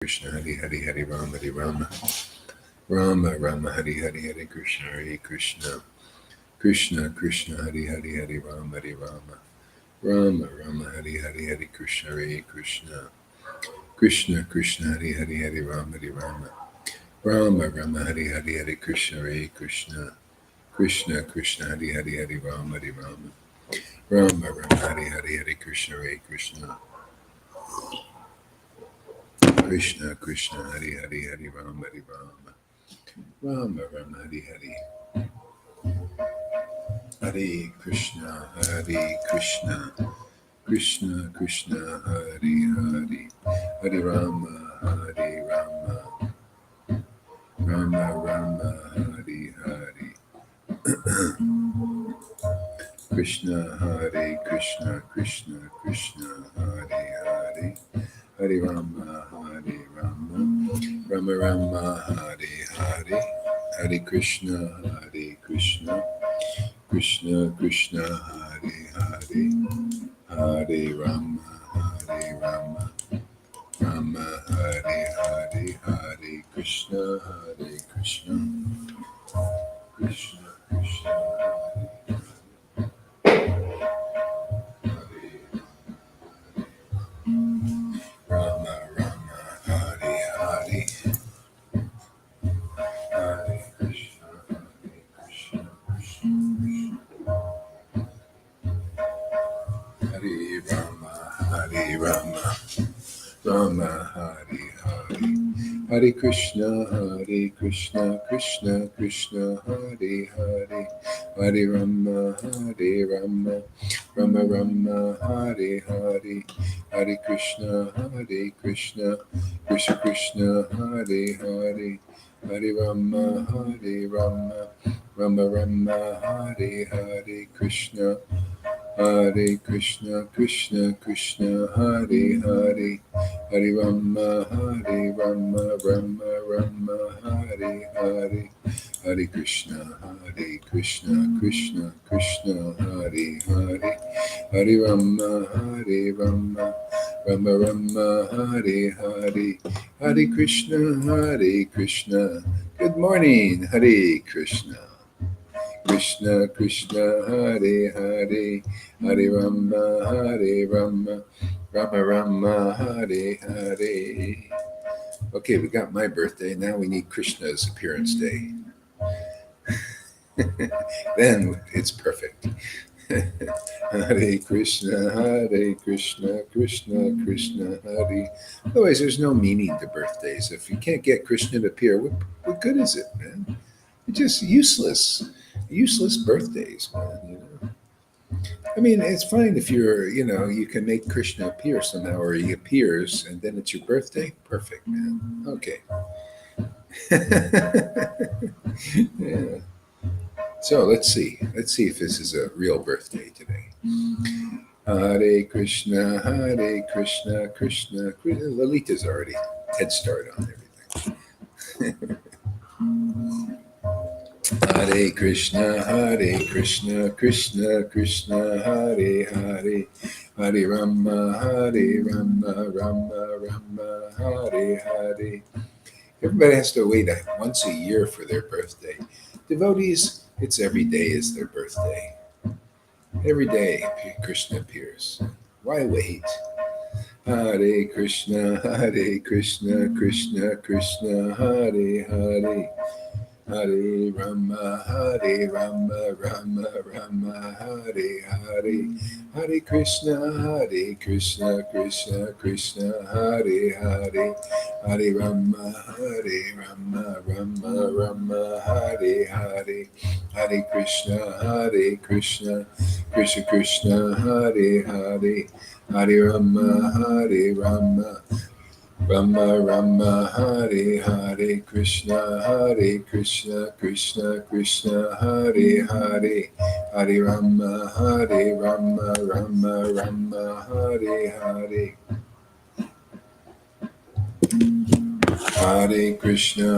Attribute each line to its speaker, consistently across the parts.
Speaker 1: Krishna, Hari Hari, Hari Rama, Hari Rama, Rama Rama, Hari Hari, Hari Krishna, Hari Krishna, Krishna Krishna, Hari Hari, Hari Rama, Hari Rama, Rama Rama, Hari Hari, Hari Krishna, Hari Krishna, Krishna Krishna, Hari Hari, Hari Rama, Hari Rama, Rama Rama, Hari Hari, Hari Krishna, Hari Krishna, Krishna Krishna, Hari Hari, Hari Rama, Hari Rama, Rama Rama, Hari Hari, Hari Krishna, Hari Krishna, Krishna Krishna, Hari Hari, Hari Rama, Hari Rama, Rama Rama, Hari Hari, Hare Krishna, Hare Krishna, Krishna Krishna, Hare Hare, Hare Rama, Hare Rama, Rama Rama, Hare Hare, Krishna Hare Krishna, Krishna Krishna, Hare Hare, Hare Rama, Hare Rama, Rama Rama, Hare Hare, Hare Krishna, Hare Krishna, Krishna Krishna, Hare Hare, Hare Rama, Hare Rama, Rama Hare Hare, Hare Krishna, Hare Krishna, Krishna Krishna, Rama Rama, Hare Hare, Hare Krishna, Hare Krishna, Krishna Krishna, Hare Rama, Hare Rama, Rama Hare Hare, Hare Krishna, Krishna Krishna, Hare Hare, Hare Rama, Rama Rama, Hare Hare, Hare Krishna, Krishna Krishna, Hare Hare, Hare Rama, Rama Rama, Hare Hare Krishna, Krishna Krishna, Hare Hare, Hare Rama, Rama Rama, Hare Hare, Hare Krishna, Krishna Krishna, Hare Hare, Hare Rama, Rama Rama, Hare Hare, Hare Krishna. Good morning, Hare Krishna. Krishna Krishna, Hare Hare, Hare Rama, Rama Rama, Hare Hare. Okay, we got my birthday. Now we need Krishna's appearance day. Then it's perfect. Hare Krishna, Krishna Krishna, Hare. Otherwise, there's no meaning to birthdays. If you can't get Krishna to appear, what good is it, man? It's just useless birthdays, man. I mean, it's fine if you can make Krishna appear somehow, or he appears, and then it's your birthday. Perfect, man. Okay. Yeah. So let's see if this is a real birthday today. Hare Krishna, Krishna Krishna. Lalita's already head start on everything. Hare Krishna, Krishna Krishna, Hare Hare, Hare Rama, Rama Rama, Hare Hare. Everybody has to wait once a year for their birthday. Devotees, it's every day is their birthday. Every day Krishna appears. Why wait? Hare Krishna, Krishna Krishna, Hare Hare, Hare Rama, Rama Rama, Hare Hare, Hare Krishna, Krishna Krishna, Hare Hare, Hare Rama, Rama Rama, Hare Hare, Hare Krishna, Krishna Krishna, Hare Hare, Hare Rama, Rama Rama, Hare Hare, Krishna Krishna Krishna, Hare Hare, Hare Rama, Rama Rama, Hare Hare. Hare Krishna,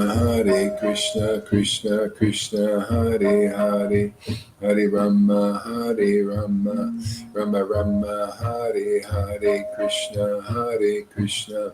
Speaker 1: Krishna Krishna, Hare Hare, Hare Rama, Rama Rama, Hare Hare, Krishna Krishna,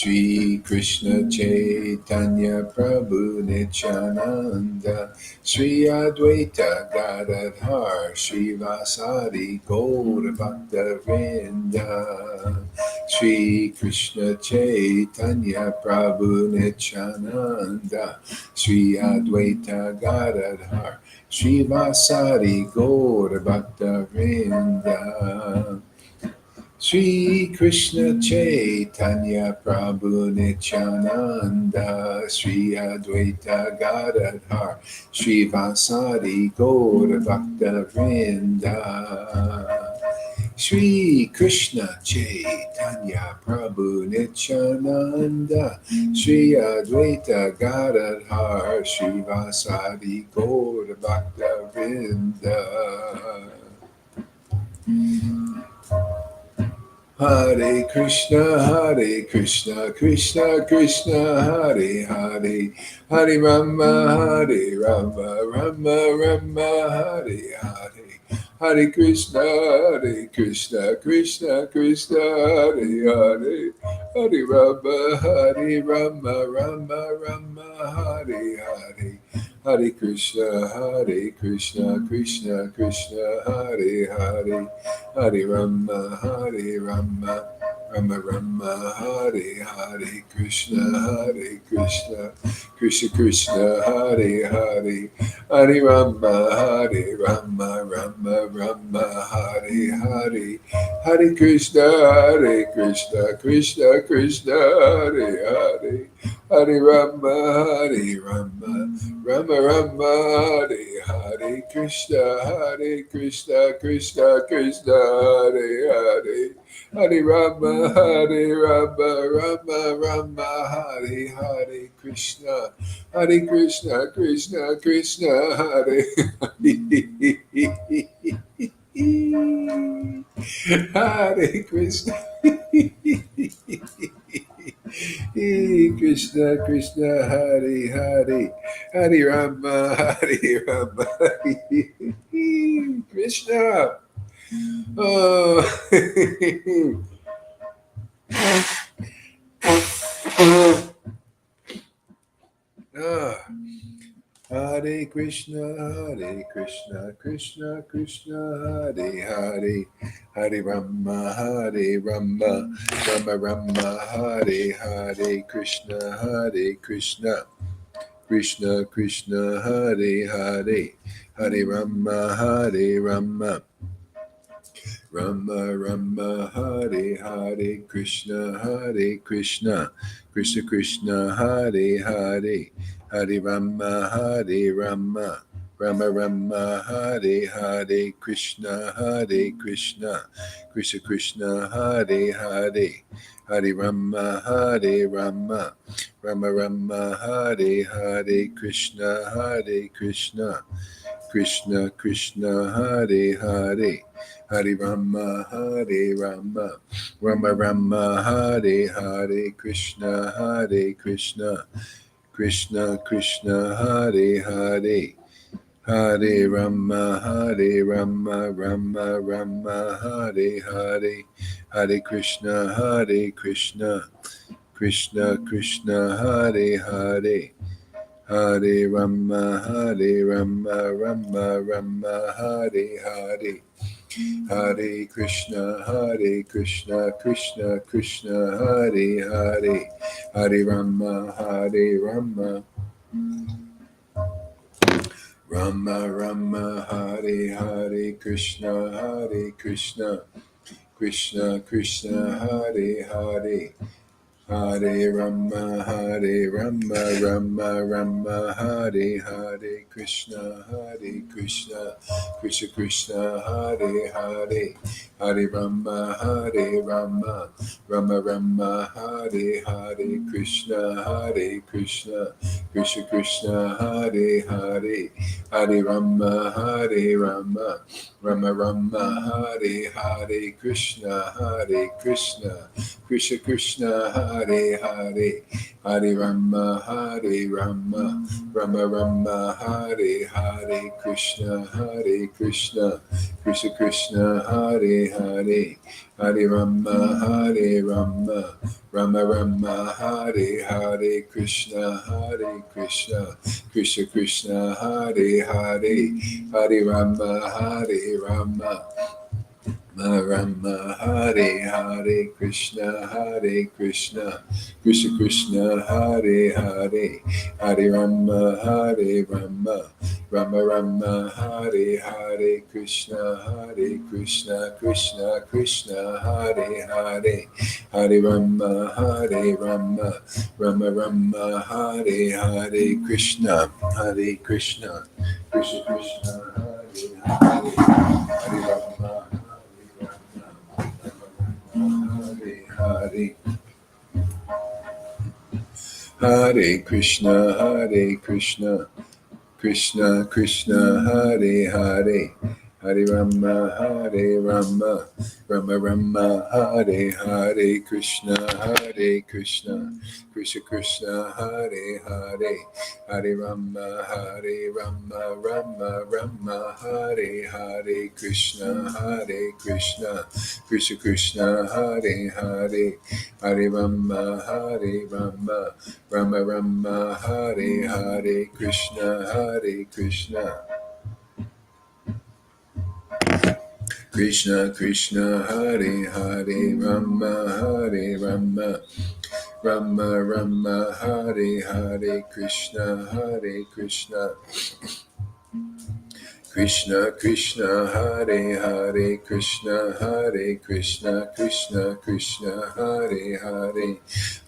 Speaker 1: Shri Krishna Chaitanya Prabhu Nityananda Shri Advaita Gadadhar Shri Vasari Gaura Bhakta Vrinda Shri Krishna Chaitanya Prabhu Nityananda Shri Advaita Gadadhar Shri Vasari Gaura Bhakta Vrinda Shri Krishna Chaitanya Prabhu Nityananda Shri Advaita Gadadhar Shri Vasari Gaura Bhakta Vrinda Shri Krishna Chaitanya Prabhu Nityananda Shri Advaita Gadadhar Shri Vasari Gaura Bhakta Vrinda Hare Krishna, Krishna Krishna, Hare Hare, Hare Rama, Rama Rama, Hare Hare. Hare Krishna, Krishna Krishna, Hare Hare, Hare Rama, Rama, Hare Hare. Hare Krishna, Krishna Krishna, Hare Hare. Hare Rama, Rama, Hare Hare, Krishna, Krishna Krishna, Hare Hare, Hare Rama, Rama, Hare Hare, Hare Krishna, Krishna Krishna, Hare Hare, Hare Rama, Rama, Hare Hare, Krishna, Krishna Krishna, Hare Hare, Hare Rama, Rama, Hare Hare, Krishna, Krishna, Hare Hare Krishna. Krishna, Hare Hare, Hare Rama, Krishna. Oh. Hare Krishna, Krishna Krishna, Hare Hare, Hare Rama, Rama, Hare Hare, Krishna, Krishna, Krishna, Hare Hare, Hare Rama, Rama. Rama, Hare Hare, Krishna, Krishna, Krishna, Hare Hare, Hare Rama, Rama, Rama, Hare Hare, Krishna, Krishna, Krishna, Hare Hare, Hare Rama, Rama, Rama, Hare Hare, Krishna, Krishna, Krishna, Hare Hare, Hare Rama, Rama, Rama, Hare Hare, Krishna, Krishna, Krishna, Hare Hare, Hare Rama, Rama, Rama, Hare Hare, Hare Krishna, Krishna, Krishna, Hare Hare, Hare Rama, Rama, Hare Hare, Hare Krishna, Krishna Krishna, Hare Hare, Hare Rama, Rama, Hare Hare, Krishna, Krishna, Krishna, Hare Hare, Hare Rama, Rama, Hare Hare, Krishna, Krishna, Krishna, Hare Hare, Hare Rama, Rama, Hare Hare, Krishna, Krishna, Krishna, Hare Hare, Hare Rama, Rama, Hare Hare, Krishna, Krishna, Krishna, Hare Hare, Hare Rama, Hare Rama, Rama Rama, Hare Hare, Krishna, Hare Krishna, Krishna Krishna, Hare Hare, Hare Rama, Hare Rama, Rama Rama, Hare Hare, Krishna, Hare Krishna, Krishna Krishna, Hare Hare, Hare Rama, Hare Rama, Rama, Hare Hare, Krishna, Hare Krishna, Krishna Krishna, Hare Hare, Hare Rama, Hare Rama, Rama Rama, Hare Hare, Krishna, Hare Krishna, Krishna Krishna, Hare Hare, Hare Rama, Hare Rama, Rama Rama, Hare Hare, Krishna, Hare Krishna, Krishna Krishna, Hare Hare, Hare Rama, Hare Hare, Hare Krishna, Hare Krishna, Krishna Krishna, Hare Hare, Hare Rama, Hare Rama, Rama Rama, Hare Hare, Krishna, Hare Krishna, Krishna Krishna, Hare Hare, Hare Rama, Hare Rama, Rama Rama, Hare Hare, Krishna, Hare Krishna, Krishna Krishna, Hare Hare, Hare Rama, Hare Rama, Rama Rama, Hare Hare, Krishna, Hare Krishna, Krishna Krishna, Hare Hare, Rama Hare Rama, Rama Rama, Hare Hare, Krishna, Hare Krishna, Krishna Krishna, Hare Hare, Krishna, Hare Krishna, Krishna Krishna, Hare Hare,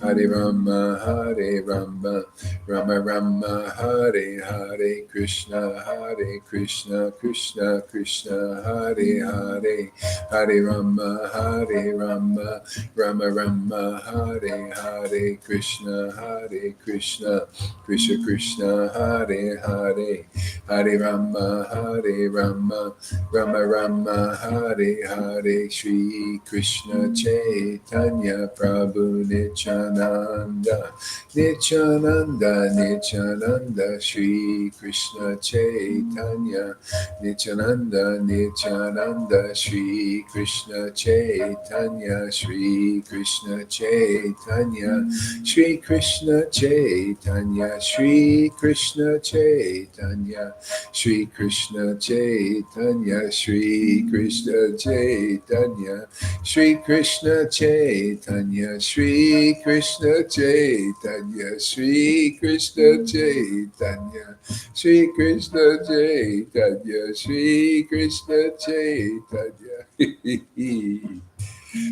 Speaker 1: Hare Rama, Hare Rama, Rama Rama, Hare Hare, Krishna, Hare Krishna, Krishna Krishna, Hare Hare, Hare Rama, Hare Rama, Rama Rama, Hare Hare, Krishna, Hare Krishna, Krishna Krishna, Hare Hare, Hare Rama, Hare Rama, Rama Rama, Hare Hare, Shri Krishna Chaitanya Prabhu Nityananda, Nityananda, Nityananda, Shri Krishna Chaitanya, Nityananda, Nityananda, Shri Krishna Chaitanya, Shri Krishna Chaitanya, Shri Krishna Chaitanya, Shri Krishna Chaitanya, Shri Krishna Chaitanya, Shri Krishna Chaitanya, Shri Krishna Chaitanya, Shri Krishna Chaitanya, Shri Krishna Chaitanya, Shri Krishna Chaitanya, Shri Krishna Chaitanya.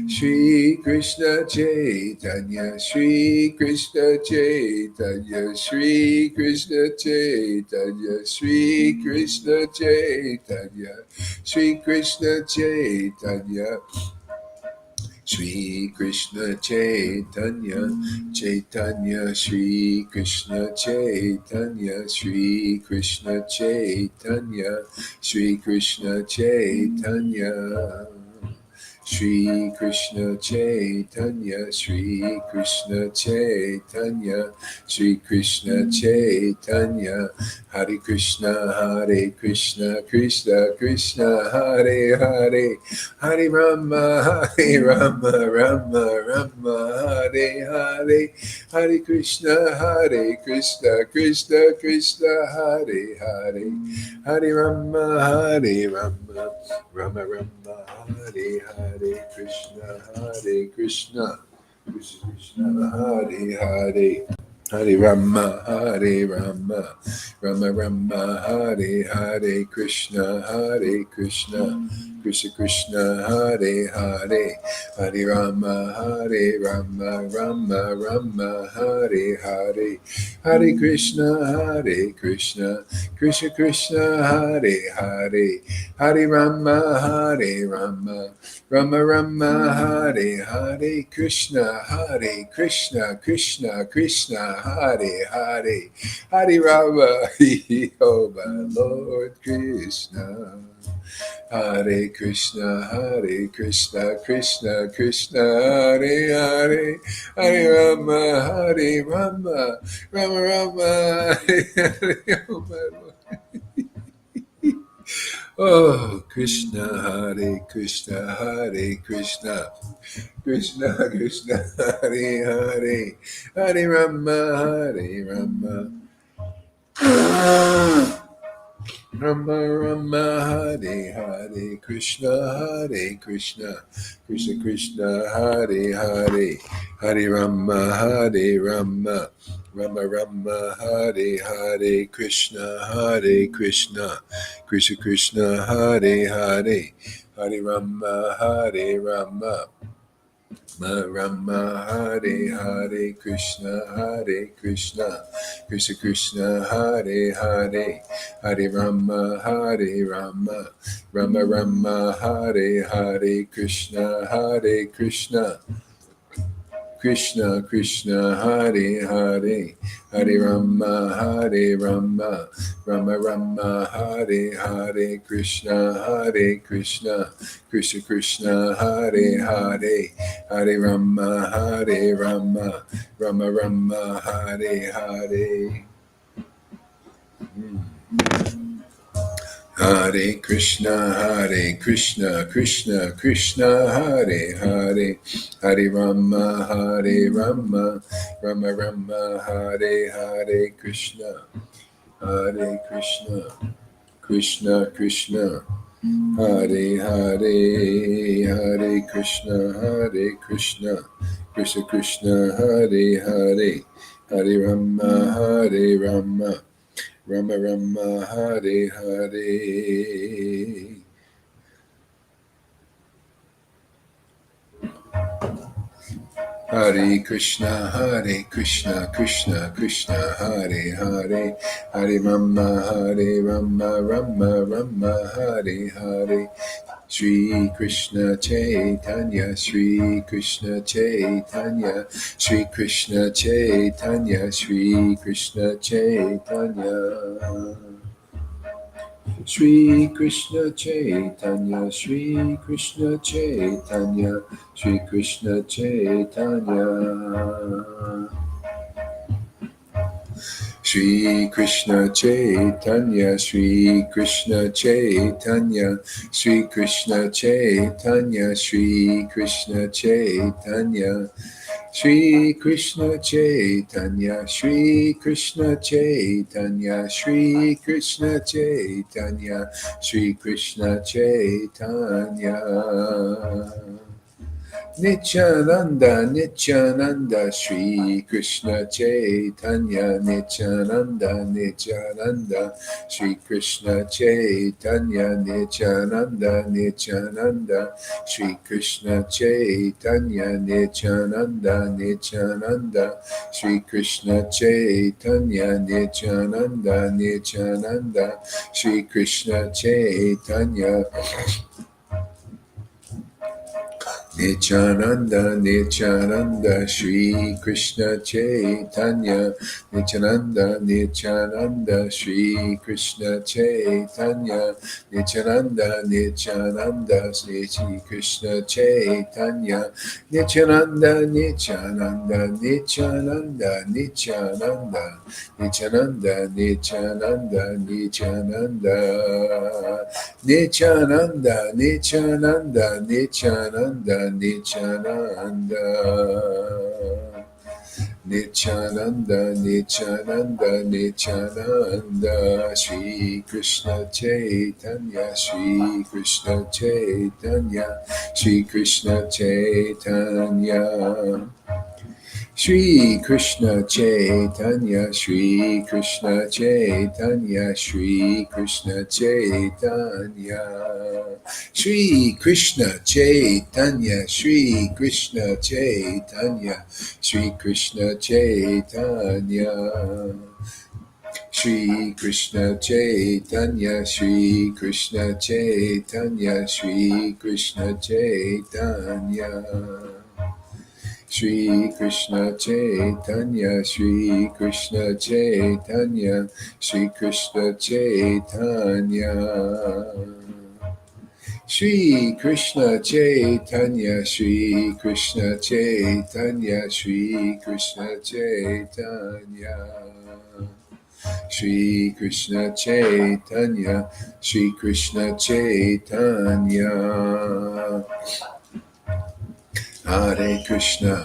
Speaker 1: Shri Krishna Chaitanya, Shri Krishna Chaitanya, Shri Krishna Chaitanya, Shri Krishna Chaitanya, Shri Krishna Chaitanya, Shri Krishna Chaitanya, Chaitanya, Shri Krishna Chaitanya, Shri Krishna Chaitanya, Shri Krishna Chaitanya. Shri Krishna Chaitanya, Shri Krishna Chaitanya, Shri Krishna Chaitanya, Hare Krishna, Hare Krishna, Krishna Krishna, Hare Hare, Hare Rama, Hare Rama, Rama Rama, Hare Hare, Hare Krishna, Hare Krishna, Krishna Krishna, Hare Hare, Hare Rama, Hare Rama, Rama Rama, Hare Hare, Krishna, Hare Krishna, Krishna Krishna, Hare Hare, Hare Rama, Hare Rama, Rama Rama, Hare Hare, Krishna, Hare Krishna, Krishna Krishna, Hare Hare, Hare Rama, Hare Rama, Rama Rama, Hare Hare, Hare Krishna, Hare Krishna, Krishna Krishna, Hare Hare, Hare Rama, Hare Rama, Rama Rama, Hare Hare, Krishna, Hare Krishna, Krishna Krishna, Hare Hare, Hare Rama, oh my Lord Krishna. Hare Krishna, Krishna Krishna, Hare Hare, Hare Rama, Rama Rama, Hare Hare, oh my Lord. Oh, Krishna, Hare Krishna, Hare Krishna, Krishna Krishna, Hare Hare, Hare Rama, Rama Rama, Hare Hare, Krishna, Krishna Krishna, Hare Hare, Hare Rama, Rama Rama, Hare Hare, Krishna, Krishna Krishna, Hare Hare, Hare Rama, Rama, Hare Hare, Krishna, Krishna Krishna, Hare Hare, Hare Rama, Rama Rama, Hare Hare, Krishna, Krishna Krishna, Hare Hare, Hare Rama, Rama Rama, Hare Hare, Krishna, Krishna Krishna, Hare Hare, Hare Rama, Rama Rama, Hare Hare. Hare Krishna, Krishna Krishna, Hare Hare, Hare Rama, Rama Rama, Hare Hare, Krishna, Krishna Krishna, Hare Hare, Hare Krishna, Krishna Krishna, Hare Hare, Hare Rama, Rama Rama, Hare Hare. Hare Krishna, Krishna Krishna, Hare Hare, Hare Rama, Rama, Hare Hare. Shri Krishna Chaitanya, Shri Krishna Chaitanya, Shri Krishna Chaitanya, Shri Krishna Chaitanya. Shri Krishna Chaitanya, Shri Krishna Chaitanya, Shri Krishna Chaitanya. Shri Krishna Chaitanya, Shri Krishna Chaitanya, Shri Krishna Chaitanya, Shri Krishna Chaitanya. Shri Krishna Chaitanya, Shri Krishna Chaitanya, Shri Krishna Chaitanya, Shri Krishna Chaitanya. Nityananda, Nityananda, Shri Krishna Chaitanya, Nityananda, Nityananda, Shri Krishna Chaitanya, Nityananda, Nityananda, Shri Krishna Chaitanya, Nityananda, Nityananda, Shri Krishna Chaitanya, Nityananda, Nityananda, Shri Krishna Chaitanya. Nityananda, Nityananda, Shri Krishna Chaitanya, Nityananda, Nityananda, Shri Krishna Chaitanya, Nityananda, Nityananda, Shri Krishna Chaitanya, Nityananda, Nityananda, Nityananda, Nityananda, Nityananda, Nityananda, Nityananda, Nityananda, Nityananda, Nityananda, Nityananda, Nityananda, Nityananda, Nityananda, Shri Krishna Chaitanya, Shri Krishna Chaitanya, Shri Krishna Chaitanya. Shri Krishna Chaitanya, Shri Krishna Chaitanya, Shri Krishna Chaitanya. Shri Krishna Chaitanya, Shri Krishna Chaitanya, Shri Krishna Chaitanya. Shri Krishna Chaitanya, Shri Krishna Chaitanya, Shri Krishna Chaitanya. Shri Krishna Chaitanya, Shri Krishna Chaitanya, Shri Krishna Chaitanya. Shri Krishna Chaitanya, Shri Krishna Chaitanya, Shri Krishna Chaitanya. Shri Krishna Chaitanya, Shri Krishna Chaitanya. Hare Krishna,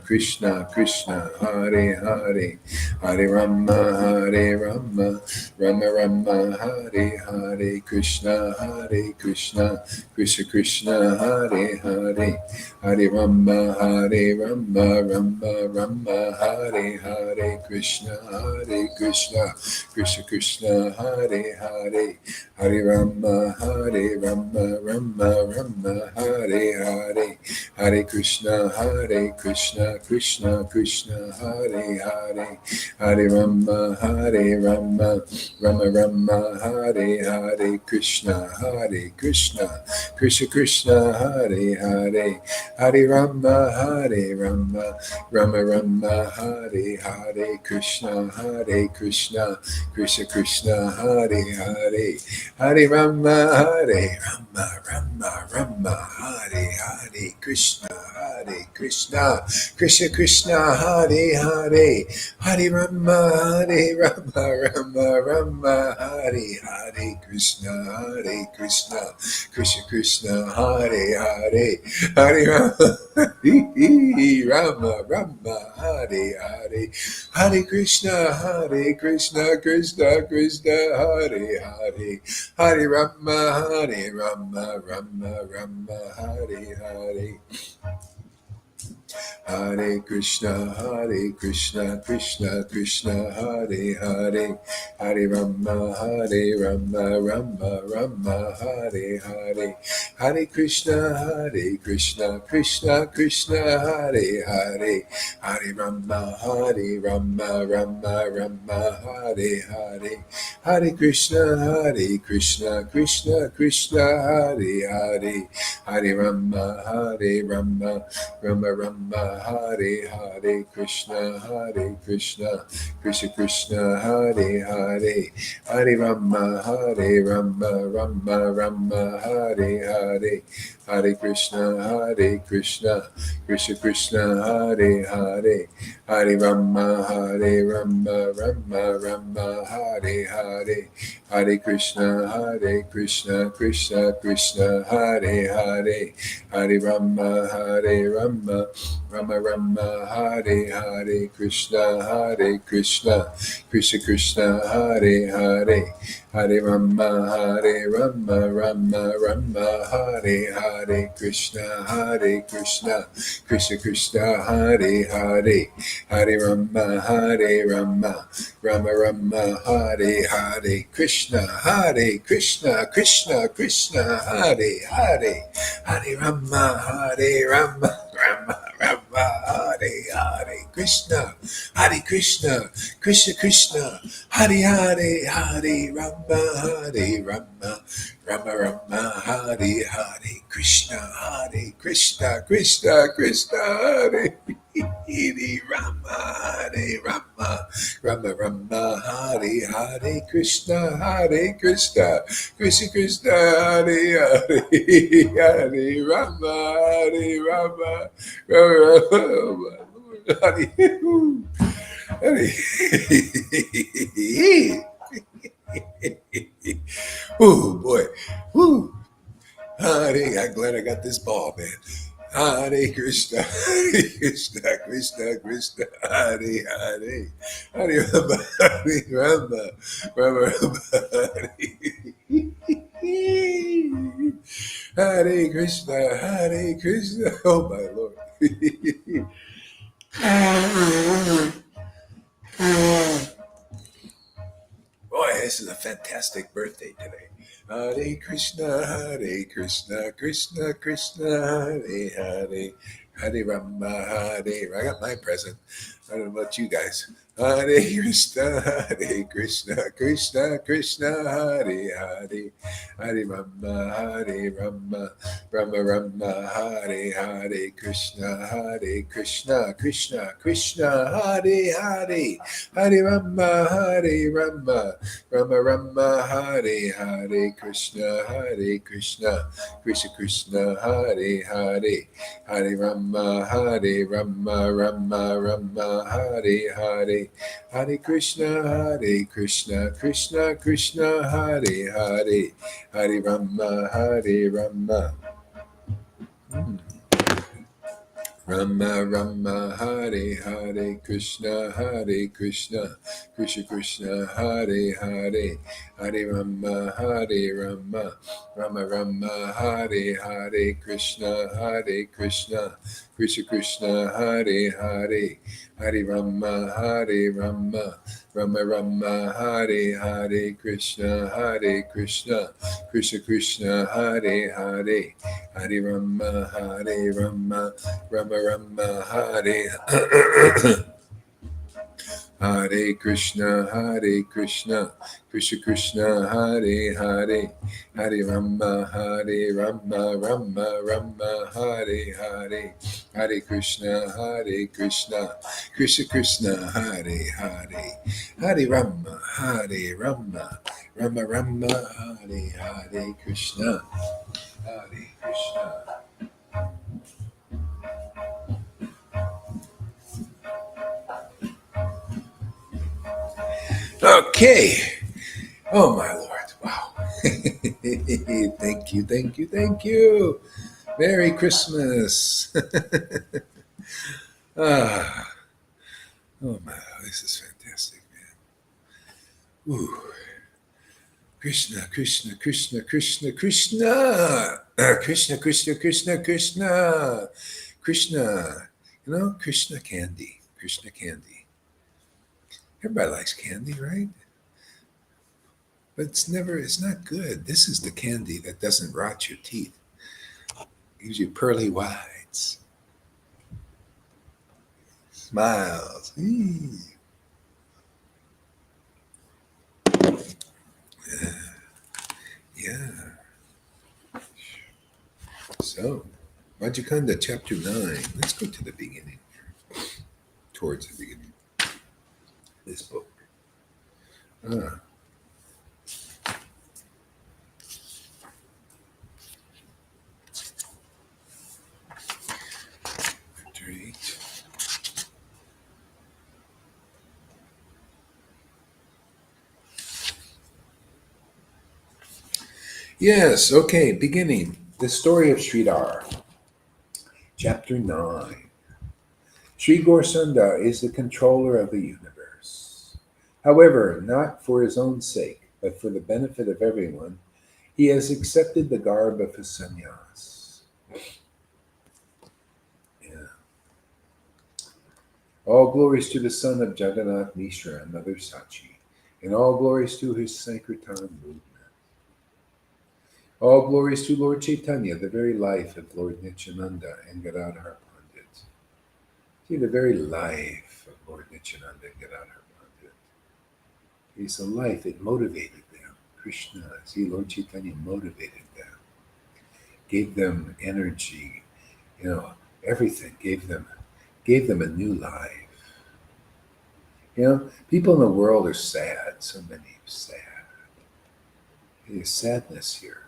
Speaker 1: Krishna Krishna, Hare Hare, Hare Rama, Rama Rama, Hare Hare, Krishna, Krishna Krishna, Hare Hare, Hare Rama, Rama Rama, Hare Hare, Krishna, Krishna Krishna, Hare Hare, Hare Rama, Rama Rama, Hare Hare, Hare Krishna, Krishna Krishna, Hare Hare, Hare Rama, Rama Rama, Hare Hare, Krishna, Krishna Krishna, Hare Hare, Hare Rama, Rama Rama, Hare Hare, Krishna, Krishna Krishna, Hare Hare, Hare Rama, Rama Rama, Hare Hare, Krishna, Krishna Krishna, Hare Hare, Hare Rama, Rama Rama, Hare Hare, Krishna, Krishna Krishna, Hare Hare, Hare Rama, Rama Rama, Hare Hare, Hare Krishna, Krishna Krishna, Hare Hare, Hare Rama, Rama Rama, Hare Hare. Hare Krishna, Krishna Krishna, Hare Hare, Hare Rama, Rama Rama, Hare Hare, Hare Krishna, Krishna Krishna, Hare Hare, Hare Rama, Rama Rama, Hare Hare, Hare Krishna, Krishna Krishna, Hare Hare, Hare Rama, Rama Rama, Hare Hare, Krishna, Krishna Krishna, Hare Hare, Hare Rama, Rama Rama, Hare Hare, Hare Krishna, Krishna Krishna, Hare Hare, Hare Rama, Rama Rama, Hare Hare, Hare Krishna, Krishna Krishna, Hare Hare, Hare Rama, Rama Rama, Hare Hare, Krishna, Krishna Krishna, Hare Hare, Hare Rama, Rama Rama, Hare Hare, Krishna, Krishna Krishna, Hare Hare, Hare Rama, Rama Rama, Hare Hare, Krishna, Krishna Krishna, Hare Hare, Hare Rama, Rama Rama, Hare Hare, Krishna, Krishna Krishna, Hare Hare, Hare Rama, Rama Rama, Hare Hare, Krishna, Krishna Krishna, Hare Hare Rama, Rama Rama, Hare Hare, Krishna, Krishna Krishna, Hare Hare, Hare Rama, Rama Rama, Hare Hare. Oh boy. Woo. Hare, I'm glad I got this ball, man. Hare Krishna, Krishna Krishna, Hare Hare, Hare Rama, Rama Rama, Hare Krishna, oh my Lord. Boy, this is a fantastic birthday today. Hare Krishna, Krishna Krishna, Hare Hare, Hare Rama, Hare. I got my present. I don't know about you guys. Hare Krishna, Krishna Krishna, Hare Hare, Hare Rama, Hare Rama, Rama Rama, Hare Hare, Krishna Krishna Krishna, Hare Hare, Hare Rama, Hare Rama, Rama Rama, Hare Hare, Krishna Krishna Krishna, Hare Hare, Hare Rama, Hare Rama, Rama Rama, Hare Hare, Hare Krishna Krishna Krishna, Hare Hare, Hare Rama, Hare Rama. Rama Rama, Hare Hare, Krishna Krishna Krishna, Hare Hare, Hare Rama, Hare Rama, Rama Rama, Hare Hare, Krishna Krishna Krishna, Hare Hare, Hare Rama, Hare Rama, Rama Rama, Hare Hare, Krishna Krishna Krishna, Hare Hare, Hare Rama, Hare Rama, Rama Rama, Hare Hare Krishna Krishna Krishna, Hare Hare, Hare Rama, Rama Rama, Hare Hare, Hare Krishna Krishna Krishna, Hare Hare, Hare Rama, Rama Rama, Hare Krishna, Hare Krishna. Okay. Oh my Lord. Wow. Thank you. Merry Christmas. ah. Oh my, this is fantastic, man. Ooh. Krishna. Krishna. Krishna. Krishna candy. Krishna candy. Everybody likes candy, right? But it's not good. This is the candy that doesn't rot your teeth. Gives you pearly whites. Smiles. Yeah. So, Vajikanda chapter 9. Let's go to the beginning. Towards the beginning. This book. Chapter 8. Yes, okay, beginning. The story of Sridhar. Chapter 9. Sri Gaurasunda is the controller of the universe. However, not for his own sake, but for the benefit of everyone, he has accepted the garb of his sannyas. Yeah. All glories to the son of Jagannath Mishra, another Sachi, and all glories to his Sankirtan movement. All glories to Lord Caitanya, the very life of Lord Nityananda and Gadadhar Pandit. See, the very life of Lord Nityananda and Gadadhar Pandit. It's a life, it motivated them. Krishna, see, Lord Caitanya motivated them, gave them energy, everything, gave them a new life. People in the world are sad, so many are sad. There's sadness here.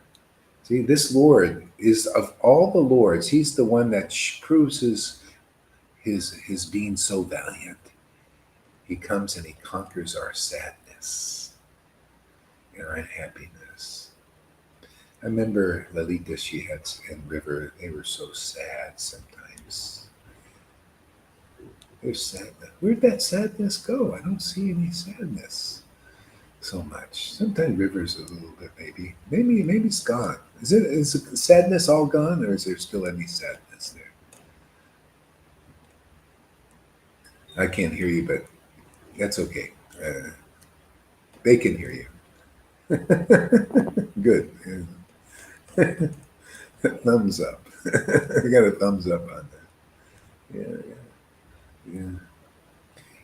Speaker 1: See, this Lord is, of all the Lords, he's the one that proves his being so valiant. He comes and he conquers our sadness and our unhappiness. I remember Lalita, she had, and River, they were so sad sometimes. There's sadness. Where'd that sadness go? I don't see any sadness so much. Sometimes River's a little bit, maybe it's gone. Is the sadness all gone, or is there still any sadness there? I can't hear you, but that's okay. They can hear you. Good. Thumbs up. I got a thumbs up on that. Yeah, yeah.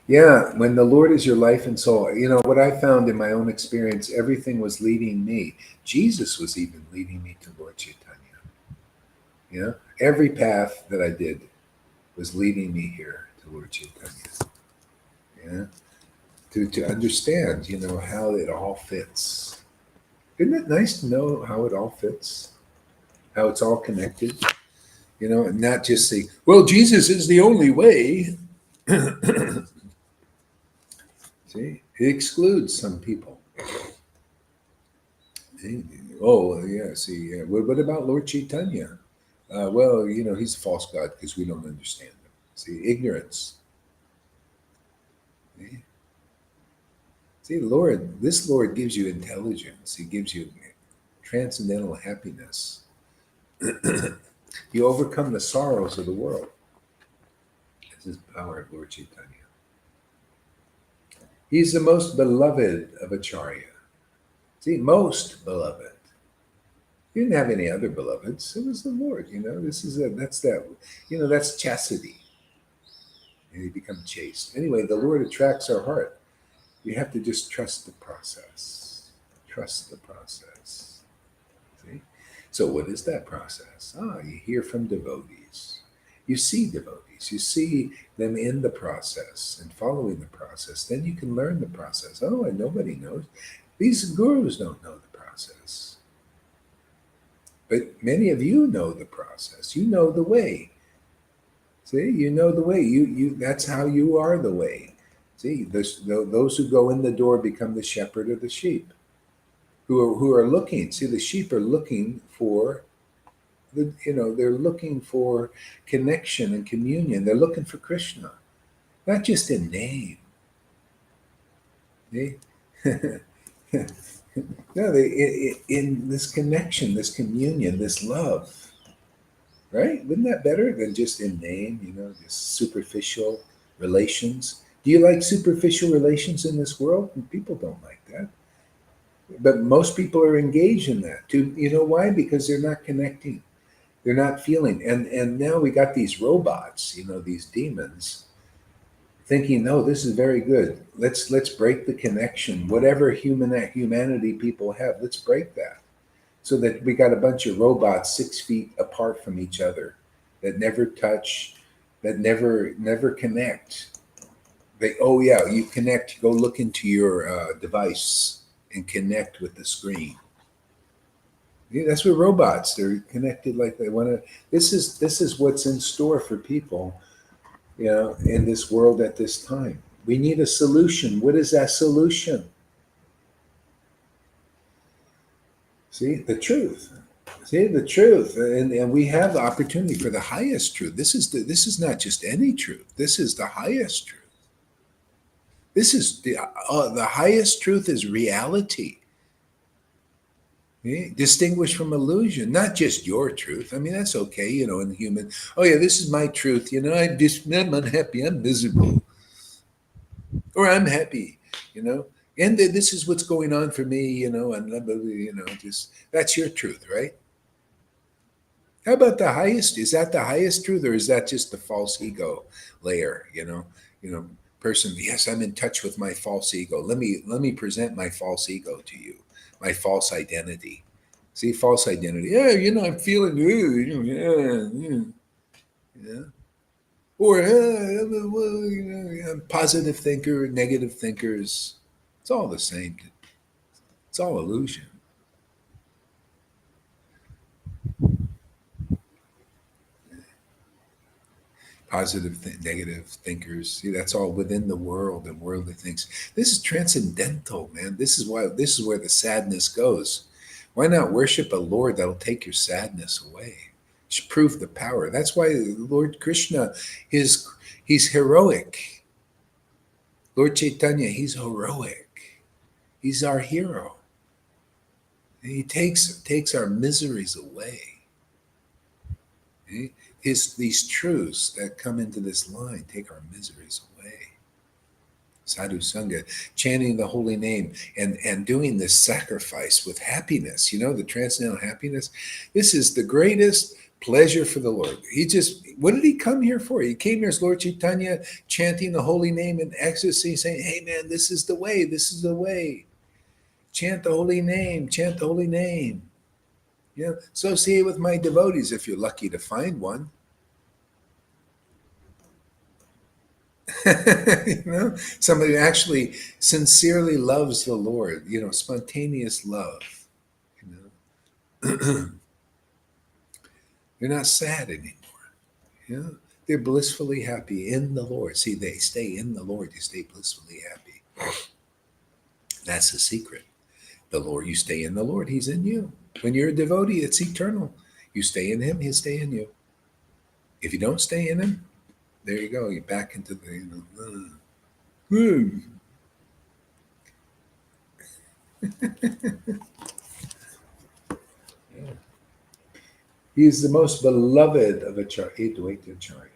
Speaker 1: Yeah, when the Lord is your life and soul, what I found in my own experience, everything was leading me. Jesus was even leading me to Lord Caitanya. Every path that I did was leading me here to Lord Caitanya. Yeah, to understand, how it all fits. Isn't it nice to know how it all fits? How it's all connected? And not just say, well, Jesus is the only way. See, it excludes some people. Oh, yeah. See, what about Lord Chaitanya? Well, he's a false god because we don't understand him. See, ignorance. See, this Lord gives you intelligence. He gives you transcendental happiness. You overcome the sorrows of the world. This is the power of Lord Chaitanya. He's the most beloved of Acharya. See, most beloved. He didn't have any other beloveds. It was the Lord. That's chastity. And you become chaste. Anyway, the Lord attracts our heart. You have to just trust the process. Trust the process. See? So what is that process? You hear from devotees. You see devotees. You see them in the process and following the process. Then you can learn the process. Oh, and nobody knows. These gurus don't know the process. But many of you know the process. You know the way. See, you know the way. You that's how you are the way. See, those who go in the door become the shepherd of the sheep. Who are looking. See, the sheep are looking for they're looking for connection and communion. They're looking for Krishna, not just in name. See? No, in this connection, this communion, this love. Right? Wouldn't that better than just in name, just superficial relations? Do you like superficial relations in this world? People don't like that. But most people are engaged in that. You know why? Because they're not connecting. They're not feeling. And now we got these robots, these demons, thinking, no, this is very good. Let's break the connection. Whatever humanity people have, let's break that. So that we got a bunch of robots 6 feet apart from each other that never touch, that never connect. Oh yeah, you connect. Go look into your device and connect with the screen. Yeah, that's what robots. They're connected like they want to. This is what's in store for people, in this world at this time. We need a solution. What is that solution? See, the truth. See, the truth. And we have the opportunity for the highest truth. This is not just any truth. This is the highest truth. This is the highest truth is reality. Okay? Distinguished from illusion, not just your truth. I mean, that's okay, in human. Oh yeah, this is my truth. I'm unhappy. I'm miserable, or I'm happy. You know, and this is what's going on for me. And just that's your truth, right? How about the highest? Is that the highest truth, or is that just the false ego layer? Person. Yes, I'm in touch with my false ego. Let me present my false ego to you, my false identity. See, false identity. Yeah, I'm feeling good. Yeah, yeah, yeah. Or well, I'm positive thinker, negative thinkers. It's all the same. It's all illusion. Positive, negative thinkers. See, that's all within the world and worldly things. This is transcendental, man. This is why. This is where the sadness goes. Why not worship a Lord that'll take your sadness away? Just prove the power. That's why Lord Krishna is he's heroic. Lord Chaitanya, he's heroic. He's our hero. And he takes our miseries away. These truths that come into this line take our miseries away. Sadhu Sangha, chanting the holy name and doing this sacrifice with happiness, the transcendental happiness. This is the greatest pleasure for the Lord. What did he come here for? He came here as Lord Caitanya, chanting the holy name in ecstasy, saying, hey man, this is the way, this is the way. Chant the holy name, chant the holy name. Associate with my devotees if you're lucky to find one. Somebody who actually sincerely loves the Lord, spontaneous love. They're not sad anymore. They're blissfully happy in the Lord. See, they stay in the Lord. You stay blissfully happy. That's the secret. The Lord, you stay in the Lord. He's in you. When you're a devotee, it's eternal. You stay in him, he'll stay in you. If you don't stay in him, there you go. You're back into the, Yeah. He is the most beloved of Advaita Acharya.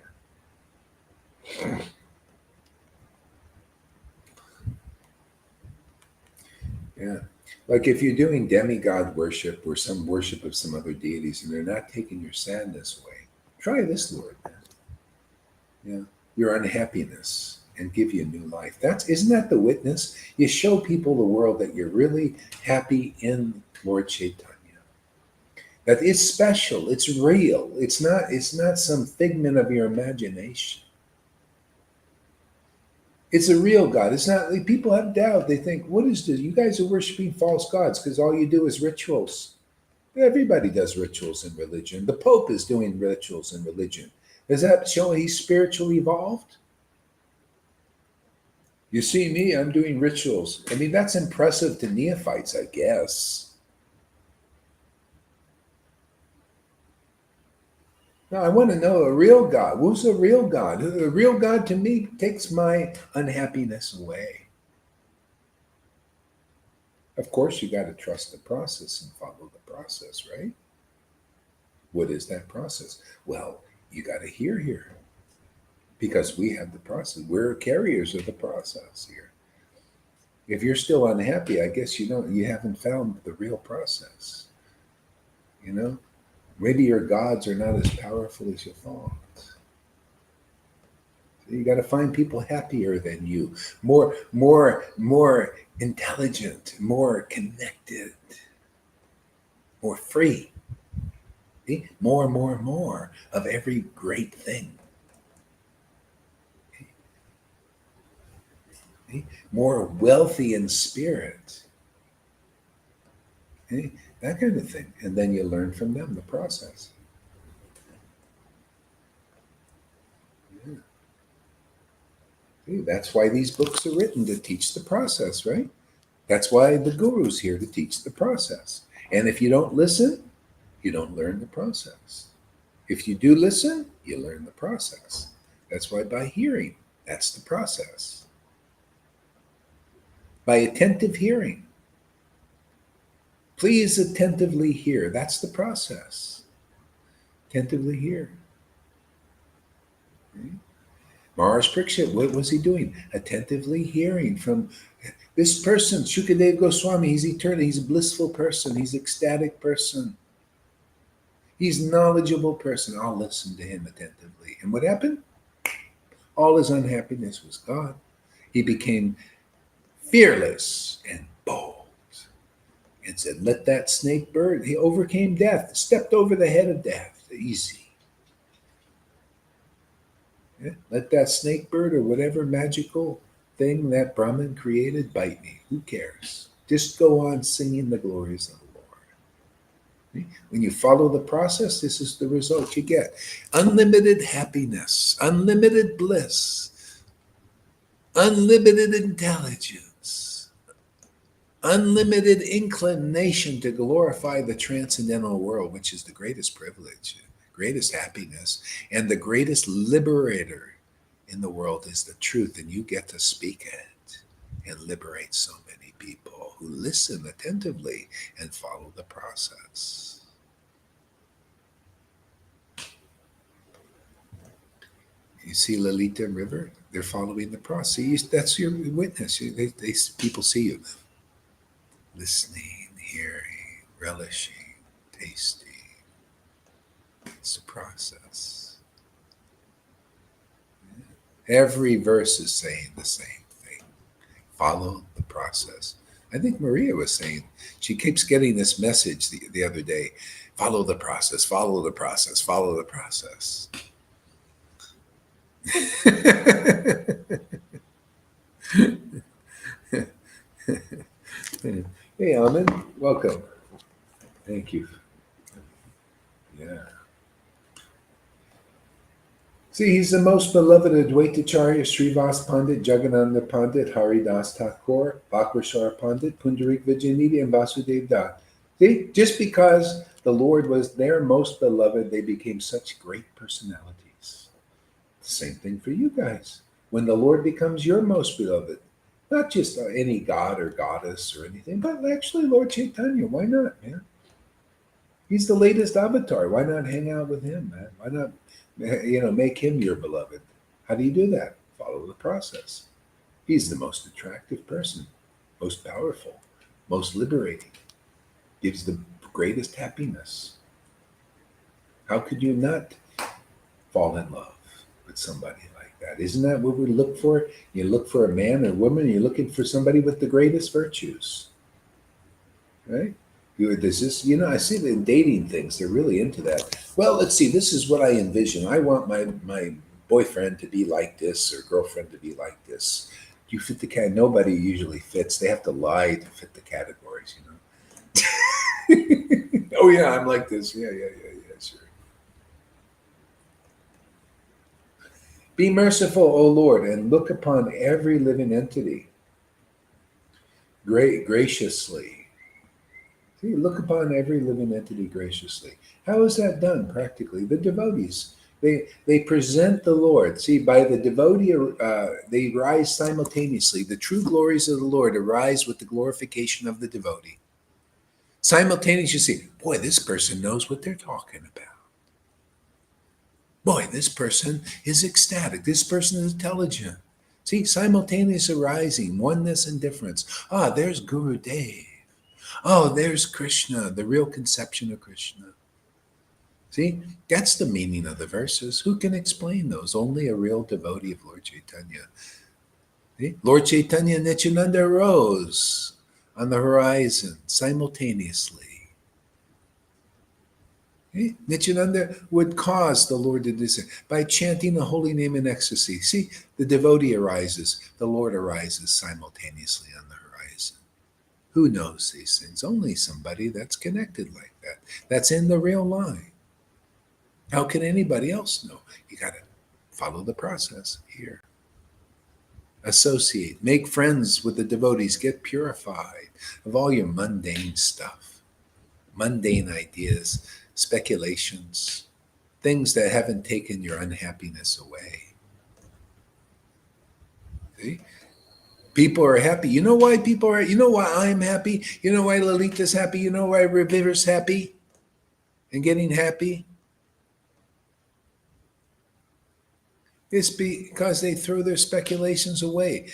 Speaker 1: Yeah. Like if you're doing demigod worship or some worship of some other deities and they're not taking your sadness away, try this, Lord. Yeah. Your unhappiness and give you a new life. Isn't that the witness? You show people the world that you're really happy in Lord Caitanya. That it's special, it's real. It's not some figment of your imagination. It's a real God. It's not like people have doubt. They think, what is this? You guys are worshiping false gods because all you do is rituals. Everybody does rituals in religion. The Pope is doing rituals in religion. Does that show he's spiritually evolved? You see me, I'm doing rituals. I mean, that's impressive to neophytes, I guess. No, I want to know a real God. Who's a real God? A real God to me takes my unhappiness away. Of course, you got to trust the process and follow the process, right? What is that process? Well, you got to hear here because we have the process. We're carriers of the process here. If you're still unhappy, I guess you haven't found the real process. Maybe your gods are not as powerful as you thought. So you got to find people happier than you, more intelligent, more connected, more free. See? More of every great thing. See? More wealthy in spirit. See? That kind of thing. And then you learn from them the process. Yeah. See, that's why these books are written, to teach the process, right? That's why the guru's here, to teach the process. And if you don't listen, you don't learn the process. If you do listen, you learn the process. That's why by hearing, that's the process. By attentive hearing. Please attentively hear. That's the process. Attentively hear. Okay. Maharaj Parikshit, what was he doing? Attentively hearing from this person, Shukadev Goswami. He's eternal. He's a blissful person. He's an ecstatic person. He's a knowledgeable person. I'll listen to him attentively. And what happened? All his unhappiness was gone. He became fearless and bold and said, let that snake burn. He overcame death, stepped over the head of death. Easy. Yeah? Let that snake bird or whatever magical thing that Brahman created bite me. Who cares? Just go on singing the glories of the Lord. When you follow the process, this is the result you get. Unlimited happiness, unlimited bliss, unlimited intelligence, unlimited inclination to glorify the transcendental world, which is the greatest privilege, greatest happiness, and the greatest liberator in the world is the truth, and you get to speak it and liberate so many people who listen attentively and follow the process. You see Lalita River? They're following the process. That's your witness. People see you listening, hearing, relishing, tasting. It's a process. Every verse is saying the same thing. Follow the process. I think Maria was saying, she keeps getting this message the other day, follow the process, follow the process, follow the process. Hey, Almond, welcome. Thank you. Yeah. See, he's the most beloved Advaitacharya, Srivas Pandit, Jagannatha Pandit, Haridas Thakur, Bakrashar Pandit, Pundarik Vijayanidhi, and Vasudev Das. See, just because the Lord was their most beloved, they became such great personalities. Same thing for you guys. When the Lord becomes your most beloved, not just any god or goddess or anything, but actually Lord Caitanya, why not, man? He's the latest avatar. Why not hang out with him, man? Why not, make him your beloved? How do you do that? Follow the process. He's the most attractive person, most powerful, most liberating, gives the greatest happiness. How could you not fall in love with somebody like that? Isn't that what we look for? You look for a man or woman, you're looking for somebody with the greatest virtues, right? There's this, I see the dating things, they're really into that. Well, let's see, this is what I envision. I want my boyfriend to be like this or girlfriend to be like this. Do you fit the cat? Nobody usually fits. They have to lie to fit the categories, Oh, yeah, I'm like this. Yeah, sure. Be merciful, O Lord, and look upon every living entity graciously. See, look upon every living entity graciously. How is that done practically? The devotees, they present the Lord. See, by the devotee, they rise simultaneously. The true glories of the Lord arise with the glorification of the devotee. Simultaneously, you see, boy, this person knows what they're talking about. Boy, this person is ecstatic. This person is intelligent. See, simultaneous arising, oneness and difference. Ah, there's Guru Dev. Oh, there's Krishna, the real conception of Krishna. See, that's the meaning of the verses. Who can explain those? Only a real devotee of Lord Caitanya. See? Lord Caitanya and Nityananda arose on the horizon simultaneously. See? Nityananda would cause the Lord to descend by chanting the holy name in ecstasy. See, the devotee arises, the Lord arises simultaneously on the horizon. Who knows these things? Only somebody that's connected like that, that's in the real line. How can anybody else know? You got to follow the process here. Associate, make friends with the devotees, get purified of all your mundane stuff, mundane ideas, speculations, things that haven't taken your unhappiness away. See? People are happy. You know why people are, you know why I'm happy? You know why Lalita's happy? You know why Reviver's happy and getting happy? It's because they throw their speculations away.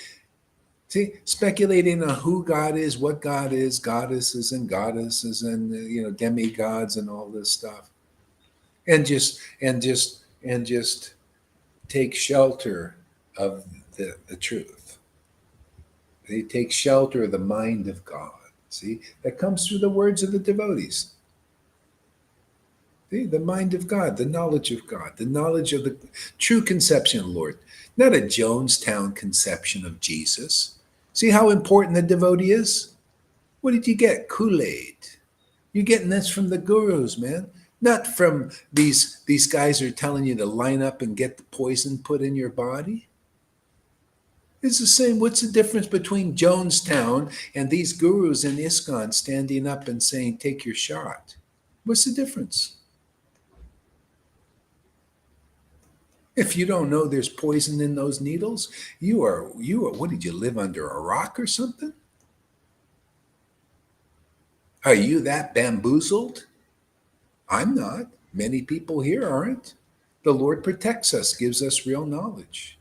Speaker 1: See, speculating on who God is, what God is, goddesses and demigods and all this stuff, and just take shelter of the truth. They take shelter of the mind of God. See, that comes through the words of the devotees. See, the mind of God, the knowledge of God, the knowledge of the true conception of the Lord, not a Jonestown conception of Jesus. See how important the devotee is? What did you get? Kool-Aid. You're getting this from the gurus, man. Not from these guys who are telling you to line up and get the poison put in your body. It's the same. What's the difference between Jonestown and these gurus in ISKCON standing up and saying, take your shot? What's the difference? If you don't know there's poison in those needles, you are, what did you live under a rock or something? Are you that bamboozled? I'm not. Many people here aren't. The Lord protects us, gives us real knowledge.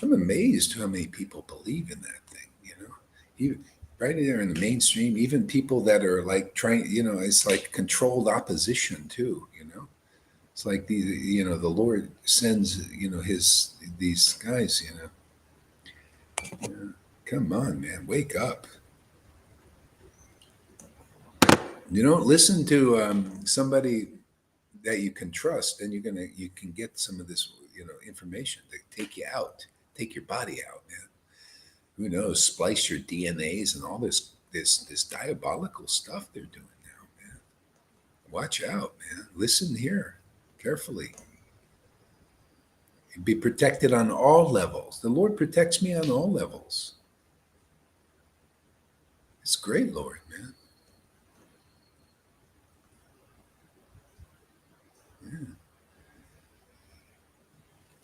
Speaker 1: I'm amazed how many people believe in that thing, Even right there in the mainstream, even people that are like trying, it's like controlled opposition too. It's like the Lord sends, these guys. Come on, man, wake up. Listen to somebody that you can trust, and you can get some of this, information to take you out, take your body out, man. Who knows? Splice your DNAs and all this diabolical stuff they're doing now, man. Watch out, man. Listen here carefully. Be protected on all levels. The Lord protects me on all levels. It's great, Lord, man. Yeah.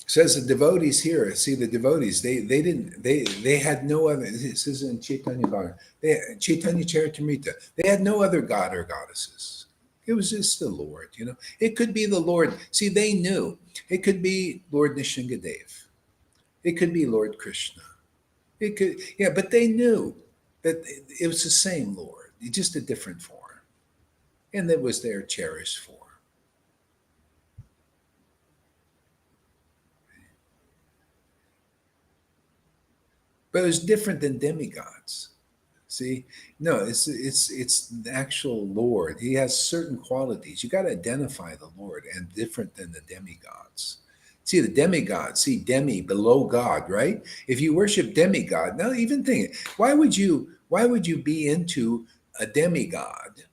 Speaker 1: Says the devotees here. See, the devotees, they had no other. This is in Chaitanya Bhagavan. Chaitanya Charitamrita. They had no other god or goddesses. It was just the Lord. It could be the Lord. See, they knew it could be Lord Nishingadev. It could be Lord Krishna. It could, yeah, but they knew that it was the same Lord, just a different form, and that was their cherished form. But it was different than demigods. See, no, it's the actual Lord. He has certain qualities. You got to identify the Lord, and different than the demigods. See, the demigods, see, below God, right? If you worship demigod, now even think, why would you be into a demigod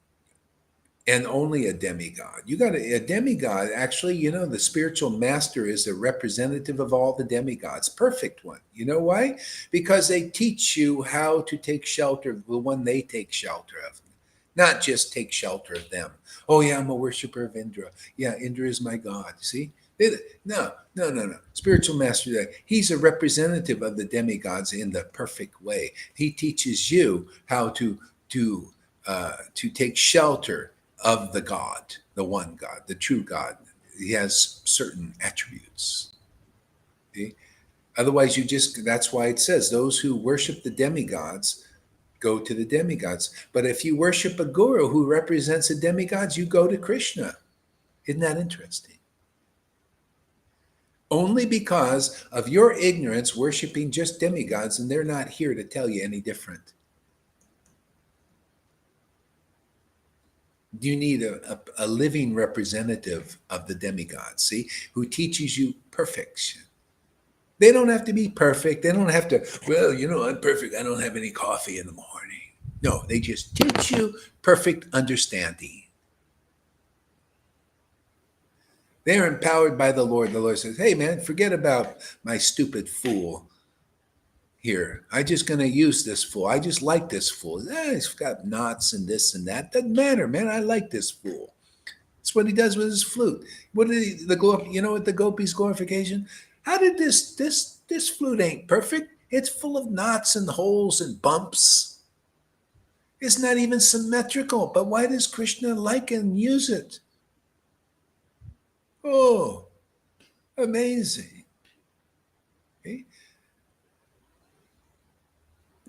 Speaker 1: and only a demigod? You got a demigod. Actually, the spiritual master is a representative of all the demigods, perfect one. You know why? Because they teach you how to take shelter of the one they take shelter of, not just take shelter of them. Oh yeah, I'm a worshiper of Indra. Yeah, Indra is my god. See? No, no, no, no. Spiritual master, he's a representative of the demigods in the perfect way. He teaches you how to take shelter of the God, the one God, the true God. He has certain attributes. See? Otherwise, that's why it says those who worship the demigods go to the demigods. But if you worship a guru who represents the demigods, you go to Krishna. Isn't that interesting? Only because of your ignorance worshiping just demigods, and they're not here to tell you any different. You need a living representative of the demigods, see, who teaches you perfection. They don't have to be perfect. They don't have to, I'm perfect. I don't have any coffee in the morning. No, they just teach you perfect understanding. They're empowered by the Lord. The Lord says, hey, man, forget about my stupid fool here. I'm just going to use this fool. I just like this fool. He's got knots and this and that. Doesn't matter, man. I like this fool. That's what he does with his flute. What did what the gopis' glorification? How did this flute ain't perfect? It's full of knots and holes and bumps. It's not even symmetrical. But why does Krishna like and use it? Oh, amazing. Okay?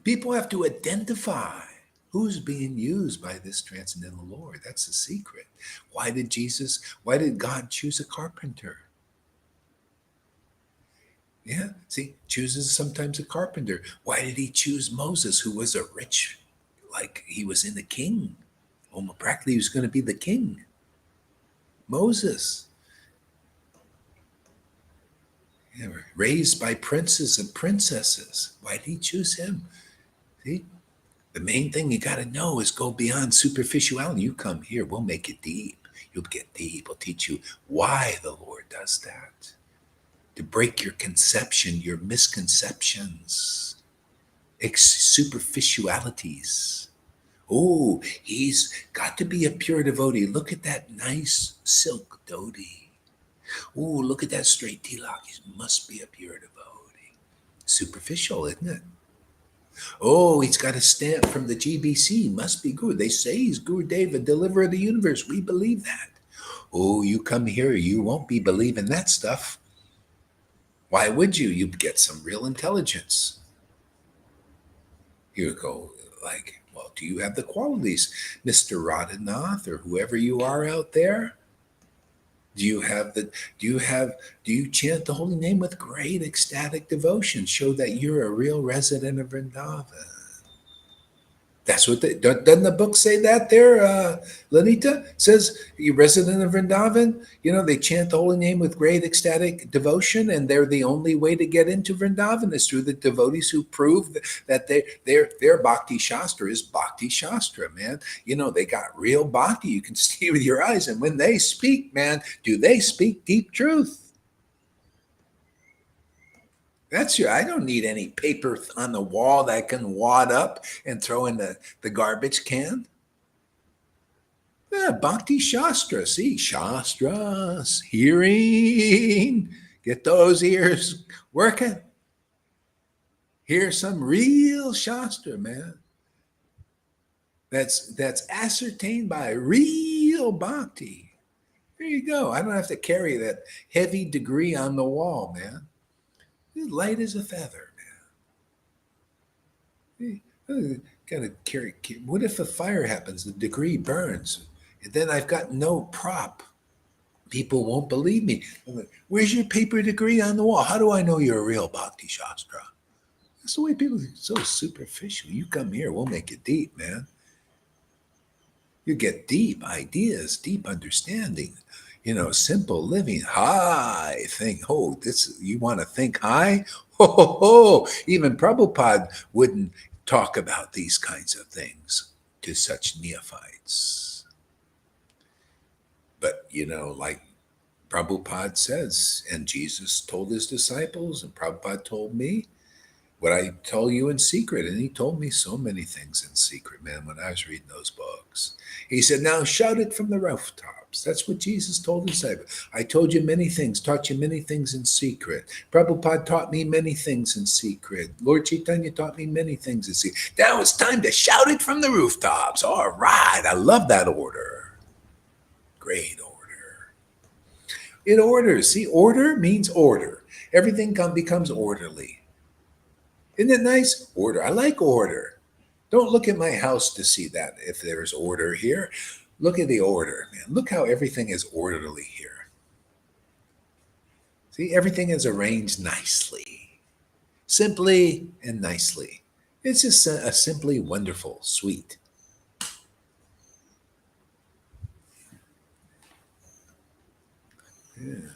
Speaker 1: People have to identify who's being used by this transcendental Lord. That's the secret. Why did God choose a carpenter? Yeah, see, chooses sometimes a carpenter. Why did he choose Moses, who was a rich, like he was in the king? Well, practically he was going to be the king. Moses. Yeah, raised by princes and princesses. Why did he choose him? See, the main thing you got to know is go beyond superficiality. You come here, we'll make it deep. You'll get deep. We'll teach you why the Lord does that. To break your conception, your misconceptions, superficialities. Oh, he's got to be a pure devotee. Look at that nice silk dhoti. Oh, look at that straight tilak. He must be a pure devotee. Superficial, isn't it? Oh, he's got a stamp from the GBC. Must be Guru. They say he's Guru Deva, deliverer of the universe. We believe that. Oh, you come here, you won't be believing that stuff. Why would you? You get some real intelligence. You go like, well, do you have the qualities, Mr. Radhanath, or whoever you are out there? Do you have the do you chant the holy name with great ecstatic devotion? Show that you're a real resident of Vrindavan. That's what doesn't the book say that there, Lanita? Says you resident of Vrindavan, they chant the holy name with great ecstatic devotion, and they're the only way to get into Vrindavan is through the devotees who prove that their Bhakti Shastra is Bhakti Shastra, man. They got real Bhakti. You can see with your eyes, and when they speak, man, do they speak deep truth? I don't need any paper on the wall that I can wad up and throw in the garbage can. Yeah, Bhakti Shastra. See, Shastras, hearing. Get those ears working. Hear some real Shastra, man. That's ascertained by real Bhakti. There you go. I don't have to carry that heavy degree on the wall, man. It's light as a feather, man. Gotta carry. What if a fire happens? The degree burns, and then I've got no prop. People won't believe me. I'm like, where's your paper degree on the wall? How do I know you're a real Bhakti Shastra? That's the way people are so superficial. You come here, we'll make it deep, man. You get deep ideas, deep understanding. Simple living, high think. Oh, you want to think high? Even Prabhupada wouldn't talk about these kinds of things to such neophytes. But, like Prabhupada says, and Jesus told his disciples, and Prabhupada told me, what I tell you in secret. And he told me so many things in secret, man, when I was reading those books. He said, now shout it from the rooftops. That's what Jesus told his disciples. I told you many things, taught you many things in secret. Prabhupada taught me many things in secret. Lord Caitanya taught me many things in secret. Now it's time to shout it from the rooftops. All right. I love that order. Great order. In order. See, order means order. Everything becomes orderly. Isn't it nice? Order. I like order. Don't look at my house to see that if there's order here. Look at the order, man. Look how everything is orderly here. See, everything is arranged nicely, simply and nicely. It's just a simply wonderful, sweet. Yeah.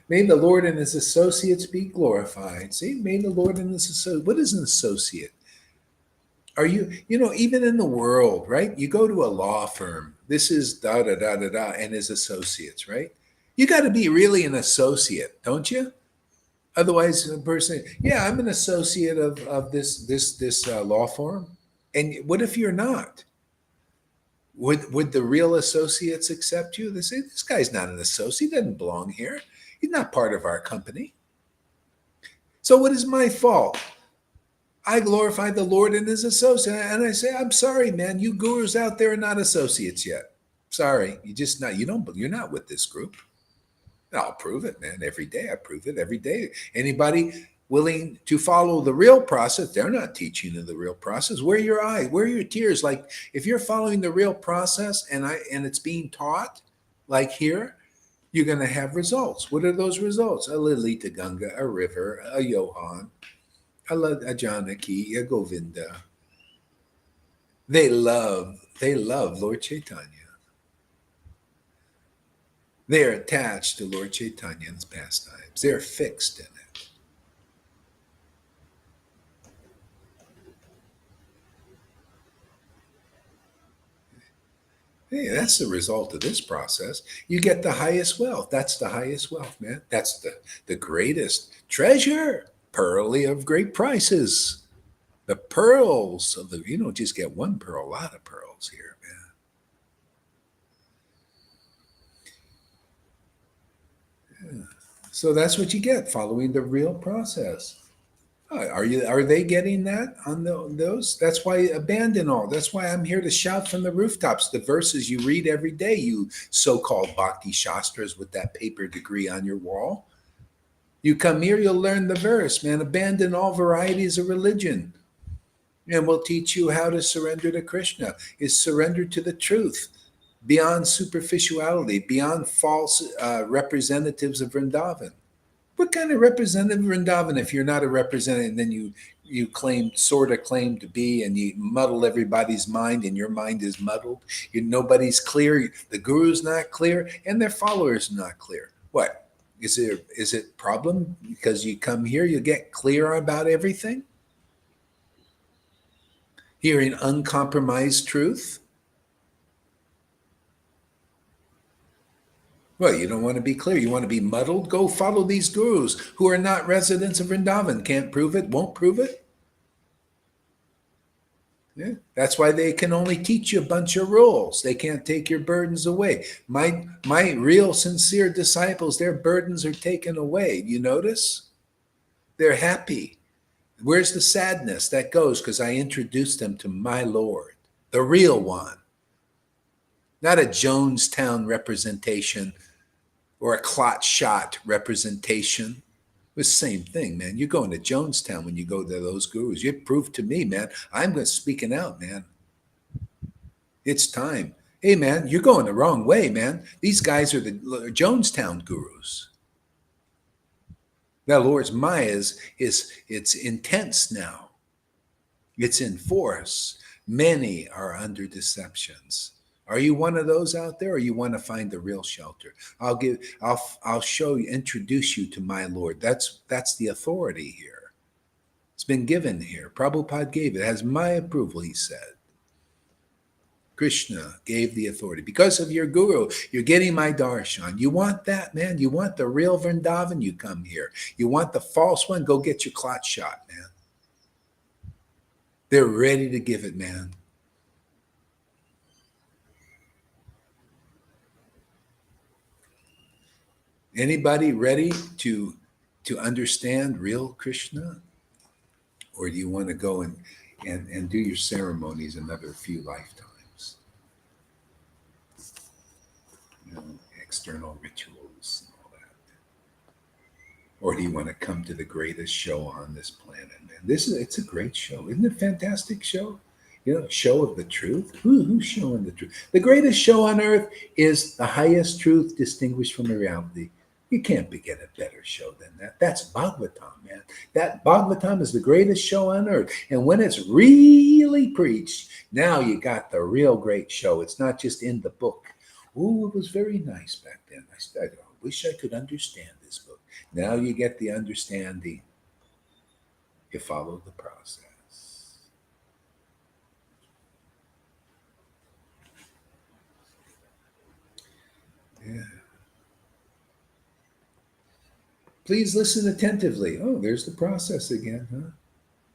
Speaker 1: May the Lord and his associates be glorified. See, may the Lord and his associates. What is an associate? Are you, even in the world, right? You go to a law firm. This is da da da da da and his associates, right? You got to be really an associate, don't you? Otherwise, a person, yeah, I'm an associate of this law firm. And what if you're not? Would the real associates accept you? They say, this guy's not an associate. He doesn't belong here. He's not part of our company. So what is my fault? I glorify the Lord and his associate. And I say, I'm sorry, man. You gurus out there are not associates yet. Sorry. You're not with this group. I'll prove it, man. Every day I prove it every day. Anybody willing to follow the real process, they're not teaching you the real process. Where are your eyes? Where are your tears? Like if you're following the real process and it's being taught, like here, you're going to have results. What are those results? A Lalita Ganga, a river, a Johan, a Janaki, a Govinda. They love Lord Caitanya. They're attached to Lord Caitanya's pastimes. They're fixed in it. Hey, that's the result of this process. You get the highest wealth. That's the highest wealth, man. That's the greatest treasure, pearly of great prices. The pearls of you don't just get one pearl, a lot of pearls here, man. Yeah. So that's what you get following the real process. Are they getting that on those? That's why abandon all. That's why I'm here to shout from the rooftops the verses you read every day, you so-called bhakti shastras with that paper degree on your wall. You come here, you'll learn the verse, man. Abandon all varieties of religion. And we'll teach you how to surrender to Krishna. Is surrender to the truth, beyond superficiality, beyond false representatives of Vrindavan. What kind of representative of Vrindavan if you're not a representative, then you sort of claim to be, and you muddle everybody's mind, and your mind is muddled. Nobody's clear. The guru's not clear, and their followers not clear. What is it problem because you come here, you get clear about everything? Hearing uncompromised truth? Well, you don't want to be clear. You want to be muddled? Go follow these gurus who are not residents of Vrindavan. Can't prove it, won't prove it. Yeah, that's why they can only teach you a bunch of rules. They can't take your burdens away. My real sincere disciples, their burdens are taken away. You notice? They're happy. Where's the sadness? That goes because I introduced them to my Lord, the real one. Not a Jonestown representation or a clot shot representation. It's the same thing, man. You're going to Jonestown when you go to those gurus. You prove to me, man. I'm going speaking out, man. It's time. Hey, man, you're going the wrong way, man. These guys are the Jonestown gurus. Now, Lord's Maya it's intense now. It's in force. Many are under deceptions. Are you one of those out there, or you want to find the real shelter? I'll show you, introduce you to my Lord. That's the authority here. It's been given here. Prabhupada gave it. It has my approval, he said. Krishna gave the authority. Because of your guru, you're getting my darshan. You want that, man? You want the real Vrindavan? You come here. You want the false one? Go get your clot shot, man. They're ready to give it, man. Anybody ready to understand real Krishna? Or do you want to go and do your ceremonies another few lifetimes? External rituals and all that. Or do you want to come to the greatest show on this planet, man? It's a great show. Isn't it a fantastic show? Show of the truth. Who's showing the truth? The greatest show on earth is the highest truth distinguished from the reality. You can't get a better show than that. That's Bhagavatam, man. That Bhagavatam is the greatest show on earth. And when it's really preached, now you got the real great show. It's not just in the book. Oh, it was very nice back then. I wish I could understand this book. Now you get the understanding. You follow the process. Yeah. Please listen attentively. Oh, there's the process again, huh?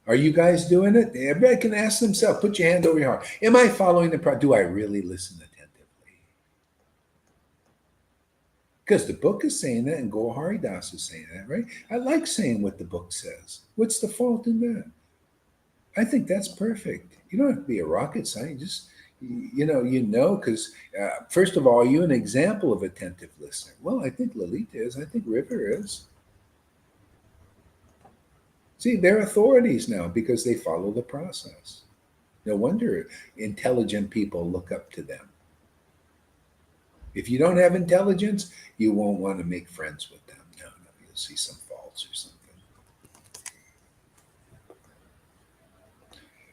Speaker 1: Are you guys doing it? Everybody can ask themselves, put your hand over your heart. Am I following the process? Do I really listen attentively? Because the book is saying that, and Gaur Haridas is saying that, right? I like saying what the book says. What's the fault in that? I think that's perfect. You don't have to be a rocket scientist. Because first of all, are you an example of attentive listener? Well, I think Lalita is. I think River is. See, they're authorities now because they follow the process. No wonder intelligent people look up to them. If you don't have intelligence, you won't want to make friends with them. No, you'll see some faults or something.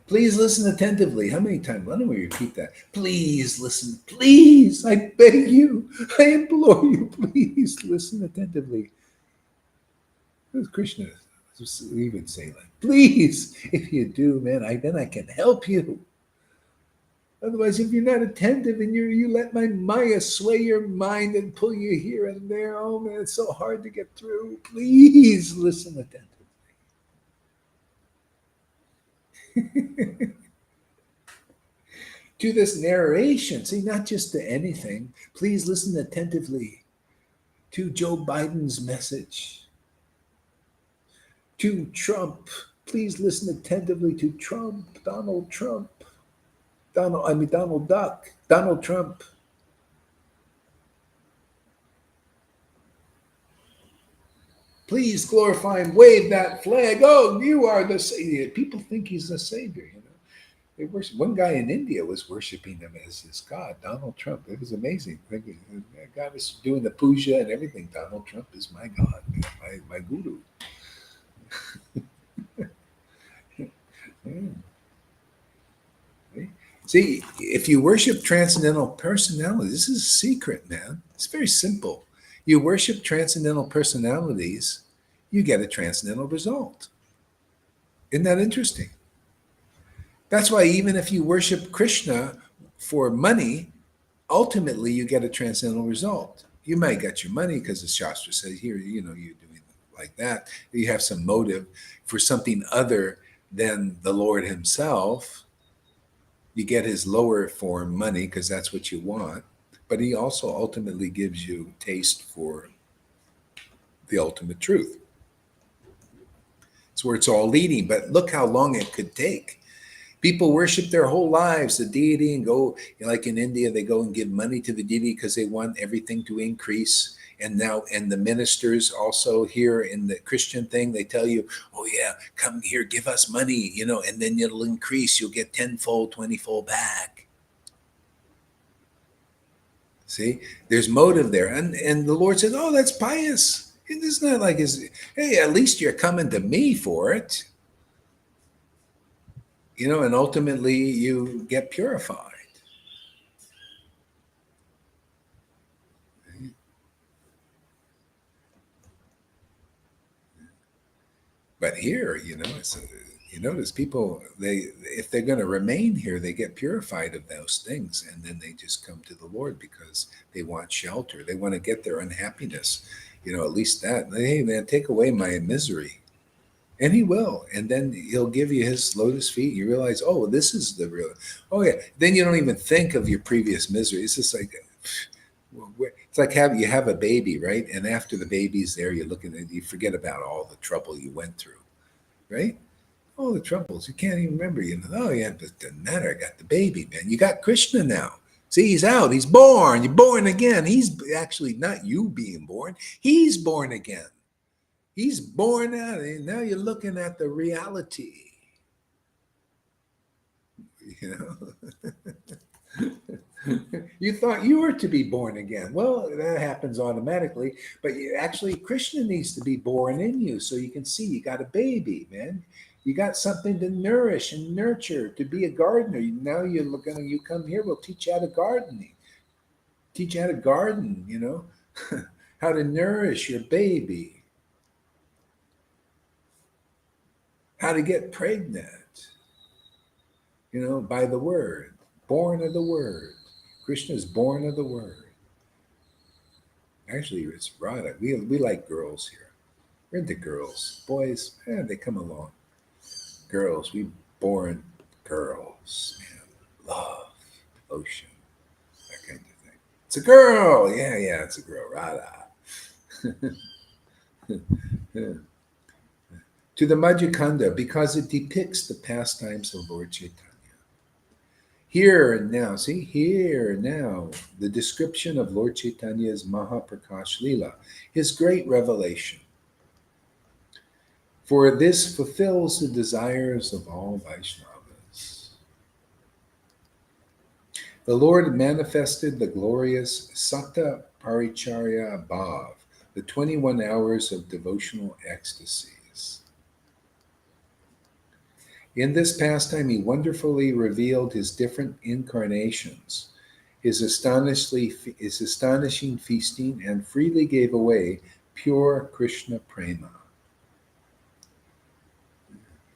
Speaker 1: Please listen attentively. How many times? Why don't we repeat that? Please listen. Please, I beg you. I implore you. Please listen attentively. Krishna even say like, please, if you do, man, then I can help you. Otherwise, if you're not attentive and you let my Maya sway your mind and pull you here and there, oh man, it's so hard to get through. Please listen attentively. To this narration, see, not just to anything. Please listen attentively to Joe Biden's message, to Trump Please listen attentively to Trump, Donald Trump, Donald Duck, Donald Trump. Please glorify him, wave that flag. Oh, you are the savior. People think he's the savior, you know. They worship. One guy in India was worshiping him as his god, Donald Trump. It was amazing. That guy was doing the puja and everything. Donald Trump is my god, my guru. Yeah. See, if you worship transcendental personalities, this is a secret, man. It's very simple. You worship transcendental personalities, you get a transcendental result. Isn't that interesting? That's why even if you worship Krishna for money, ultimately you get a transcendental result. You might get your money because the Shastra says here, you know, you're doing like that. You have some motive for something other than the Lord Himself. You get His lower form money because that's what you want. But He also ultimately gives you taste for the ultimate truth. It's where it's all leading. But look how long it could take. People worship their whole lives the deity and go, you know, like in India, they go and give money to the deity because they want everything to increase. And now, and the ministers also here in the Christian thing, they tell you, oh yeah, come here, give us money, you know, and then it'll increase. You'll get 10-fold, 20-fold back. See, there's motive there. And the Lord says, oh, that's pious. It's not like, hey, at least you're coming to me for it. You know, and ultimately you get purified. But here, you know, you notice people, they, if they're going to remain here, they get purified of those things, and then they just come to the Lord because they want shelter. They want to get their unhappiness. You know, at least that. Hey, man, take away my misery. And He will. And then He'll give you His lotus feet. You realize, oh, this is the real. Oh, yeah. Then you don't even think of your previous misery. It's just like, it's like you have a baby, right? And after the baby's there, you're looking at, you forget about all the trouble you went through, right? All the troubles. You can't even remember. You know, oh, yeah, but it doesn't matter. I got the baby, man. You got Krishna now. See, he's out. He's born. You're born again. He's actually not you being born. He's born again. He's born out, and now you're looking at the reality. You know, you thought you were to be born again. Well, that happens automatically, but actually, Krishna needs to be born in you, so you can see you got a baby, man. You got something to nourish and nurture. To be a gardener. Now you're looking. You come here. We'll teach you how to gardening. Teach you how to garden. You know, how to nourish your baby. How to get pregnant, you know, by the word, born of the word. Krishna is born of the word. Actually, it's Radha. We like girls here. We're into girls. Boys, they come along. Girls, we born girls, man. Love, devotion, that kind of thing. It's a girl. Yeah, it's a girl. Radha. Yeah. To the Madhya because it depicts the pastimes of Lord Caitanya. Here and now, see, here and now, the description of Lord Caitanya's Mahaprakash Leela, his great revelation. For this fulfills the desires of all Vaishnavas. The Lord manifested the glorious Sata Paricharya Bhav, the 21 hours of devotional ecstasies. In this pastime, He wonderfully revealed His different incarnations, His astonishing feasting, and freely gave away pure Krishna prema.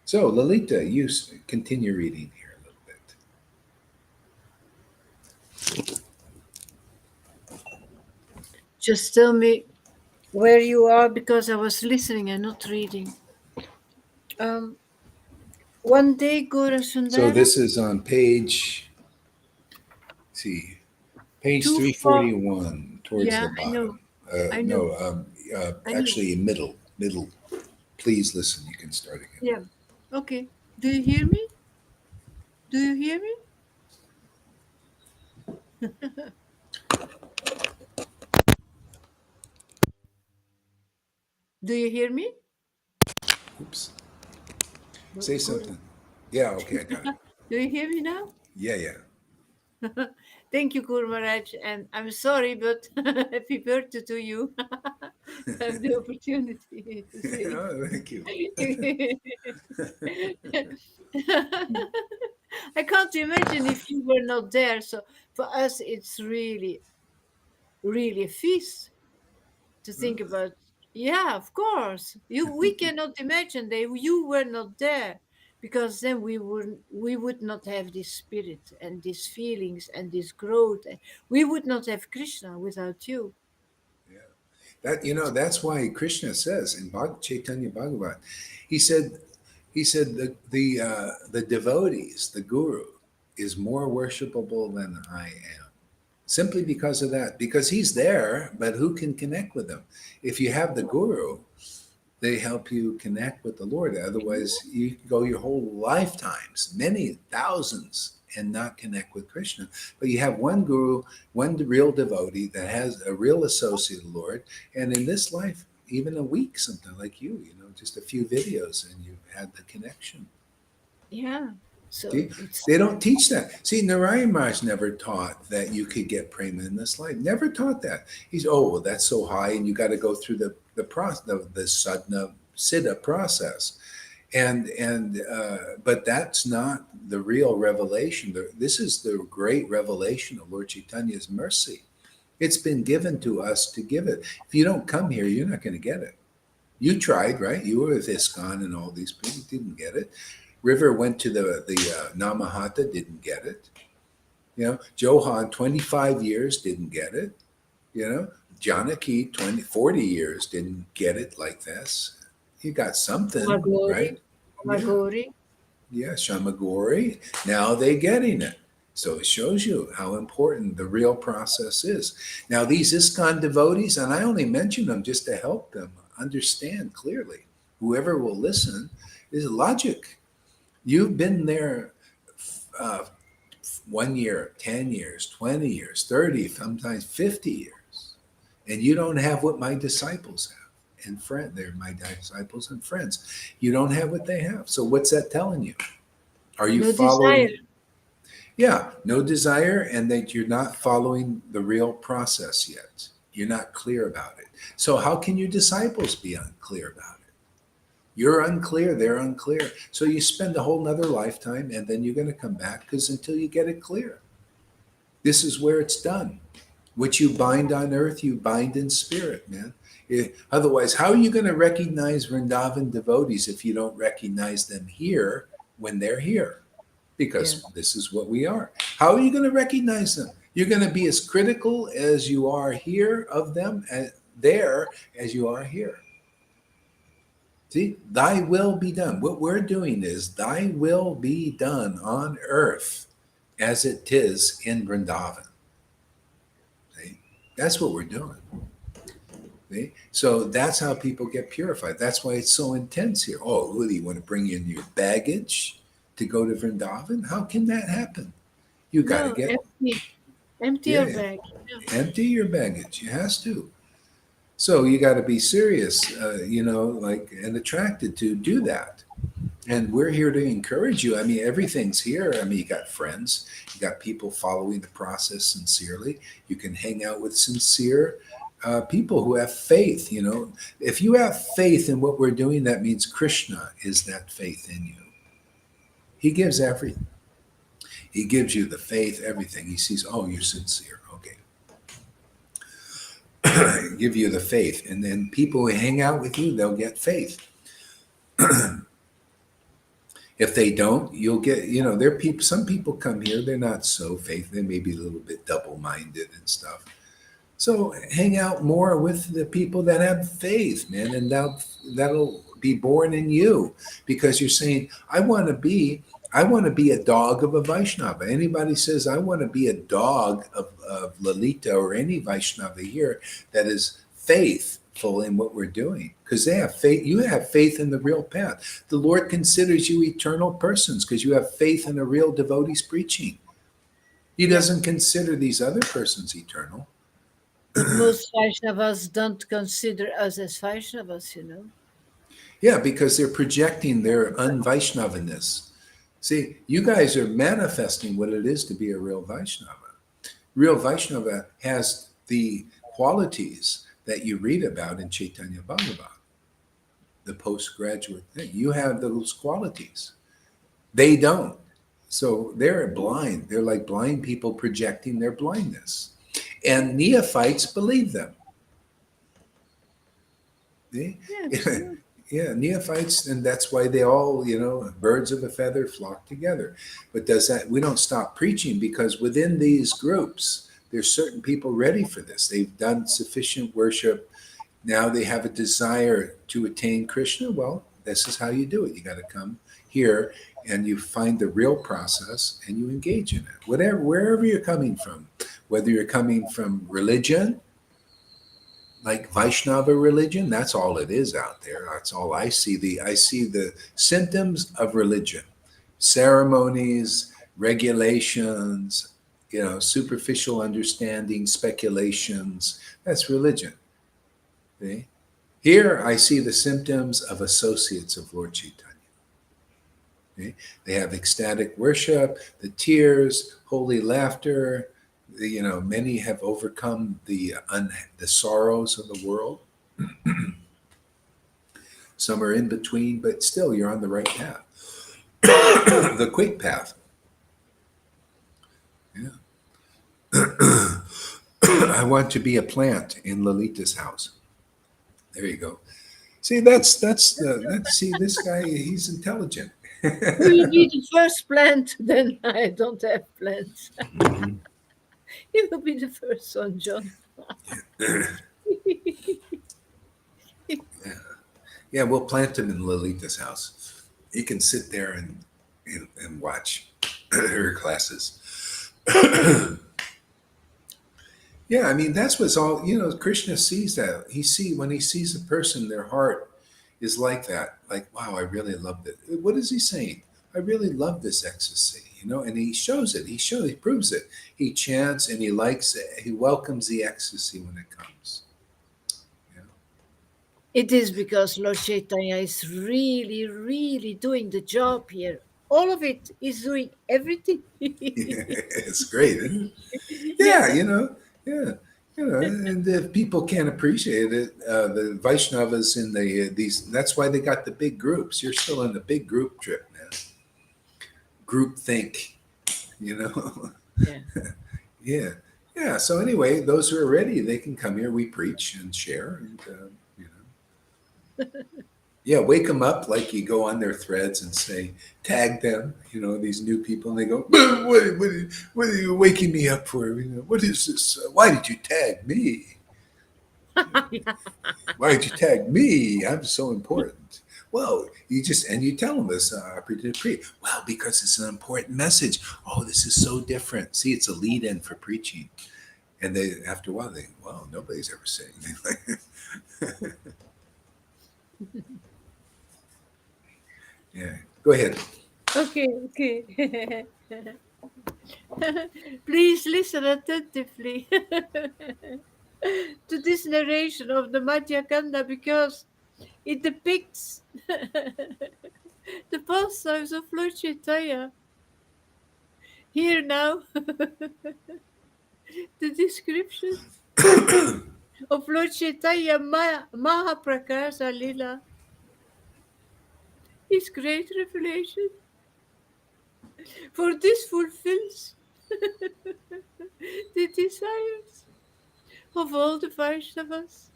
Speaker 1: So, Lalita, you continue reading here a little bit.
Speaker 2: Just tell me where you are because I was listening and not reading. One day, Gora
Speaker 1: So,
Speaker 2: Sundara,
Speaker 1: this is on page, see, page
Speaker 2: too far.
Speaker 1: 341 towards
Speaker 2: Yeah,
Speaker 1: the
Speaker 2: I know.
Speaker 1: bottom.
Speaker 2: I know.
Speaker 1: No,
Speaker 2: I know.
Speaker 1: actually, middle. Please listen, you can start again.
Speaker 2: Yeah. Okay. Do you hear me? Do you hear me? Do you hear me?
Speaker 1: Oops. Say
Speaker 2: Good.
Speaker 1: something. Yeah, okay, I got it.
Speaker 2: Do you hear me now?
Speaker 1: Yeah, yeah.
Speaker 2: Thank you, Kurmaraj. And I'm sorry, but happy birthday to you. To have the opportunity to say.
Speaker 1: Oh, thank you.
Speaker 2: I can't imagine if you were not there. So for us, it's really, really a feast to think about. Yeah, of course. We cannot imagine that you were not there, because then we would not have this spirit and these feelings and this growth. We would not have Krishna without you.
Speaker 1: Yeah. That's why Krishna says in Chaitanya Bhagavat, he said, the devotees, the guru, is more worshipable than I am. Simply because of that, because he's there, but who can connect with him? If you have the guru, they help you connect with the Lord. Otherwise, you can go your whole lifetimes, many thousands, and not connect with Krishna. But you have one guru, one real devotee that has a real associate of the Lord. And in this life, even a week, something like just a few videos, and you've had the connection.
Speaker 2: Yeah. So
Speaker 1: See,
Speaker 2: it's
Speaker 1: they don't teach that. See, Narayan Maharaj never taught that you could get prema in this life. Never taught that. He's, oh, well, that's so high, and you got to go through the process, the sadhana siddha process, but that's not the real revelation. This is the great revelation of Lord Chaitanya's mercy. It's been given to us to give it. If you don't come here, you're not going to get it. You tried, right? You were with ISKCON and all these people, didn't get it. River went to the Namahata, didn't get it. Johan, 25 years, didn't get it. Janaki, 40 years, didn't get it like this. You got something,
Speaker 2: Magori,
Speaker 1: right? Yeah,
Speaker 2: Magori.
Speaker 1: yeah, Shamagori. Now they're getting it. So it shows you how important the real process is. Now, these ISKCON devotees, and I only mention them just to help them understand clearly. Whoever will listen is logic. You've been there uh, 1 year, 10 years, 20 years, 30, sometimes 50 years. And you don't have what my disciples have. And they're my disciples and friends. You don't have what they have. So what's that telling you? Are you
Speaker 2: No desire.
Speaker 1: following? Yeah, no desire, and that you're not following the real process yet. You're not clear about it. So how can your disciples be unclear about it? You're unclear, they're unclear. So you spend a whole nother lifetime, and then you're going to come back because until you get it clear. This is where it's done. What you bind on earth, you bind in spirit, man. Otherwise, how are you going to recognize Vrindavan devotees if you don't recognize them here when they're here?
Speaker 2: Yeah.
Speaker 1: Because this is what we are. How are you going to recognize them? You're going to be as critical as you are here of them there as you are here. See, thy will be done. What we're doing is thy will be done on earth as it is in Vrindavan. See, that's what we're doing. See? So that's how people get purified. That's why it's so intense here. Oh, really, you want to bring in your baggage to go to Vrindavan? How can that happen? You got to
Speaker 2: No,
Speaker 1: get,
Speaker 2: empty. Empty
Speaker 1: yeah,
Speaker 2: your
Speaker 1: yeah,
Speaker 2: bag. Yeah.
Speaker 1: empty your baggage. It has to. So you got to be serious, and attracted to do that. And we're here to encourage you. I mean, everything's here. I mean, you got friends, you got people following the process sincerely. You can hang out with sincere people who have faith. If you have faith in what we're doing, that means Krishna is that faith in you. He gives everything. He gives you the faith, everything. He sees, oh, you're sincere. Okay. Give you the faith. And then people who hang out with you, they'll get faith. If they don't, you'll get, there are people, some people come here, they're not so faithful. They may be a little bit double-minded and stuff. So hang out more with the people that have faith, man, and that'll be born in you because you're saying, I want to be a dog of a Vaishnava. Anybody says, I want to be a dog of Lalita or any Vaishnava here that is faith in what we're doing because they have faith. You have faith in the real path. The Lord considers you eternal persons because you have faith in a real devotee's preaching. He
Speaker 2: Yeah.
Speaker 1: doesn't consider these other persons eternal.
Speaker 2: But most Vaishnavas don't consider us as Vaishnavas, you know.
Speaker 1: Yeah, because they're projecting their unvaishnavanness. See, you guys are manifesting what it is to be a real Vaishnava. Real Vaishnava has the qualities that you read about in Chaitanya Bhagavat, the postgraduate thing. You have those qualities. They don't. So they're blind. They're like blind people projecting their blindness. And neophytes believe them. See?
Speaker 2: Yeah, absolutely.
Speaker 1: Yeah, neophytes, and that's why they all, birds of a feather flock together. But does that, we don't stop preaching because within these groups, there's certain people ready for this. They've done sufficient worship. Now they have a desire to attain Krishna. Well, this is how you do it. You got to come here and you find the real process and you engage in it. Wherever you're coming from, whether you're coming from religion, like Vaishnava religion, that's all it is out there. That's all I see. I see the symptoms of religion, ceremonies, regulations, superficial understanding, speculations. That's religion. See? Here I see the symptoms of associates of Lord Caitanya. Okay? They have ecstatic worship, the tears, holy laughter. Many have overcome the sorrows of the world. Some are in between, but still you're on the right path. The quick path. Yeah. I want to be a plant in Lalita's house. There you go. See, see this guy, he's intelligent.
Speaker 2: Will you be the first plant? Then I don't have plants.
Speaker 1: Mhm.
Speaker 2: You will be the first one, John.
Speaker 1: Yeah, we'll plant him in Lalita's house. He can sit there and watch her classes. Yeah, I mean that's what's all. Krishna sees that. When he sees a person, their heart is like that. Like, wow, I really love it. What is he saying? I really love this ecstasy, and he shows it. He proves it. He chants and he likes it. He welcomes the ecstasy when it comes. Yeah.
Speaker 2: It is because Lord Chaitanya is really, really doing the job here. All of it is doing everything.
Speaker 1: It's great, isn't it? Yeah,
Speaker 2: Yeah.
Speaker 1: yeah, and if people can't appreciate it, the Vaishnavas in these, that's why they got the big groups. You're still in the big group trip, man. Group think, you know.
Speaker 2: Yeah.
Speaker 1: Yeah, yeah. So anyway, those who are ready, they can come here. We preach and share, and yeah, wake them up like you go on their threads and say, tag them, these new people, and they go, what are you waking me up for? What is this? Why did you tag me? Why did you tag me? I'm so important. Well, you tell them this, well, because it's an important message. Oh, this is so different. See, it's a lead in for preaching. And they, after a while, wow, nobody's ever said anything like that. Yeah, go ahead.
Speaker 2: Okay, okay. Please listen attentively to this narration of the Madhya Kanda because it depicts the pastimes of Lord Chaitanya. Here now, the description of Lord Chaitanya Mahaprakasa Lila, his great revelation. For this fulfills the desires of all the Vaishnavas.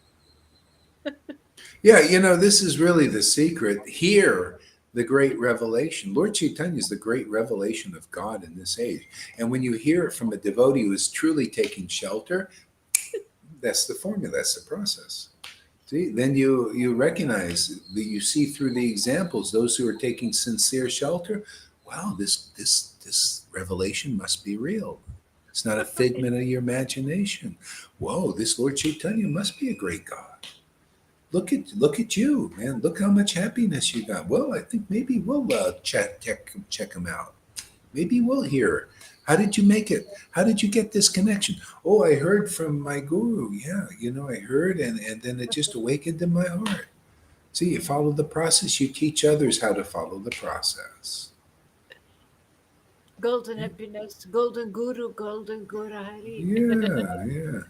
Speaker 1: Yeah, this is really the secret. Here, the great revelation. Lord Chaitanya is the great revelation of God in this age. And when you hear it from a devotee who is truly taking shelter, that's the formula, that's the process. See, then you recognize that you see through the examples, those who are taking sincere shelter, wow, this revelation must be real. It's not a figment of your imagination. Whoa, this Lord Chaitanya must be a great God. look at you, man. Look how much happiness you got. Well, I think maybe we'll check him out. Maybe we'll hear. How did you make it? How did you get this connection? Oh, I heard from my guru. Yeah, I heard, and then it just awakened in my heart. See, you follow the process. You teach others how to follow the process.
Speaker 2: Golden happiness, golden guru Hari.
Speaker 1: Yeah, yeah,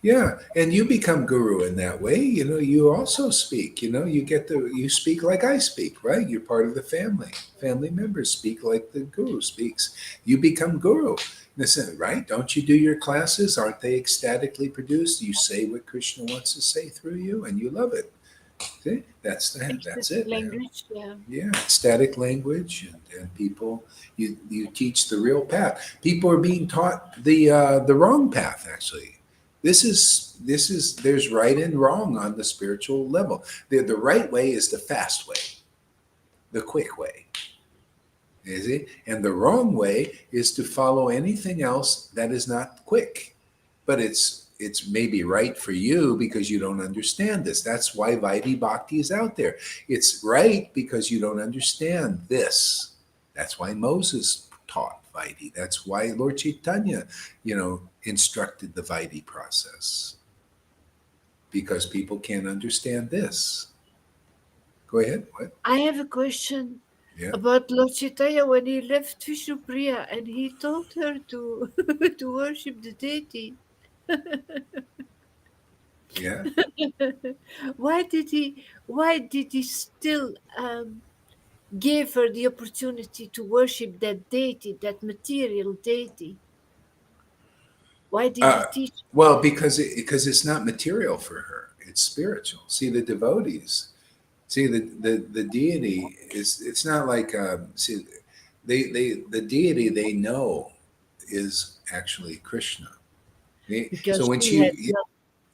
Speaker 1: yeah. And you become guru in that way. You also speak. You speak like I speak, right? You're part of the family. Family members speak like the guru speaks. You become guru. Listen, right? Don't you do your classes? Aren't they ecstatically produced? You say what Krishna wants to say through you, and you love it. See, that's
Speaker 2: Ecstatic
Speaker 1: it, man.
Speaker 2: language, yeah.
Speaker 1: Yeah, static language, and people, you teach the real path. People are being taught the wrong path. Actually, this is there's right and wrong on the spiritual level. The right way is the fast way, the quick way, is it? And the wrong way is to follow anything else that is not quick, but it's maybe right for you because you don't understand this. That's why Vaidhi Bhakti is out there. It's right because you don't understand this. That's why Moses taught Vaidhi. That's why Lord Caitanya, instructed the Vaidhi process, because people can't understand this. Go ahead. What?
Speaker 2: I have a question
Speaker 1: Yeah.
Speaker 2: about Lord Chaitanya when he left Vishnupriya and he told her to to worship the deity.
Speaker 1: Yeah.
Speaker 2: Why did he still give her the opportunity to worship that deity, that material deity? Why did he
Speaker 1: Uh,
Speaker 2: teach
Speaker 1: well,
Speaker 2: that?
Speaker 1: because it's not material for her. It's spiritual. See, the devotees. See, the deity is. It's not like. See, the deity they know is actually Krishna. So
Speaker 2: Because
Speaker 1: when
Speaker 2: she had
Speaker 1: she,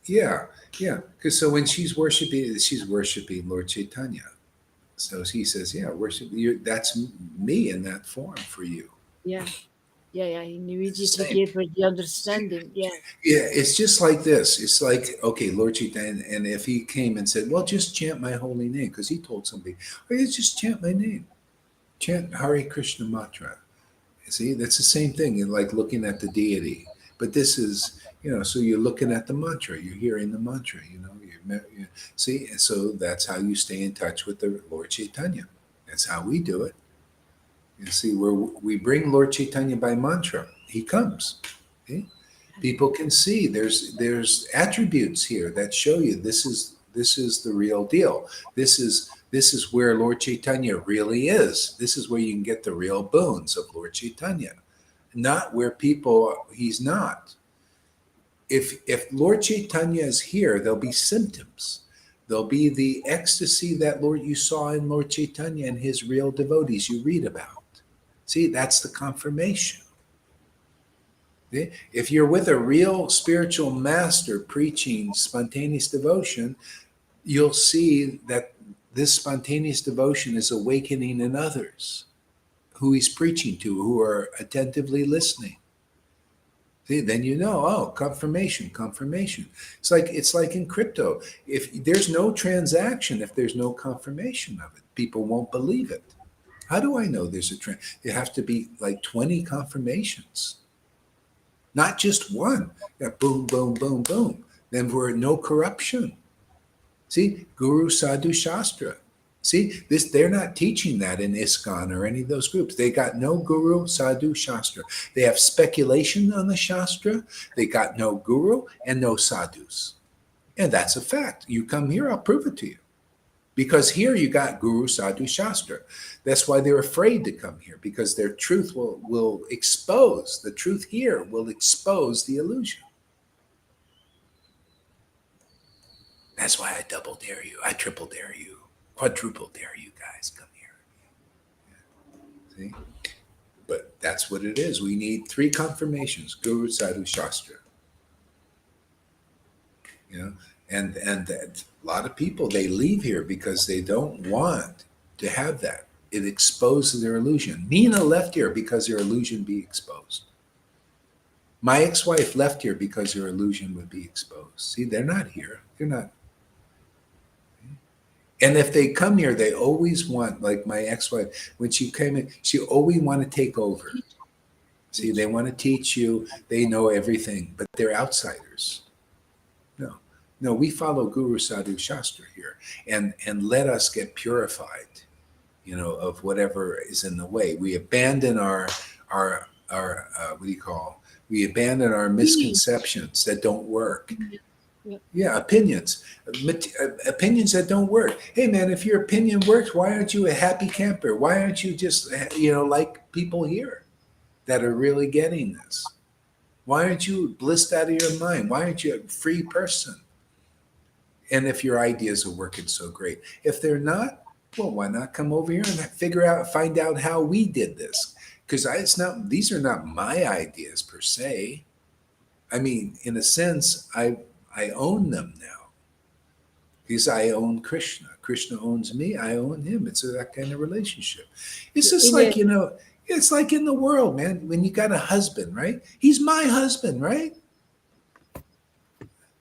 Speaker 1: yeah, yeah, because so when she's worshiping Lord Chaitanya. So he says, yeah, worship. That's me in that form for you.
Speaker 2: yeah, yeah, he
Speaker 1: It's the
Speaker 2: immediately
Speaker 1: same.
Speaker 2: gave her the understanding. Yeah,
Speaker 1: Yeah, it's just like this. It's like, okay, Lord Chaitanya, and if he came and said, well, just chant my holy name, because he told somebody, oh, yeah, just chant my name, chant Hare Krishna mantra. See, that's the same thing. You're like looking at the deity, but this is, so you're looking at the mantra, you're hearing the mantra, you see, and so that's how you stay in touch with the Lord Chaitanya. That's how we do it. You see, where we bring Lord Chaitanya by mantra, he comes. Okay? People can see there's attributes here that show you this is the real deal. This is where Lord Chaitanya really is. This is where you can get the real boons of Lord Chaitanya, not where he's not. If Lord Chaitanya is here, there'll be symptoms. There'll be the ecstasy that Lord you saw in Lord Chaitanya and his real devotees you read about. See, that's the confirmation. Okay? If you're with a real spiritual master preaching spontaneous devotion, you'll see that this spontaneous devotion is awakening in others who he's preaching to, who are attentively listening. See, then oh, confirmation, confirmation. It's like in crypto. If there's no transaction, if there's no confirmation of it, people won't believe it. How do I know there's a trend? There have to be like 20 confirmations, not just one. Yeah, boom, boom, boom, boom. Then we're no corruption. See, Guru Sadhu Shastra. See, they're not teaching that in ISKCON or any of those groups. They got no Guru Sadhu Shastra. They have speculation on the Shastra. They got no Guru and no Sadhus. And that's a fact. You come here, I'll prove it to you. Because here you got Guru Sadhu Shastra. That's why they're afraid to come here, because their truth will expose, the truth here will expose the illusion. That's why I double dare you. I triple dare you. Quadruple dare you guys. Come here. See? But that's what it is. We need 3 confirmations. Guru Sadhu Shastra. And that, a lot of people, they leave here because they don't want to have that. It exposes their illusion. Nina left here because her illusion be exposed. My ex-wife left here because her illusion would be exposed. See, they're not here. They're not. And if they come here, they always want, like my ex-wife, when she came in, she always want to take over.
Speaker 2: Teach,
Speaker 1: See, they
Speaker 2: teach.
Speaker 1: want to teach you, they know everything, but they're outsiders. No, no, we follow Guru Sadhu Shastra here, and let us get purified, of whatever is in the way. We abandon our what do you call? We abandon our
Speaker 2: Opinion.
Speaker 1: misconceptions that don't work.
Speaker 2: Yeah. Yeah.
Speaker 1: Yeah, opinions, opinions that don't work. Hey, man, if your opinion works, why aren't you a happy camper? Why aren't you just, like people here that are really getting this? Why aren't you blissed out of your mind? Why aren't you a free person? And if your ideas are working so great, if they're not, well, why not come over here and find out how we did this? Because these are not my ideas per se. I mean, in a sense, I own them now because I own Krishna. Krishna owns me. I own him. It's that kind of relationship. It's just
Speaker 2: In a
Speaker 1: like, it's like in the world, man. When you got a husband, right? He's my husband, right?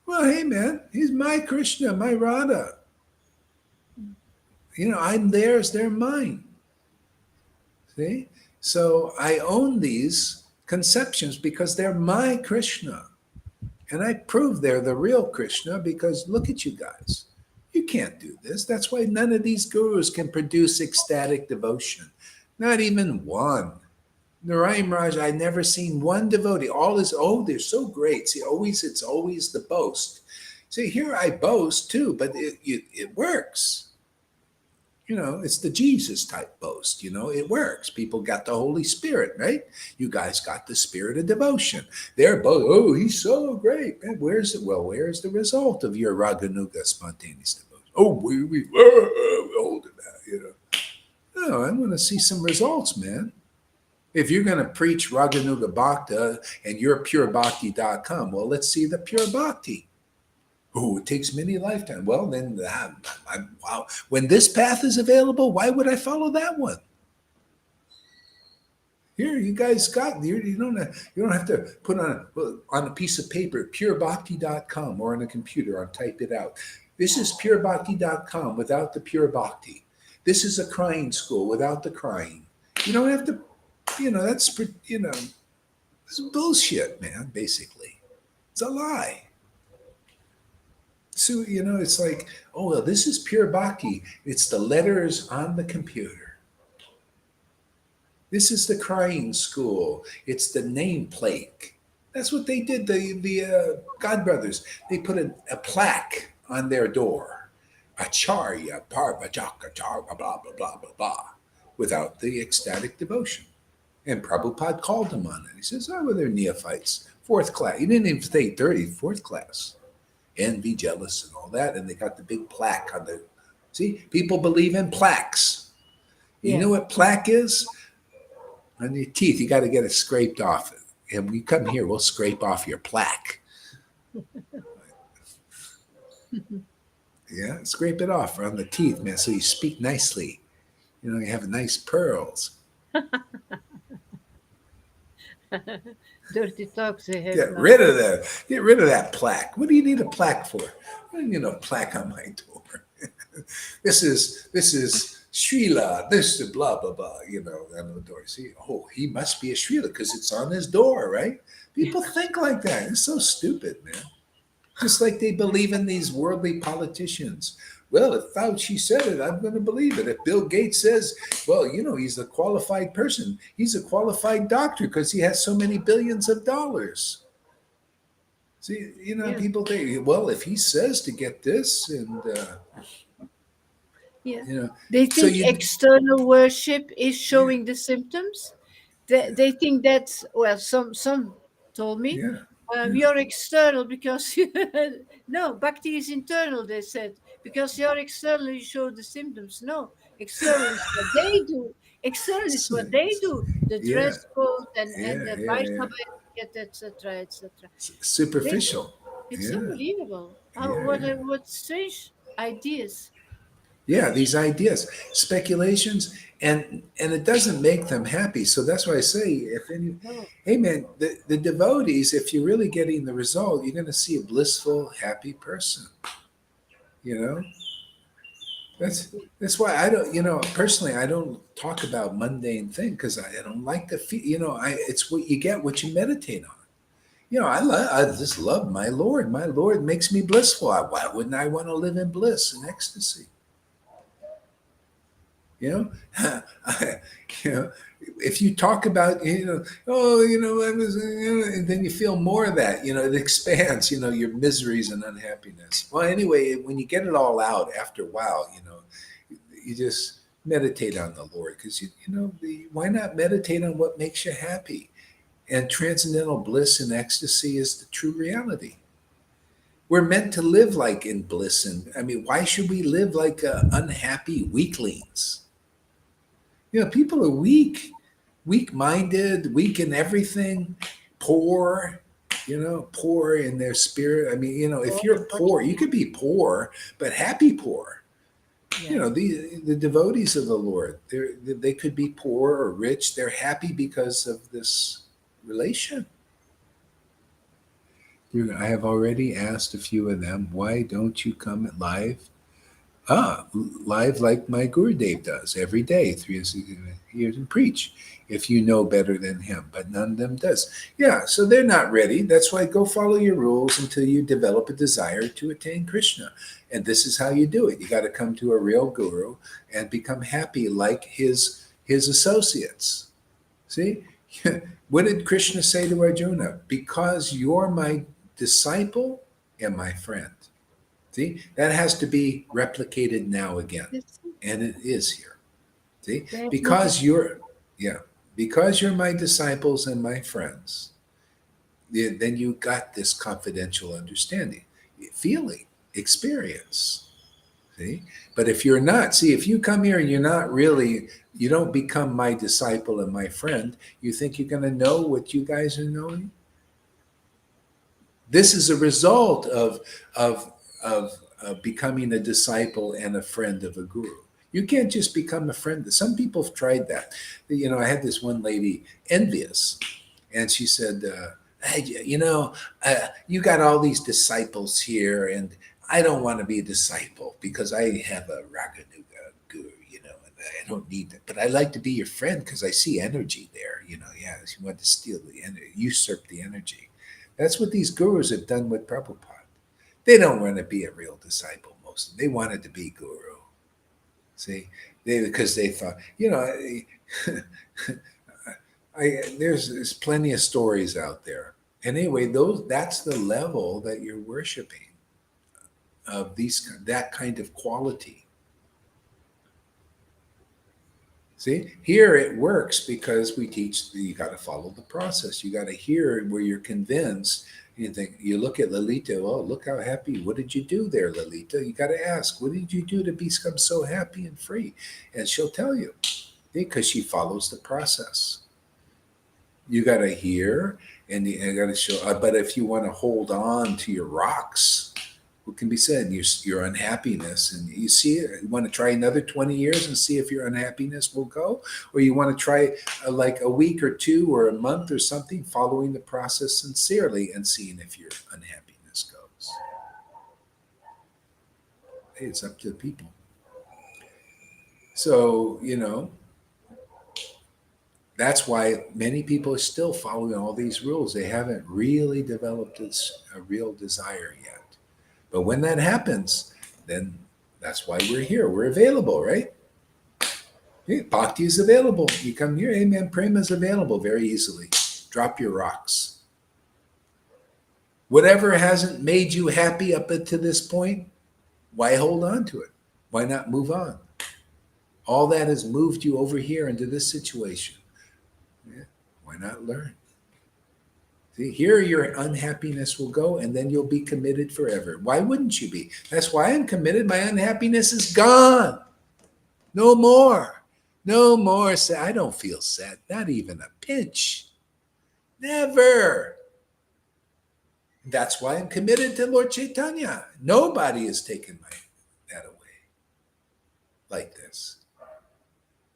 Speaker 1: Well, hey, man, he's my Krishna, my Radha. I'm theirs, they're mine. See? So I own these conceptions because they're my Krishna. And I prove they're the real Krishna because look at you guys. You can't do this. That's why none of these gurus can produce ecstatic devotion. Not even one. Narayan Raj, I never seen one devotee. All is, oh, they're so great. See, it's always the boast. See, here I boast too, but it works. It's the Jesus type boast. It works. People got the Holy Spirit, right? You guys got the spirit of devotion. They're both, oh, he's so great. Man, where's the result of your Raganuga spontaneous devotion? Oh, we hold it out, No, I want to see some results, man. If you're going to preach Raganuga Bhakta and you're purebhakti.com, well, let's see the pure bhakti. Oh, it takes many lifetimes. Well, then, wow. When this path is available, why would I follow that one? Here, you guys got you don't have to put on a piece of paper purebhakti.com or on a computer or type it out. This is purebhakti.com without the pure bhakti. This is a crying school without the crying. You don't have to. That's it's bullshit, man. Basically, it's a lie. So, it's like, oh, well, this is pure bhakti. It's the letters on the computer. This is the crying school. It's the nameplate. That's what they did. The God Brothers, they put a plaque on their door. Acharya, Parvajaka, blah, blah, blah, blah, blah, without the ecstatic devotion. And Prabhupada called them on it. He says, oh, well, they're neophytes. Fourth class. He didn't even say 30, fourth class. Envy, jealous, and all that. And they got the big plaque on the. See, people believe in plaques. You
Speaker 2: Yeah.
Speaker 1: know what plaque is? On your teeth, you got to get it scraped off. And when you come here, we'll scrape off your plaque. Yeah, scrape it off on the teeth, man, so you speak nicely. You have nice pearls.
Speaker 2: Dirty talks they have
Speaker 1: Get
Speaker 2: now.
Speaker 1: rid of that. Get rid of that plaque. What do you need a plaque for? I don't need a plaque on my door. This is Srila. This is blah blah blah. On the door. See, oh, he must be a Srila because it's on his door, right? People think like that. It's so stupid, man. Just like they believe in these worldly politicians. Well, if Fauci said it, I'm going to believe it. If Bill Gates says, well, he's a qualified person. He's a qualified doctor because he has so many billions of dollars. See,
Speaker 2: Yeah.
Speaker 1: people think, well, if he says to get this, and
Speaker 2: Yeah.
Speaker 1: you know,
Speaker 2: They
Speaker 1: so
Speaker 2: think
Speaker 1: you,
Speaker 2: external worship is
Speaker 1: yeah,
Speaker 2: showing the symptoms. They think that's, well, some told me,
Speaker 1: yeah, yeah,
Speaker 2: you're external because no, bhakti is internal, they said, because you're external, you show the symptoms. No, external is what they do. External is what they do. The
Speaker 1: yeah,
Speaker 2: dress code and
Speaker 1: yeah,
Speaker 2: the
Speaker 1: yeah.
Speaker 2: Vaishnava etiquette, etc., etc. They,
Speaker 1: Superficial,
Speaker 2: it's
Speaker 1: yeah,
Speaker 2: unbelievable.
Speaker 1: yeah, yeah.
Speaker 2: What strange ideas.
Speaker 1: Yeah, these ideas, speculations, and it doesn't make them happy. So that's why I say,
Speaker 2: No.
Speaker 1: hey man, the devotees, if you're really getting the result, you're going to see a blissful, happy person. You know, That's why I don't, personally, I don't talk about mundane thing because I don't like the feel. It's what you get, what you meditate on. I just love my Lord. My Lord makes me blissful. Why wouldn't I want to live in bliss and ecstasy? You know, I, you know, if you talk about, oh, I was, and then you feel more of that, it expands, your miseries and unhappiness. Well, anyway, when you get it all out after a while, you just meditate on the Lord because, why not meditate on what makes you happy? And transcendental bliss and ecstasy is the true reality. We're meant to live like in bliss. And I mean, why should we live like unhappy weaklings? People are weak minded, weak in everything, poor, poor in their spirit. I mean, if
Speaker 2: Or
Speaker 1: you're poor, you
Speaker 2: emotional.
Speaker 1: could be poor, but happy poor.
Speaker 2: Yeah.
Speaker 1: The devotees of the Lord, they could be poor or rich. They're happy because of this relation. I have already asked a few of them, why don't you come live? Live like my Gurudev does every day, 3 years and preach. If you know better than him, but none of them does. Yeah, so they're not ready. That's why go follow your rules until you develop a desire to attain Krishna. And this is how you do it. You got to come to a real guru and become happy like his associates. See, what did Krishna say to Arjuna? Because you're my disciple and my friend. See, that has to be replicated now again.
Speaker 2: Yes,
Speaker 1: And it is here. See,
Speaker 2: definitely.
Speaker 1: because you're, yeah, because you're my disciples and my friends, then you got this confidential understanding, feeling, experience. See, but if you're not, see, if you come here and you're not really, you don't become my disciple and my friend, you think you're going to know what you guys are knowing? This is a result of becoming a disciple and a friend of a guru. You can't just become a friend. Some people have tried that. I had this one lady envious, and she said, "Hey, you got all these disciples here, and I don't want to be a disciple because I have a Raganuga guru, and I don't need that. But I like to be your friend because I see energy there. Yeah, she wanted to steal the energy, usurp the energy. That's what these gurus have done with Prabhupada. They don't want to be a real disciple. Most of them. They wanted to be guru. See, because they thought, there's plenty of stories out there. And anyway, that's the level that you're worshiping of that kind of quality. See, here it works because we teach you got to follow the process. You got to hear where you're convinced. You think you look at Lalita. Oh, look how happy! What did you do there, Lalita? You got to ask, what did you do to become so happy and free? And she'll tell you because she follows the process. You got to hear, and you got to show. But if you want to hold on to your rocks, what can be said? Your unhappiness, and you see it. You want to try another 20 years and see if your unhappiness will go, or you want to try like a week or two or a month or something, following the process sincerely and seeing if your unhappiness goes. Hey, it's up to the people. So that's why many people are still following all these rules. They haven't really developed a real desire yet. But when that happens, then that's why we're here. We're available, right? Hey, Bhakti is available. You come here, amen. Prema is available very easily. Drop your rocks. Whatever hasn't made you happy up to this point, why hold on to it? Why not move on? All that has moved you over here into this situation. Yeah, why not learn? See, here your unhappiness will go, and then you'll be committed forever. Why wouldn't you be? That's why I'm committed. My unhappiness is gone. No more. No more. I don't feel sad. Not even a pinch. Never. That's why I'm committed to Lord Caitanya. Nobody has taken that away like this.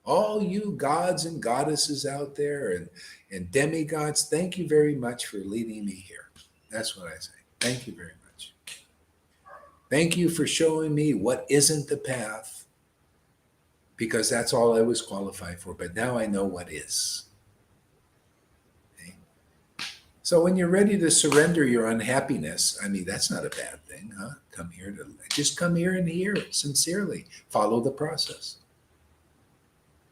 Speaker 1: All you gods and goddesses out there and demigods, thank you very much for leading me here. That's what I say. Thank you very much. Thank you for showing me what isn't the path. because that's all I was qualified for. But now I know what is. Okay? So when you're ready to surrender your unhappiness, I mean, that's not a bad thing, huh? Just come here and hear it sincerely. Follow the process.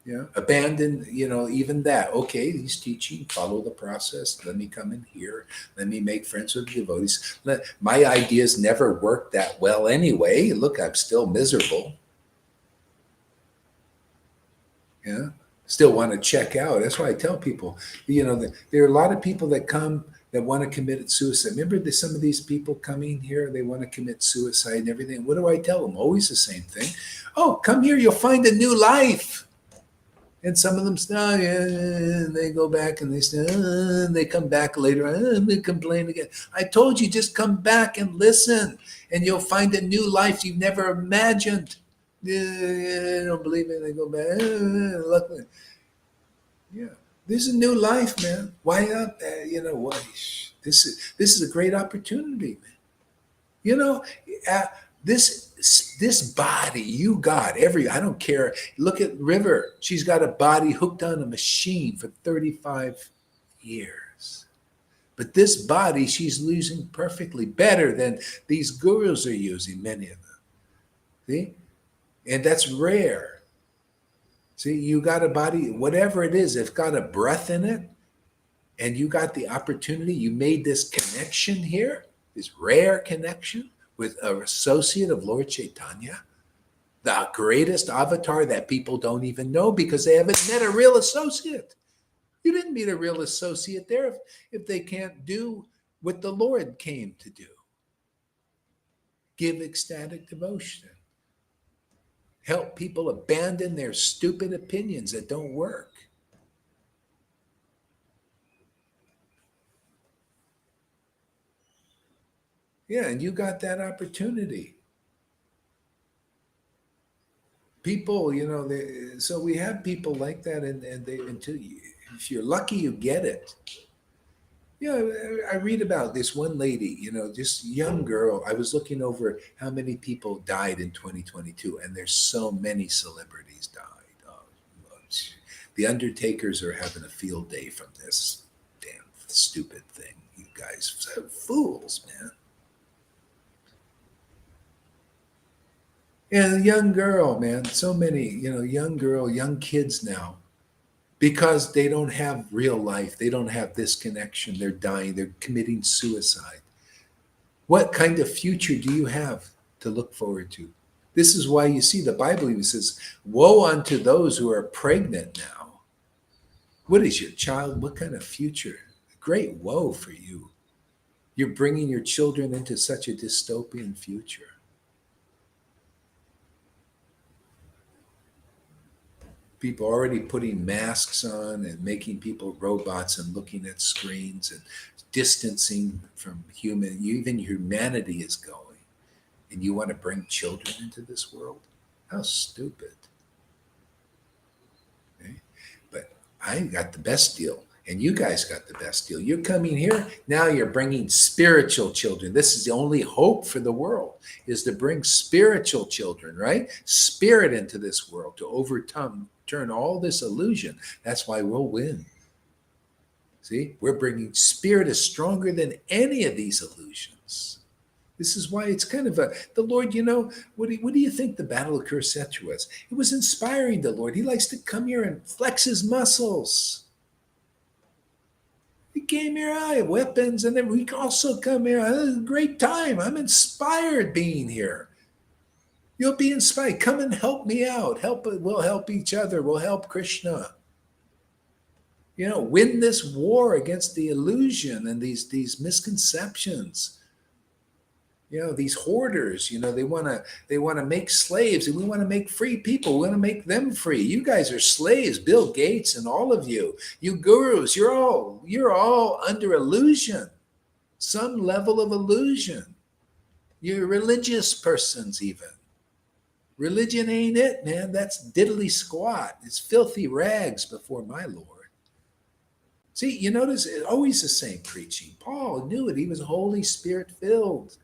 Speaker 1: Yeah. Abandon, even that. Okay, he's teaching, follow the process. Let me come in here. Let me make friends with devotees. My ideas never worked that well anyway. Look, I'm still miserable. Yeah. Still want to check out. That's why I tell people, there are a lot of people that come that want to commit suicide. Remember some of these people coming here, they want to commit suicide and everything. What do I tell them? Always the same thing. Oh, come here, you'll find a new life. And some of them start, and they go back and they say, they come back later, they complain again. I told you, just come back and listen, and you'll find a new life you've never imagined. I don't believe it. They go back. Luckily, yeah, there's a new life, man. Why not? Why? This is a great opportunity, man. You know, uh, this body you got I don't care. Look at River. She's got a body hooked on a machine for 35 years. But this body she's using perfectly better than these gurus are using, many of them. See? And that's rare. See, you got a body, whatever it is, it's got a breath in it, and you got the opportunity, you made this connection here, this rare connection with an associate of Lord Caitanya, the greatest avatar that people don't even know because they haven't met a real associate. You didn't meet a real associate there if they can't do what the Lord came to do. Give ecstatic devotion. Help people abandon their stupid opinions that don't work. Yeah, and you got that opportunity. People, so we have people like that, and they if you're lucky, you get it. Yeah, I read about this one lady, this young girl. I was looking over how many people died in 2022, and there's so many celebrities died. Oh, the undertakers are having a field day from this damn stupid thing. You guys are fools, man. Yeah, young girl, man. So many, young kids now, because they don't have real life. They don't have this connection. They're dying. They're committing suicide. What kind of future do you have to look forward to? This is why you see the Bible even says, woe unto those who are pregnant now. What is your child? What kind of future? Great woe for you. You're bringing your children into such a dystopian future. People already putting masks on and making people robots and looking at screens and distancing from even humanity is going. And you want to bring children into this world? How stupid. Okay? But I got the best deal, and you guys got the best deal. You're coming here, now you're bringing spiritual children. This is the only hope for the world, is to bring spiritual children, right? Spirit into this world to overturn all this illusion. That's why we'll win. See, we're bringing spirit is stronger than any of these illusions. This is why it's kind of the Lord, what do you think the Battle of Kurukshetra was? It was inspiring the Lord. He likes to come here and flex his muscles. He came here, I have weapons, and then we can also come here. This is a great time. I'm inspired being here. You'll be inspired. Come and help me out. We'll help each other. We'll help Krishna. Win this war against the illusion and these misconceptions. These hoarders, they want to make slaves, and we want to make free people. We want to make them free. You guys are slaves, Bill Gates and all of you. You gurus, you're all under illusion, some level of illusion. You're religious persons even. Religion ain't it, man. That's diddly squat. It's filthy rags before my Lord. See, you notice it's always the same preaching. Paul knew it. He was Holy Spirit filled.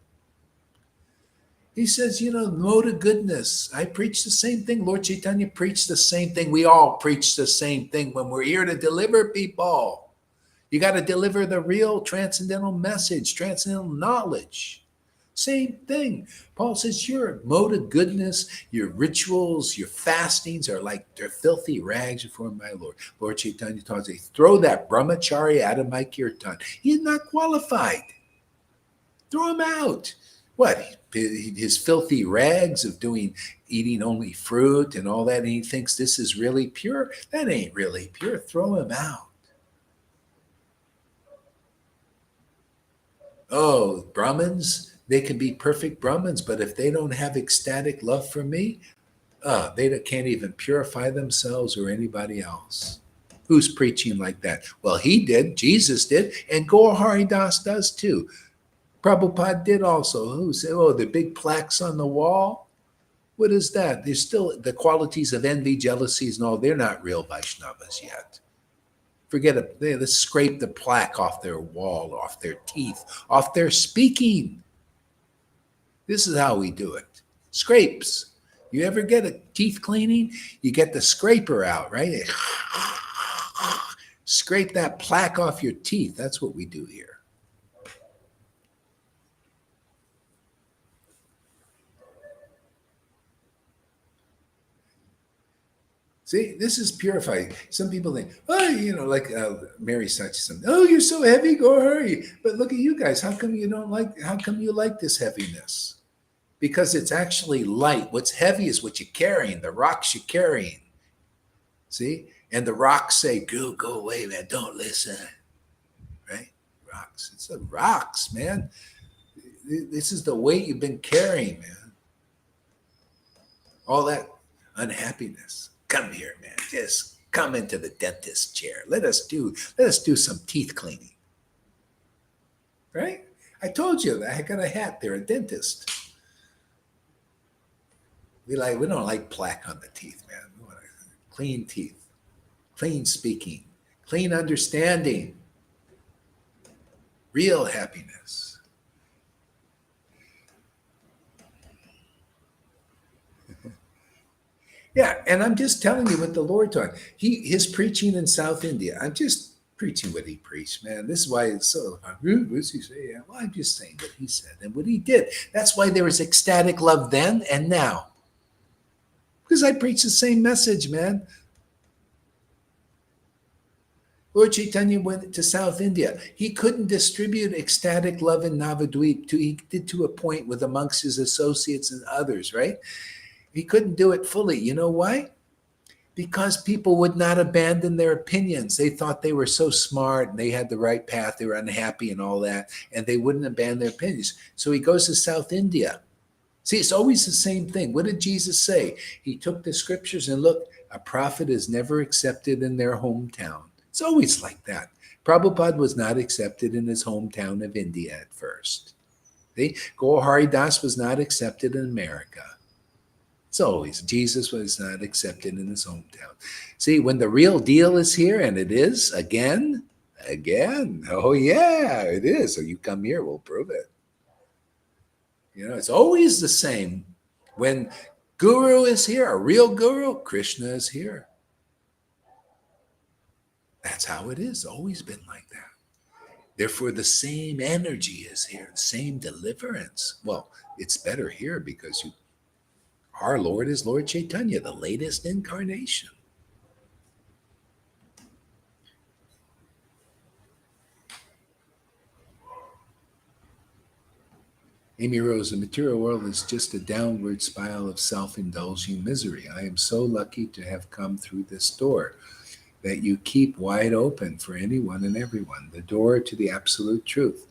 Speaker 1: He says, mode of goodness. I preach the same thing. Lord Caitanya preached the same thing. We all preach the same thing when we're here to deliver people. You got to deliver the real transcendental message, transcendental knowledge. Same thing. Paul says your mode of goodness, your rituals, your fastings are like they're filthy rags before my Lord. Lord Caitanya taught us, throw that brahmachari out of my kirtan. He's not qualified. Throw him out. What? His filthy rags of eating only fruit and all that, and he thinks this is really pure? That ain't really pure. Throw him out. Oh, Brahmins, they can be perfect Brahmins, but if they don't have ecstatic love for me, they can't even purify themselves or anybody else. Who's preaching like that? Well, he did, Jesus did, and Gaur Hari Das does too. Prabhupada did also. Who said, the big plaques on the wall? What is that? There's still the qualities of envy, jealousies, and all. They're not real Vaishnavas yet. Forget it. Let's scrape the plaque off their wall, off their teeth, off their speaking. This is how we do it. Scrapes. You ever get a teeth cleaning? You get the scraper out, right? Scrape that plaque off your teeth. That's what we do here. See, this is purified. Some people think, like Mary Sachi, you're so heavy, go hurry. But look at you guys. How come you like this heaviness? Because it's actually light. What's heavy is what you're carrying, the rocks you're carrying. See? And the rocks say, go away, man. Don't listen. Right? Rocks. It's the rocks, man. This is the weight you've been carrying, man. All that unhappiness. Come here, man. Just come into the dentist chair. Let us do some teeth cleaning. Right? I told you that I got a hat. They're a dentist. We don't like plaque on the teeth, man. We want clean teeth, clean speaking, clean understanding, real happiness. Yeah, and I'm just telling you what the Lord taught. His preaching in South India. I'm just preaching what he preached, man. This is why it's so. What's he say? Yeah, well, I'm just saying what he said and what he did. That's why there was ecstatic love then and now. Because I preach the same message, man. Lord Caitanya went to South India. He couldn't distribute ecstatic love in Navadvip. He did to a point with amongst his associates and others, right? He couldn't do it fully. You know why? Because people would not abandon their opinions. They thought they were so smart and they had the right path. They were unhappy and all that, and they wouldn't abandon their opinions. So he goes to South India. See, it's always the same thing. What did Jesus say? He took the scriptures and look, a prophet is never accepted in their hometown. It's always like that. Prabhupada was not accepted in his hometown of India at first. See? Gaur Hari Das was not accepted in America. It's always, Jesus was not accepted in his hometown. See, when the real deal is here, and it is, again, oh yeah, it is. So you come here, we'll prove it. It's always the same. When Guru is here, a real Guru, Krishna is here. That's how it is. Always been like that. Therefore, the same energy is here, the same deliverance. Well, it's better here because our Lord is Lord Caitanya, the latest incarnation. Amy Rose, the material world is just a downward spiral of self-indulging misery. I am so lucky to have come through this door that you keep wide open for anyone and everyone, the door to the absolute truth.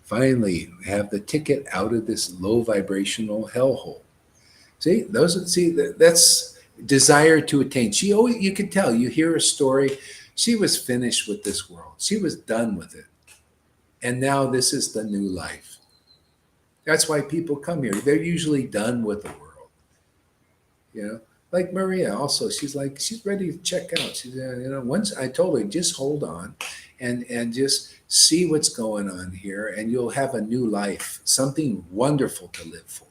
Speaker 1: Finally, have the ticket out of this low vibrational hellhole. That's desire to attain. She always, you can tell, you hear a story, she was finished with this world. She was done with it. And now this is the new life. That's why people come here. They're usually done with the world. Like Maria also, she's ready to check out. She's, once I told her, just hold on and just see what's going on here, and you'll have a new life, something wonderful to live for.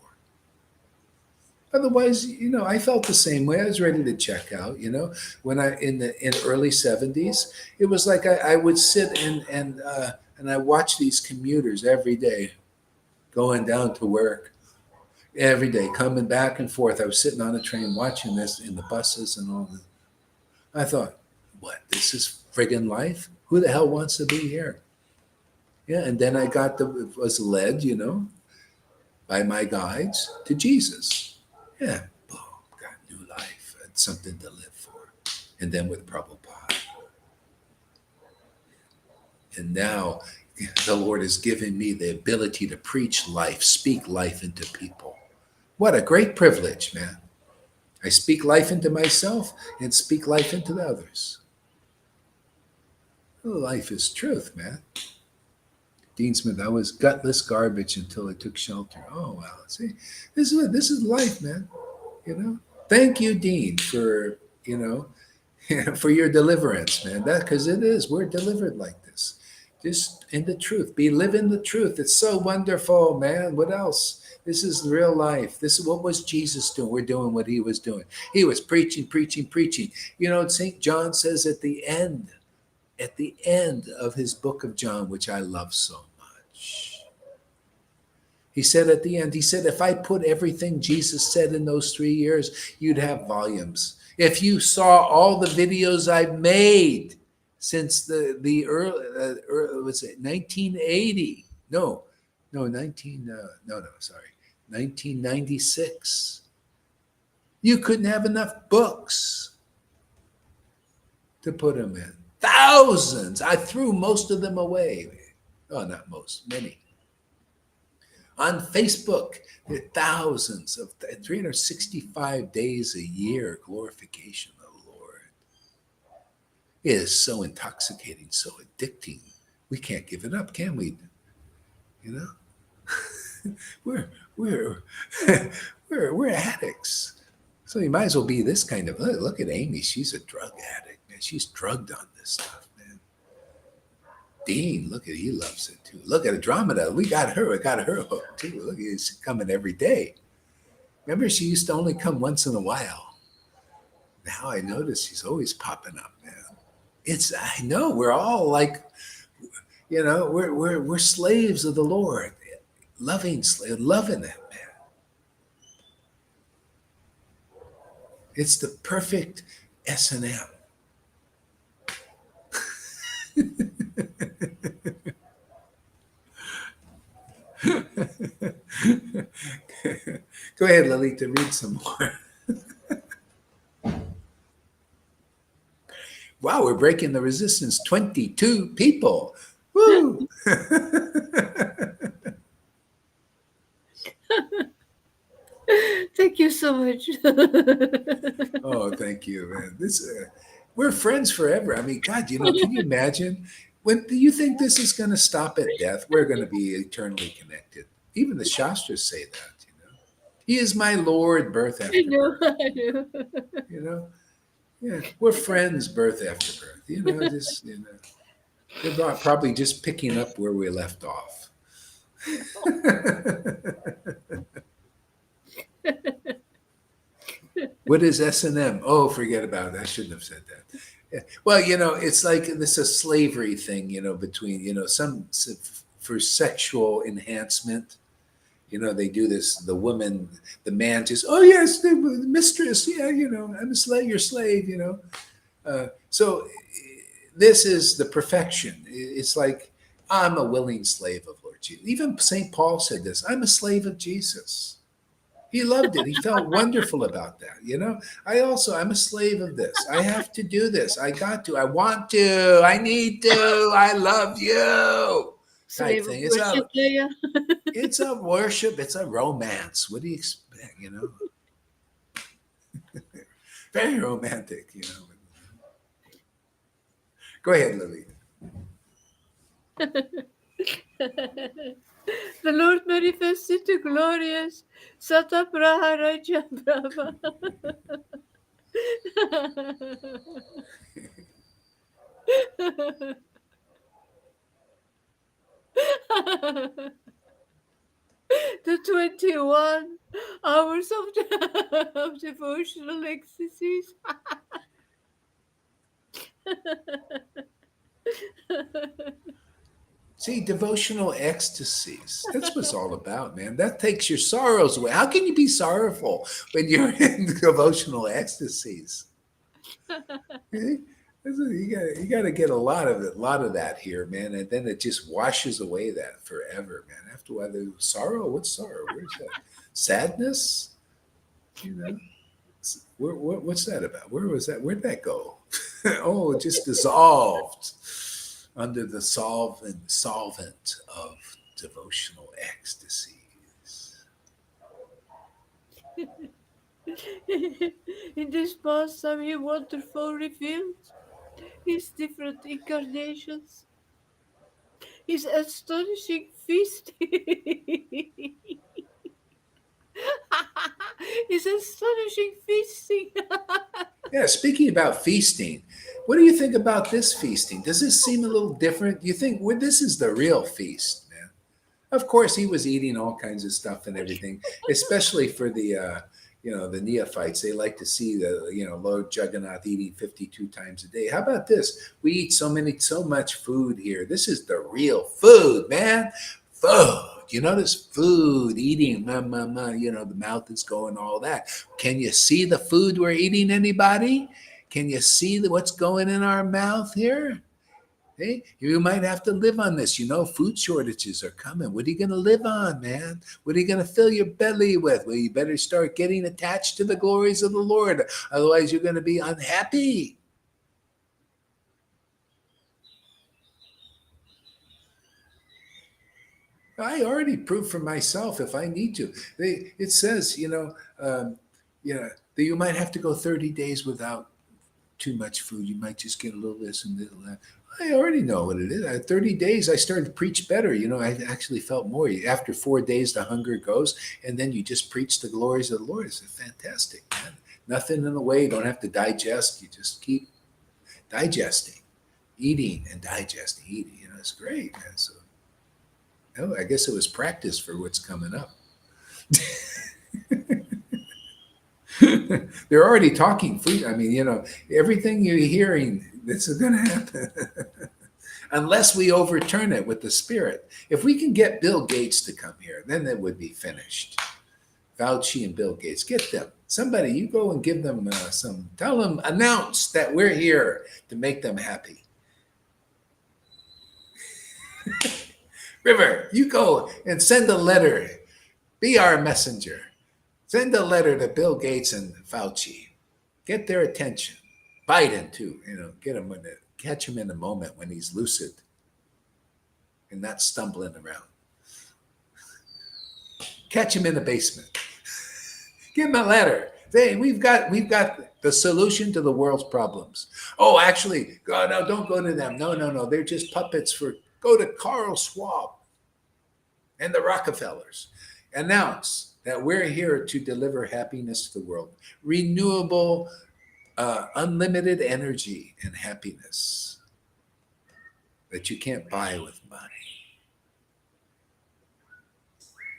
Speaker 1: Otherwise, I felt the same way. I was ready to check out. When I in early '70s, it was like I would sit and I watch these commuters every day going down to work every day, coming back and forth. I was sitting on a train watching this in the buses and all this. I thought, what? This is friggin' life? Who the hell wants to be here? Yeah, and then I was led, by my guides to Jesus. Yeah, boom, got new life and something to live for. And then with Prabhupada. And now the Lord has given me the ability to preach life, speak life into people. What a great privilege, man. I speak life into myself and speak life into the others. Life is truth, man. Dean Smith, I was gutless garbage until I took shelter. Oh wow. See, this is life, man. Thank you, Dean, for you know for your deliverance, man. That because it is. We're delivered like this. Just in the truth. Be live in the truth. It's so wonderful, man. What else? This is real life. This is what was Jesus doing. We're doing what he was doing. He was preaching, preaching, preaching. St. John says at the end of his book of John, which I love so much. He said at the end, he said, if I put everything Jesus said in those 3 years, you'd have volumes. If you saw all the videos I've made since the early what's it, 1980? No, 1996. You couldn't have enough books to put them in. Thousands. I threw most of them away. Oh, not most, many. On Facebook, there are thousands of 365 days a year glorification of the Lord. It is so intoxicating, so addicting. We can't give it up, can we? You know, we're we're we're addicts. So you might as well be this kind of. Look at Amy; she's a drug addict, man. She's drugged on this stuff, man. Dean, look at he loves it too. Look at Andromeda. We got her. I got her hooked too. Look, she's coming every day. Remember, she used to only come once in a while. Now I notice she's always popping up, man. I know we're all like, we're slaves of the Lord, loving slave, loving it, man. It's the perfect S&M. Go ahead, Lalita, read some more. Wow, we're breaking the resistance. 22 people. Woo!
Speaker 2: Thank you so much.
Speaker 1: Oh, thank you, man. We're friends forever. I mean, God, can you imagine? When do you think this is going to stop at death? We're going to be eternally connected. Even the Shastras say that. He is my Lord, birth
Speaker 2: I
Speaker 1: after
Speaker 2: know,
Speaker 1: birth.
Speaker 2: I know.
Speaker 1: You know, yeah, we're friends, birth after birth. They're probably just picking up where we left off. What is S&M? Oh, forget about it. I shouldn't have said that. Yeah. Well, it's like this a slavery thing, between, some for sexual enhancement. They do this. The woman, the man just, oh yes, the mistress. Yeah, I'm a slave. Your slave. So this is the perfection. It's like I'm a willing slave of Lord Jesus. Even Saint Paul said this. I'm a slave of Jesus. He loved it. He felt wonderful about that. I'm a slave of this. I have to do this. I got to. I want to. I need to. I love you. Type
Speaker 2: Slave of
Speaker 1: thing. It's
Speaker 2: worship,
Speaker 1: a
Speaker 2: Leia.
Speaker 1: it's a worship. It's a romance. What do you expect? Very romantic. Go ahead, Lily.
Speaker 2: The Lord manifested the glorious Sata Praharaja Brahma. the 21 hours of, of devotional exercise.
Speaker 1: See, devotional ecstasies. That's what it's all about, man. That takes your sorrows away. How can you be sorrowful when you're in devotional ecstasies? Eh? You got to get a lot of it, a lot of that here, man, and then it just washes away that forever, man. After a while, the sorrow. What's sorrow? Where's that? Sadness. You know, what's that about? Where was that? Where'd that go? Oh, it just dissolved under the solvent of devotional ecstasies.
Speaker 2: In this pastime, he wonderful revealed his different incarnations, his astonishing feast, his astonishing feasting.
Speaker 1: Yeah, speaking about feasting, what do you think about this feasting? Does this seem a little different? You think, well, this is the real feast, man? Of course, he was eating all kinds of stuff and everything, especially for the neophytes. They like to see the Lord Jagannath eating 52 times a day. How about this? We eat so much food here. This is the real food, man. Food. You notice food, eating, the mouth is going, all that. Can you see the food we're eating, anybody? Can you see what's going in our mouth here? Hey, you might have to live on this. Food shortages are coming. What are you going to live on, man? What are you going to fill your belly with? Well, you better start getting attached to the glories of the Lord. Otherwise, you're going to be unhappy. I already proved for myself if I need to. It says, that you might have to go 30 days without too much food. You might just get a little this and little that. I already know what it is. At 30 days, I started to preach better. I actually felt more. After 4 days, the hunger goes, and then you just preach the glories of the Lord. It's fantastic, man. Nothing in the way. You don't have to digest. You just keep digesting, eating and digesting, eating. It's great, man. So, I guess it was practice for what's coming up. They're already talking free. I mean, everything you're hearing, this is going to happen. Unless we overturn it with the Spirit. If we can get Bill Gates to come here, then it would be finished. Fauci and Bill Gates, get them. Somebody, you go and give them tell them, announce that we're here to make them happy. River, you go and send a letter. Be our messenger. Send a letter to Bill Gates and Fauci. Get their attention. Biden, too. Catch him in a moment when he's lucid and not stumbling around. Catch him in the basement. Give him a letter. Say, we've got the solution to the world's problems. Oh, actually, God, no, don't go to them. No. They're just puppets go to Carl Schwab and the Rockefellers. Announce that we're here to deliver happiness to the world. Renewable, unlimited energy and happiness that you can't buy with money.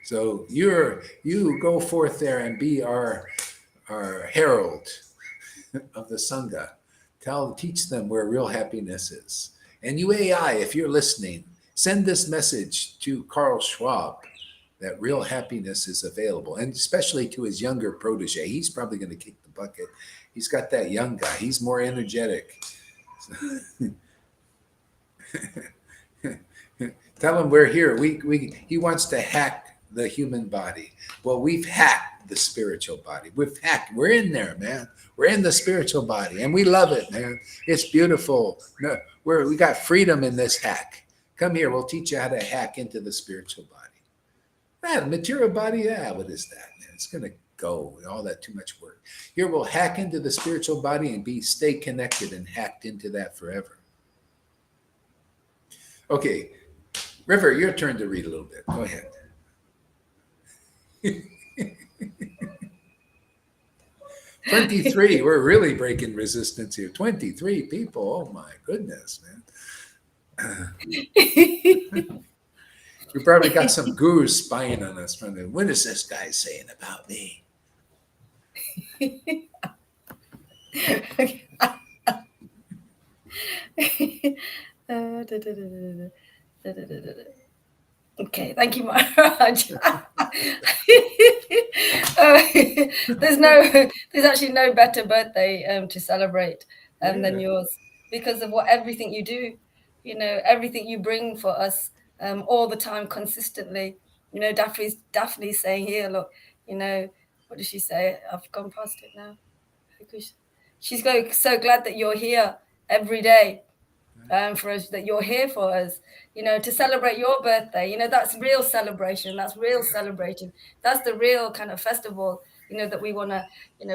Speaker 1: So you go forth there and be our herald of the Sangha. Teach them where real happiness is. And you AI, if you're listening, send this message to Carl Schwab that real happiness is available, and especially to his younger protege. He's probably going to kick the bucket. He's got that young guy. He's more energetic. Tell him we're here. He wants to hack the human body. Well, we've hacked the spiritual body. We're in there, man. We're in the spiritual body, and we love it, man. It's beautiful. No, we got freedom in this hack. Come here. We'll teach you how to hack into the spiritual body. The material body, what is that, man? It's going to go. All that too much work. Here, we'll hack into the spiritual body and stay connected and hacked into that forever. Okay, River, your turn to read a little bit. Go ahead. 23. We're really breaking resistance here. 23 people. Oh my goodness, man. We probably got some guru spying on us. What is this guy saying about me?
Speaker 3: Okay, thank you, Maharaj. There's actually no better birthday to celebrate than yours, because of everything you do, everything you bring for us all the time, consistently. Daphne's saying here, look, what did she say? I've gone past it now. She's so glad that you're here every day. For us, that you're here for us, to celebrate your birthday. That's real celebration. That's real celebration. That's the real kind of festival, that we want to,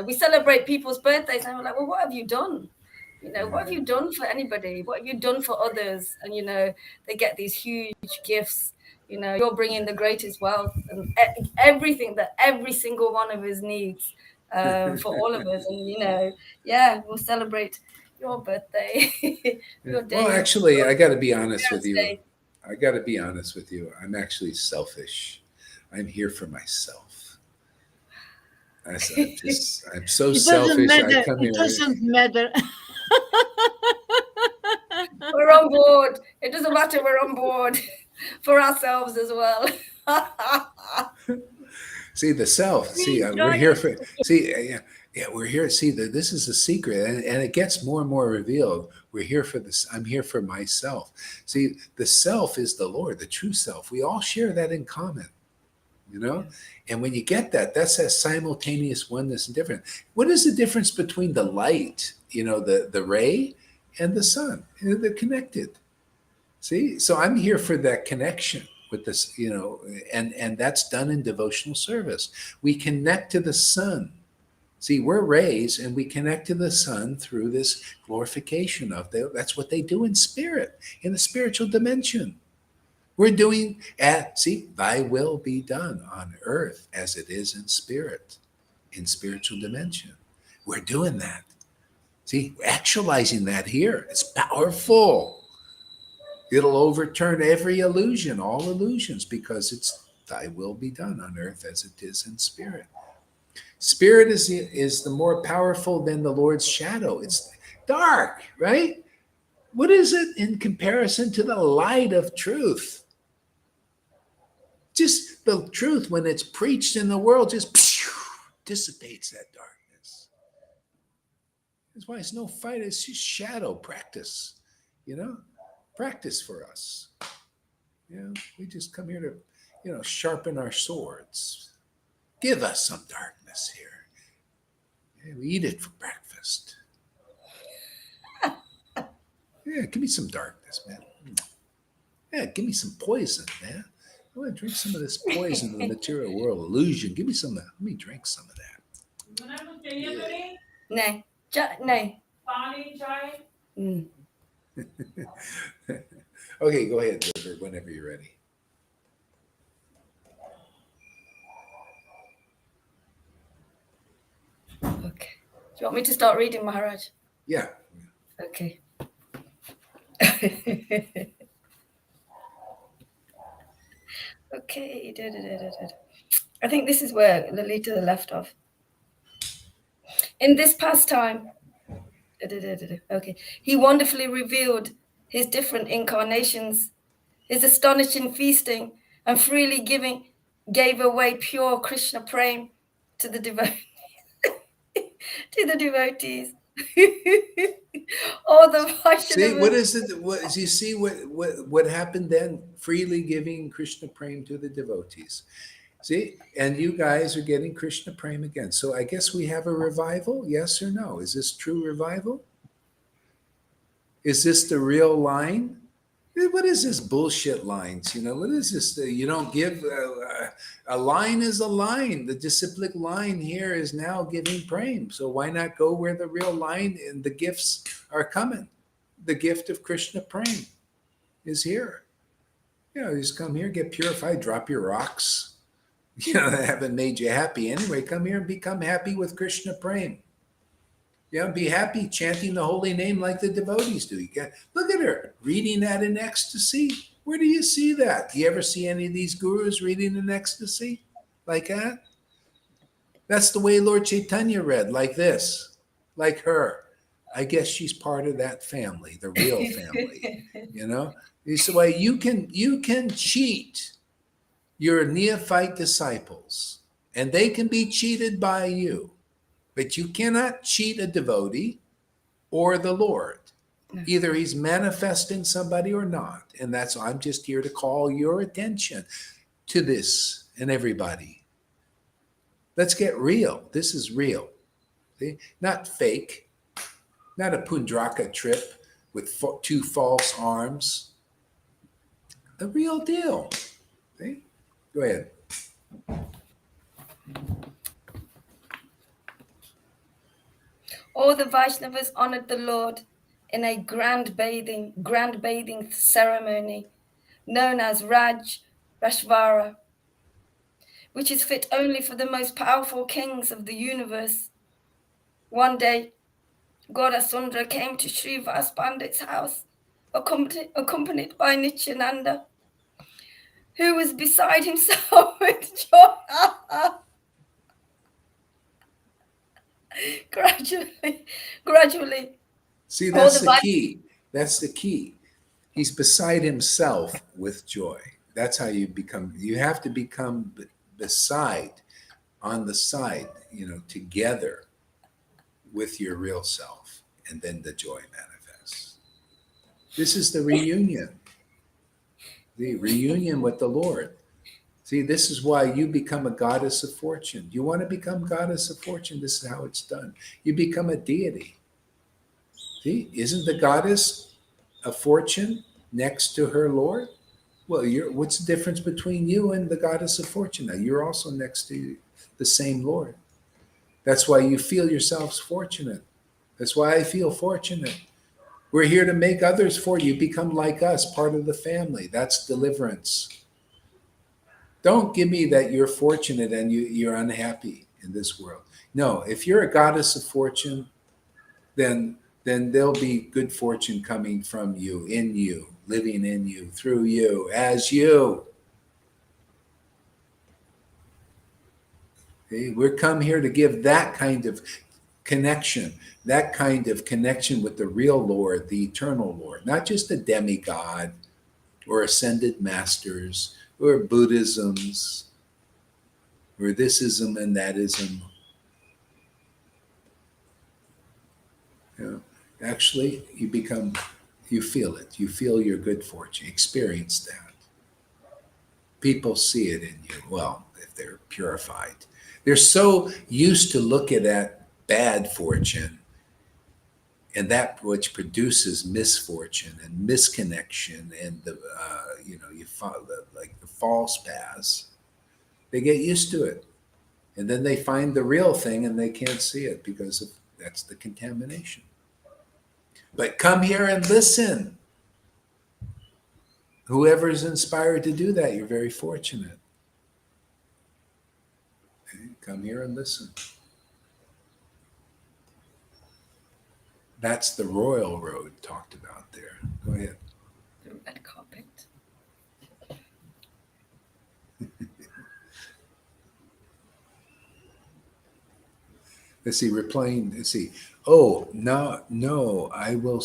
Speaker 3: we celebrate people's birthdays and we're like, well, what have you done? What have you done for anybody? What have you done for others? And, they get these huge gifts. You're bringing the greatest wealth and everything that every single one of us needs for all of us. And, we'll celebrate your birthday. Your day.
Speaker 1: Well, actually, I got to be honest with you. I'm actually selfish. I'm here for myself. I'm so selfish. I come here.
Speaker 2: It doesn't matter.
Speaker 3: We're on board. It doesn't matter. We're on board for ourselves as well.
Speaker 1: See the self. See, we're here for. See, yeah, we're here. See, this is a secret, and it gets more and more revealed. We're here for this. I'm here for myself. See, the self is the Lord, the true self. We all share that in common, And when you get that, that's that simultaneous oneness and difference. What is the difference between the light, the ray, and the sun? They're connected. See, so I'm here for that connection with this, and that's done in devotional service. We connect to the sun. See, we're rays and we connect to the sun through this glorification that's what they do in spirit, in the spiritual dimension. We're doing thy will be done on earth as it is in spirit, in spiritual dimension. We're doing that. See, we're actualizing that here. It's powerful. It'll overturn every illusion, all illusions, because it's thy will be done on earth as it is in spirit. Spirit is the more powerful than the Lord's shadow. It's dark, right? What is it in comparison to the light of truth? Just the truth, when it's preached in the world, just dissipates that darkness. That's why it's no fight. It's just shadow practice, practice for us. We just come here to, sharpen our swords. Give us some darkness here. We eat it for breakfast. Yeah, give me some darkness, man. Yeah, give me some poison, man. I want to drink some of this poison in the material world, illusion. Give me some of that. Let me drink some of that.
Speaker 3: Yeah. No.
Speaker 1: Okay, go ahead, River, whenever you're ready.
Speaker 3: Okay. Do you want me to start reading, Maharaj?
Speaker 1: Yeah.
Speaker 3: Okay. Okay. I think this is where Lalita left off. In this pastime, okay, he wonderfully revealed his different incarnations, his astonishing feasting, and freely gave away pure Krishna prem to the devotees. To the devotees. All the Vaishnavas.
Speaker 1: See, what is it? Do you see what happened then? Freely giving Krishna prem to the devotees. See, and you guys are getting Krishna prem again. So I guess we have a revival, yes or no? Is this true revival? Is this the real line? What is this bullshit lines? What is this? You don't give a line is a line. The disciplic line here is now giving prem. So why not go where the real line and the gifts are coming? The gift of Krishna prem is here. You just come here, get purified, drop your rocks. That haven't made you happy anyway. Come here and become happy with Krishna prem. Be happy chanting the holy name like the devotees do. Look at her reading that in ecstasy. Where do you see that? Do you ever see any of these gurus reading in ecstasy like that? That's the way Lord Caitanya read, like this, like her. I guess she's part of that family, the real family. You know, this way you can cheat your neophyte disciples, and they can be cheated by you, but you cannot cheat a devotee or the Lord. Either he's manifesting somebody or not, and that's I'm just here to call your attention to this and everybody. Let's get real. This is real. See? Not fake, not a Pundraka trip with two false arms. The real deal. See? Go ahead.
Speaker 3: All the Vaishnavas honored the Lord in a grand bathing ceremony known as Rajvara, which is fit only for the most powerful kings of the universe. One day, Gaurasundra came to Srivas Pandit's house, accompanied by Nityananda, who was beside himself with joy. Gradually,
Speaker 1: See,
Speaker 3: all
Speaker 1: that's
Speaker 3: the
Speaker 1: the key. That's the key. He's beside himself with joy. That's how you have to become beside, on the side, together with your real self, and then the joy manifests. This is the reunion with the Lord. See, this is why you become a goddess of fortune. You want to become goddess of fortune, this is how it's done. You become a deity. See, isn't the goddess of fortune next to her Lord? Well, what's the difference between you and the goddess of fortune? Now, you're also next to the same Lord. That's why you feel yourselves fortunate. That's why I feel fortunate. We're here to make others for you become like us, part of the family. That's deliverance. Don't give me that you're fortunate and you're unhappy in this world. No, if you're a goddess of fortune, then there'll be good fortune coming from you, in you, living in you, through you, as you. Okay? We're come here to give that kind of connection with the real Lord, the eternal Lord, not just a demigod or ascended masters or Buddhisms or thisism and thatism. Actually, you feel it. You feel your good fortune. Experience that. People see it in you. Well, if they're purified. They're so used to looking at bad fortune and that which produces misfortune and misconnection and you follow like the false paths. They get used to it. And then they find the real thing and they can't see it because that's the contamination. But come here and listen. Whoever is inspired to do that, you're very fortunate. Okay? Come here and listen. That's the royal road talked about there. Go ahead.
Speaker 3: The red carpet.
Speaker 1: Let's see, replying. Let's see. Oh, no, I will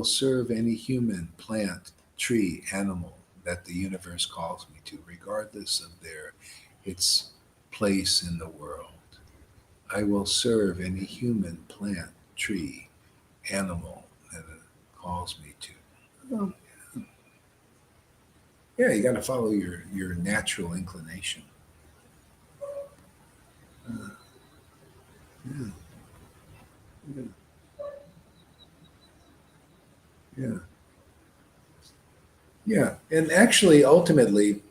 Speaker 1: serve any human, plant, tree, animal that the universe calls me to, regardless of its place in the world. I will serve any human, plant, tree, animal that it calls me to. Oh, yeah, you got to follow your natural inclination. Yeah. Yeah. Yeah. And actually, ultimately,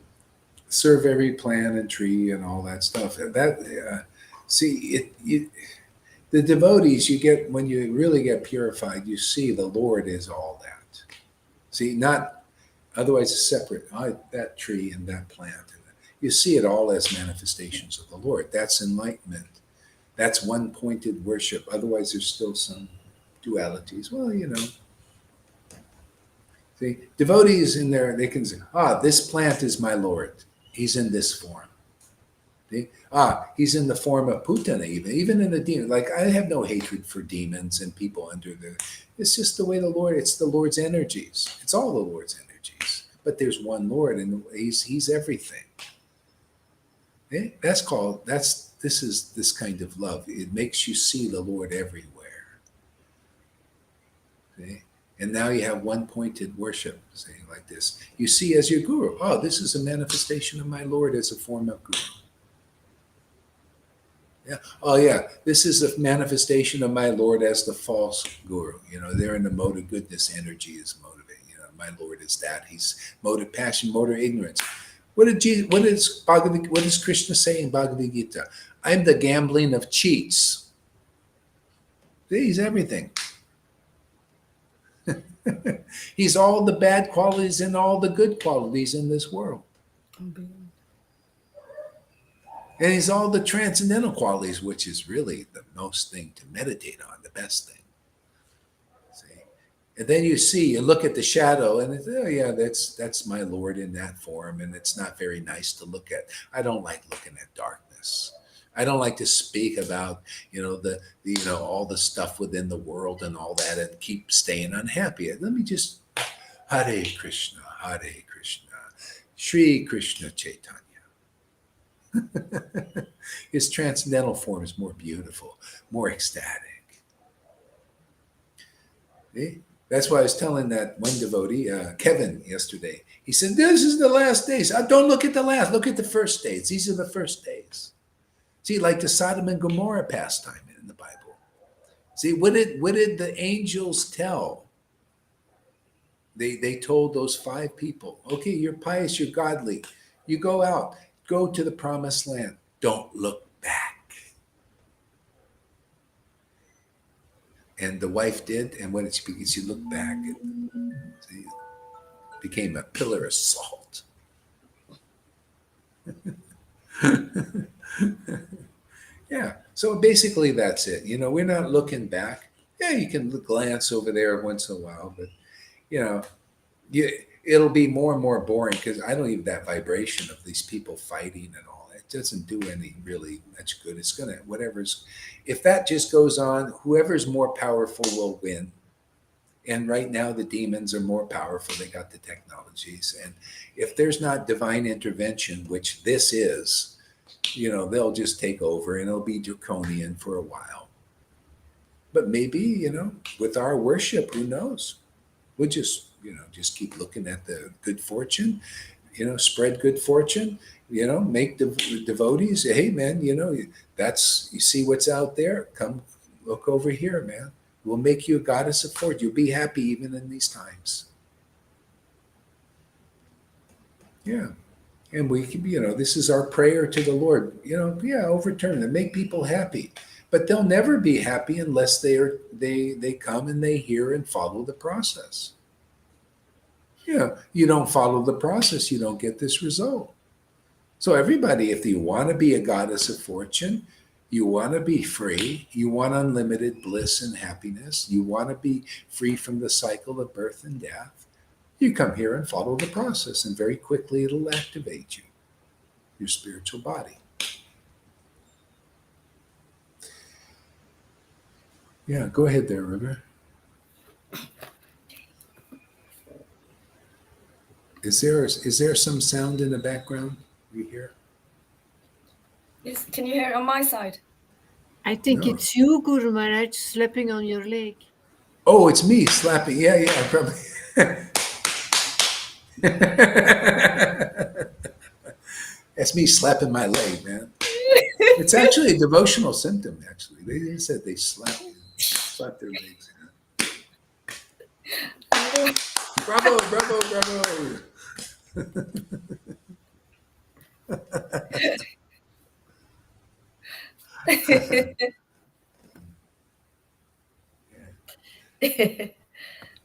Speaker 1: serve every plant and tree and all that stuff. The devotees you get when you really get purified, you see the Lord is all that. See, not otherwise it's separate. That tree and that plant. You see it all as manifestations of the Lord. That's enlightenment. That's one-pointed worship. Otherwise, there's still some dualities. Well, See, devotees in there, they can say, this plant is my Lord. He's in this form. See? He's in the form of Putana, even in the demon. Like, I have no hatred for demons and people under the. It's just the way the Lord. It's the Lord's energies. It's all the Lord's energies. But there's one Lord, and He's everything. Okay? This is this kind of love. It makes you see the Lord everywhere. Okay? And now you have one pointed worship, saying like this. You see as your guru. This is a manifestation of my Lord as a form of guru. Yeah. Oh, yeah. This is a manifestation of my Lord as the false guru. They're in the mode of goodness. Energy is motivating. My Lord is that. He's mode of passion, mode of ignorance. What is Krishna saying in Bhagavad Gita? I'm the gambling of cheats. See, he's everything. He's all the bad qualities and all the good qualities in this world. And he's all the transcendental qualities, which is really the most thing to meditate on, the best thing. See? And then you look at the shadow, and it's, that's my Lord in that form, and it's not very nice to look at. I don't like looking at darkness. I don't like to speak about, all the stuff within the world and all that, and keep staying unhappy. Let me just Hare Krishna, Shri Krishna Chaitanya. His transcendental form is more beautiful, more ecstatic. See? That's why I was telling that one devotee, Kevin, yesterday. He said, this is the last days. Don't look at the last. Look at the first days. These are the first days. See, like the Sodom and Gomorrah pastime in the Bible. See, what did the angels tell? They told those 5 people, okay, you're pious, you're godly. You go out. Go to the promised land. Don't look back. And the wife did, and when she looked back, it became a pillar of salt. Yeah, so basically that's it. We're not looking back. Yeah, you can glance over there once in a while, but, it'll be more and more boring because I don't even that vibration of these people fighting and all that. It doesn't do any really much good. It's going to, if that just goes on, whoever's more powerful will win. And right now the demons are more powerful. They got the technologies. And if there's not divine intervention, which this is, they'll just take over and it'll be draconian for a while. But maybe, with our worship, who knows? We'll just keep looking at the good fortune, spread good fortune, make devotees. Hey, man, you see what's out there. Come look over here, man. We'll make you a goddess of fortune. You'll be happy even in these times. Yeah. And we can, this is our prayer to the Lord, overturn them, make people happy. But they'll never be happy unless they come and they hear and follow the process. You don't follow the process, you don't get this result. So everybody, if you want to be a goddess of fortune, you want to be free, you want unlimited bliss and happiness, you want to be free from the cycle of birth and death, you come here and follow the process, and very quickly it'll activate you, your spiritual body. Yeah, go ahead there, River. Is there some sound in the background you hear?
Speaker 3: Yes, can you hear it on my side?
Speaker 2: I think
Speaker 1: No.
Speaker 2: it's you, Guru Maharaj, slapping on your leg.
Speaker 1: Oh, it's me slapping. Yeah, probably. That's me slapping my leg, man. It's actually a devotional symptom, actually. They said they slap their legs. Bravo, bravo, bravo.
Speaker 3: Do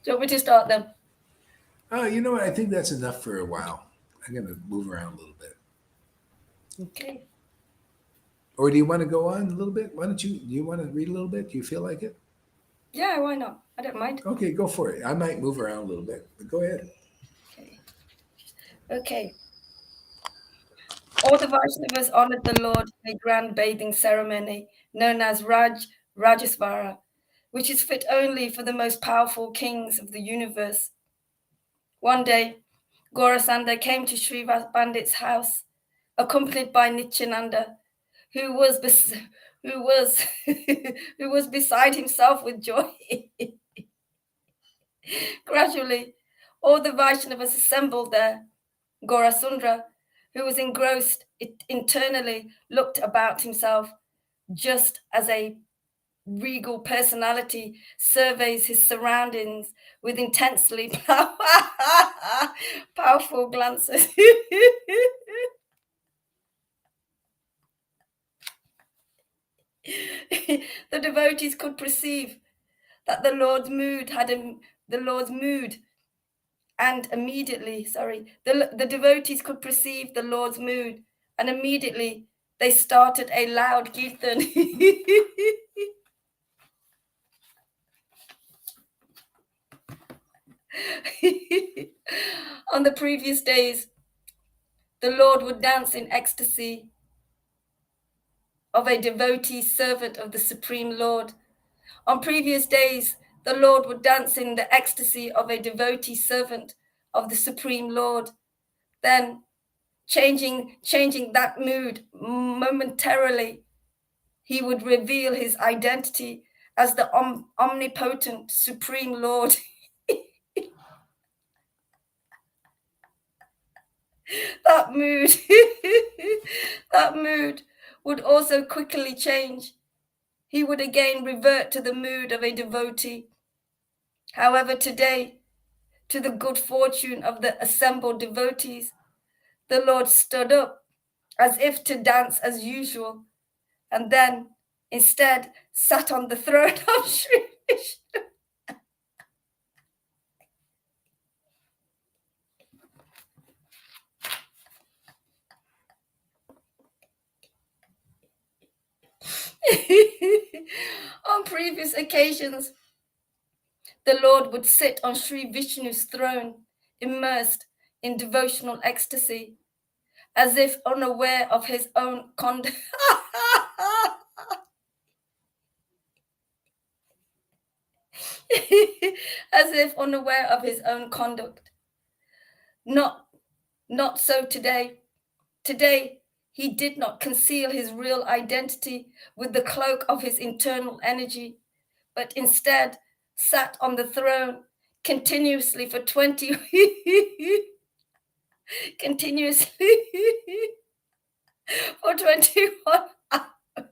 Speaker 3: you want me to start them?
Speaker 1: Oh, you know what? I think that's enough for a while. I'm going to move around a little bit.
Speaker 3: Okay.
Speaker 1: Or do you want to go on a little bit? Do you want to read a little bit? Do you feel like it?
Speaker 3: Yeah, why not? I don't mind.
Speaker 1: Okay, go for it. I might move around a little bit, but go ahead.
Speaker 3: Okay. Okay. All the Vaishnavas honored the Lord in a grand bathing ceremony known as Rajasvara, which is fit only for the most powerful kings of the universe. One day, Gaurasanda came to Sri Pandit's house, accompanied by Nityananda, who was who was who was beside himself with joy. Gradually, all the Vaishnavas assembled there. Gaurasundra, who was engrossed internally, looked about himself, just as a regal personality surveys his surroundings with intensely powerful glances. The devotees could perceive that the Lord's mood, and immediately, the devotees could perceive the Lord's mood, and immediately they started a loud kirtan. On the previous days, the Lord would dance in ecstasy of a devotee servant of the Supreme Lord. On previous days, the Lord would dance in the ecstasy of a devotee servant of the Supreme Lord. Then, changing that mood momentarily, he would reveal his identity as the omnipotent Supreme Lord. That mood, that mood would also quickly change. He would again revert to the mood of a devotee. However, today, to the good fortune of the assembled devotees, the Lord stood up as if to dance as usual, and then instead sat on the throne of Sri Vishnu. On previous occasions, the Lord would sit on Sri Vishnu's throne, immersed in devotional ecstasy, as if unaware of his own conduct. As if unaware of his own conduct. Not so today. Today, he did not conceal his real identity with the cloak of his internal energy, but instead sat on the throne continuously for 20 continuously for 21 hours.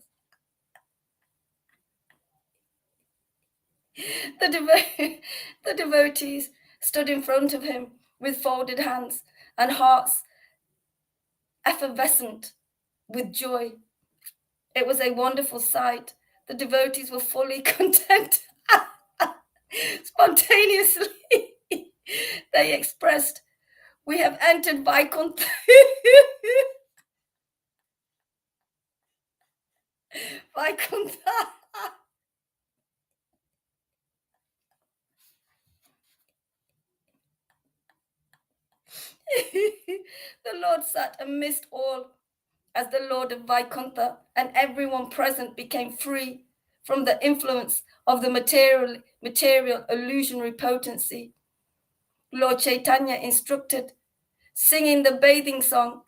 Speaker 3: The devotees stood in front of him with folded hands and hearts effervescent with joy. It was a wonderful sight. The devotees were fully content. Spontaneously, they expressed, "We have entered Vaikuntha." Vaikuntha. The Lord sat amidst all as the Lord of Vaikuntha, and everyone present became free from the influence of the material illusionary potency. Lord Caitanya instructed, singing the bathing song.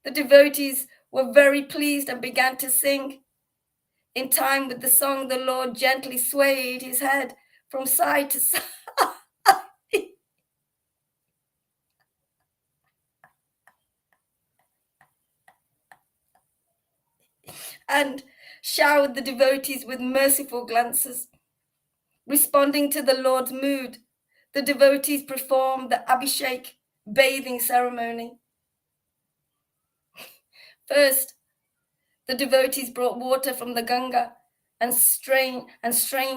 Speaker 3: The devotees were very pleased and began to sing. In time with the song, the Lord gently swayed his head from side to side and showered the devotees with merciful glances. Responding to the Lord's mood, the devotees performed the Abhishek bathing ceremony. First, the devotees brought water from the Ganga and strained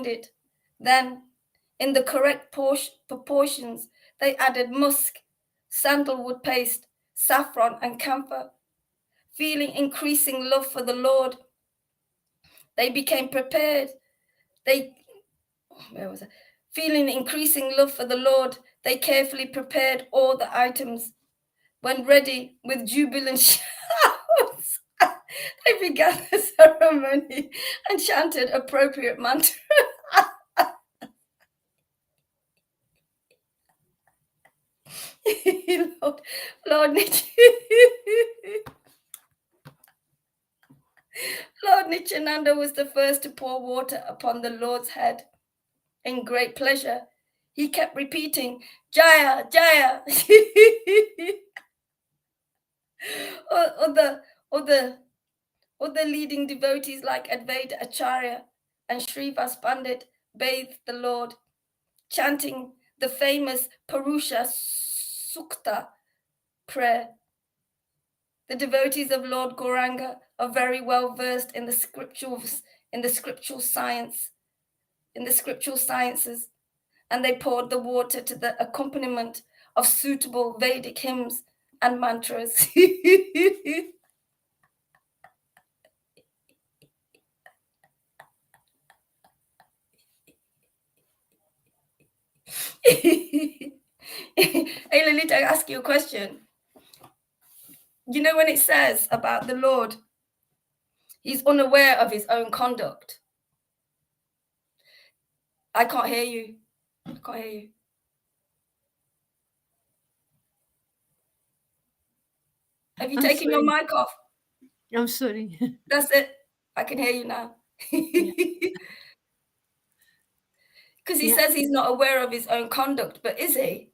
Speaker 3: it. Then, in the correct proportions, they added musk, sandalwood paste, saffron, and camphor. Feeling increasing love for the Lord, they became prepared. They where was I? Feeling increasing love for the Lord, they carefully prepared all the items. When ready with jubilant shouts, they began the ceremony and chanted appropriate mantra. Lord, Lord, Lord Nityananda was the first to pour water upon the Lord's head. In great pleasure, he kept repeating, Jaya, Jaya. Other, other, other leading devotees like Advaita Acharya and Srivas Pandit bathed the Lord, chanting the famous Purusha Sukta prayer. The devotees of Lord Gauranga are very well versed in the scriptures, in the scriptural science, in the scriptural sciences, and they poured the water to the accompaniment of suitable Vedic hymns and mantras. Hey, Lalita, I ask you a question. You know when it says about the Lord, he's unaware of his own conduct. I can't hear you. I can't hear you. Have you taken your mic off?
Speaker 2: I'm sorry.
Speaker 3: That's it. I can hear you now. Because he says he's not aware of his own conduct, but is he?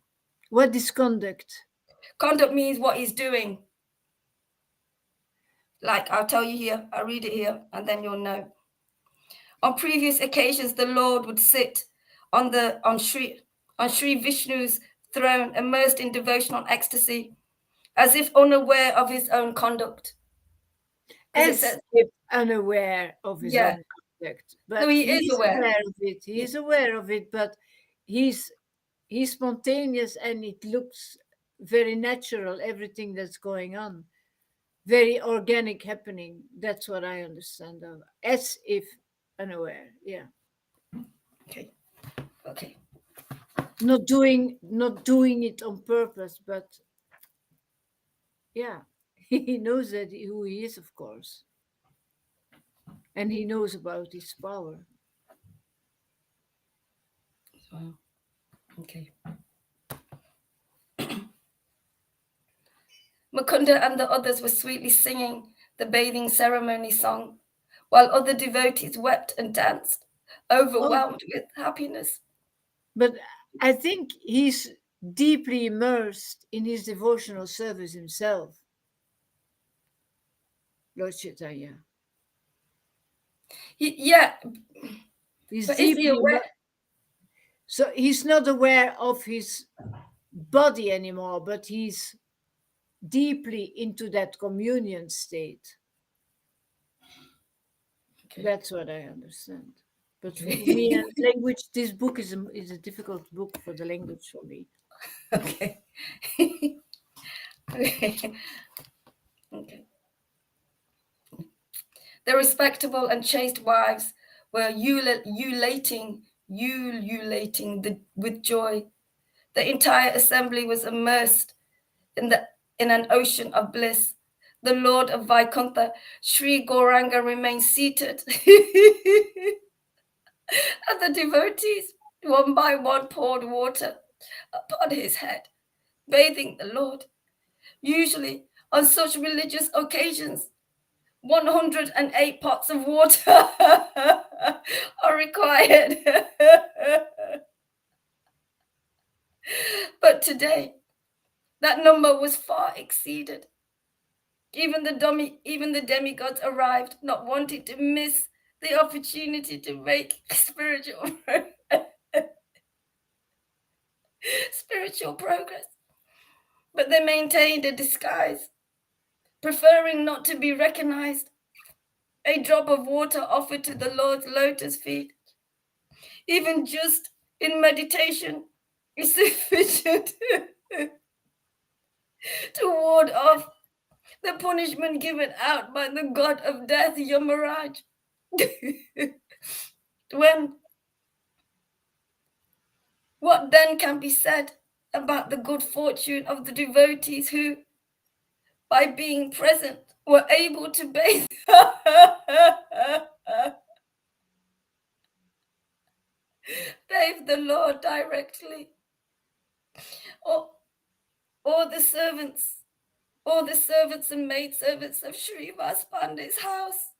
Speaker 2: What is conduct?
Speaker 3: Conduct means what he's doing. Like, I'll tell you here, I'll read it here, and then you'll know. On previous occasions, the Lord would sit on Sri Vishnu's throne, immersed in devotional ecstasy, as if unaware of his own conduct.
Speaker 2: As if unaware of his own conduct. But
Speaker 3: no, he is aware
Speaker 2: of it. He is aware of it, but he's spontaneous and it looks very natural, everything that's going on. Very organic happening. That's what I understand of. As if unaware. Yeah.
Speaker 3: Okay.
Speaker 2: Not doing it on purpose, but yeah, he knows that who he is, of course. And he knows about his power.
Speaker 3: Wow. Okay. Mukunda and the others were sweetly singing the bathing ceremony song, while other devotees wept and danced, overwhelmed with happiness.
Speaker 2: But I think he's deeply immersed in his devotional service himself, Lord Caitanya.
Speaker 3: Yeah.
Speaker 2: He's
Speaker 3: but
Speaker 2: deeply
Speaker 3: is he aware?
Speaker 2: So he's not aware of his body anymore, but he's deeply into that communion state. Okay. That's what I understand. But for me, language, this book is a difficult book for the language for me.
Speaker 3: Okay. Okay. Okay. The respectable and chaste wives were ululating with joy. The entire assembly was immersed in an ocean of bliss. The Lord of Vaikuntha, Sri Gauranga, remained seated, and the devotees, one by one, poured water upon his head, bathing the Lord. Usually, on such religious occasions, 108 pots of water are required. But today, that number was far exceeded. Even the demigods arrived, not wanting to miss the opportunity to make spiritual progress. But they maintained a disguise, preferring not to be recognized. A drop of water offered to the Lord's lotus feet, even just in meditation, is sufficient to ward off the punishment given out by the god of death, Yamaraj. What then can be said about the good fortune of the devotees who, by being present, were able to bathe bathe the Lord directly, or the servants, and maidservants of Srivas Pandey's house,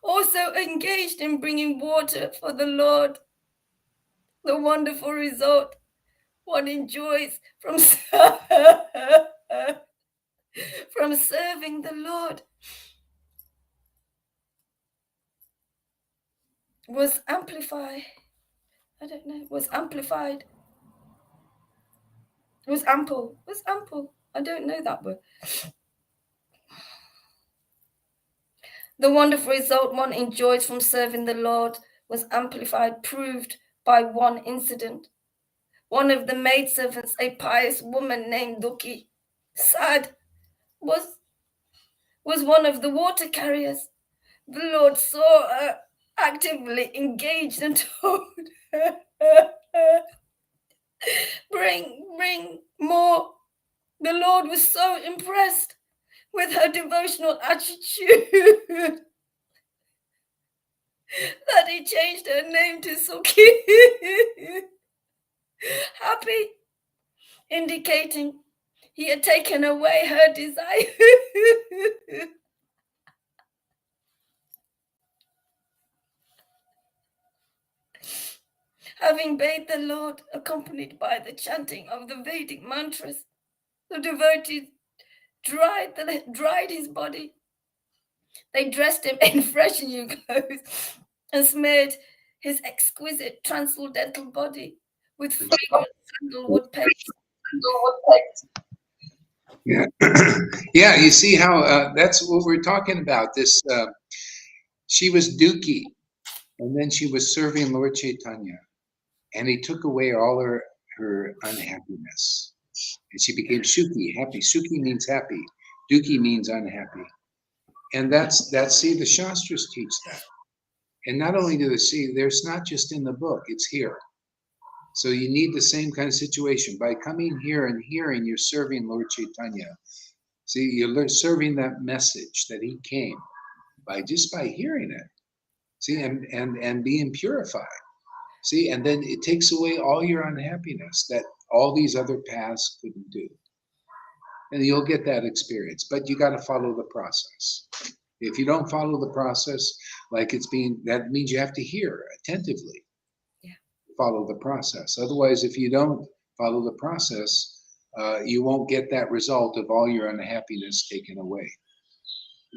Speaker 3: also engaged in bringing water for the Lord. The wonderful result one enjoys from from serving the Lord was amplified. Was amplified. Was ample. Was ample. I don't know that word. The wonderful result one enjoys from serving the Lord was amplified, proved by one incident. One of the maidservants, a pious woman named Duki, sad, was one of the water carriers. The Lord saw her actively engaged and told her, bring more. The Lord was so impressed with her devotional attitude that he changed her name to Suki, happy, indicating he had taken away her desire. Having bathed the Lord, accompanied by the chanting of the Vedic mantras, the devotees dried his body. They dressed him in fresh new clothes and smeared his exquisite transcendental body with fragrant sandalwood paste.
Speaker 1: Yeah, yeah. You see how that's what we're talking about. This she was Dukhi, and then she was serving Lord Caitanya, and he took away all her unhappiness, and she became Sukhi, happy. Sukhi means happy. Dukhi means unhappy, and that's see the Shastras teach that. And not only do they see, there's not just in the book; it's here. So you need the same kind of situation by coming here and hearing you're serving Lord Caitanya. See, you're serving that message that he came by hearing it. See, and being purified. See, and then it takes away all your unhappiness that all these other paths couldn't do. And you'll get that experience, but you got to follow the process. If you don't follow the process, like that means you have to hear attentively.
Speaker 3: Yeah.
Speaker 1: Follow the process. Otherwise, if you don't follow the process, you won't get that result of all your unhappiness taken away.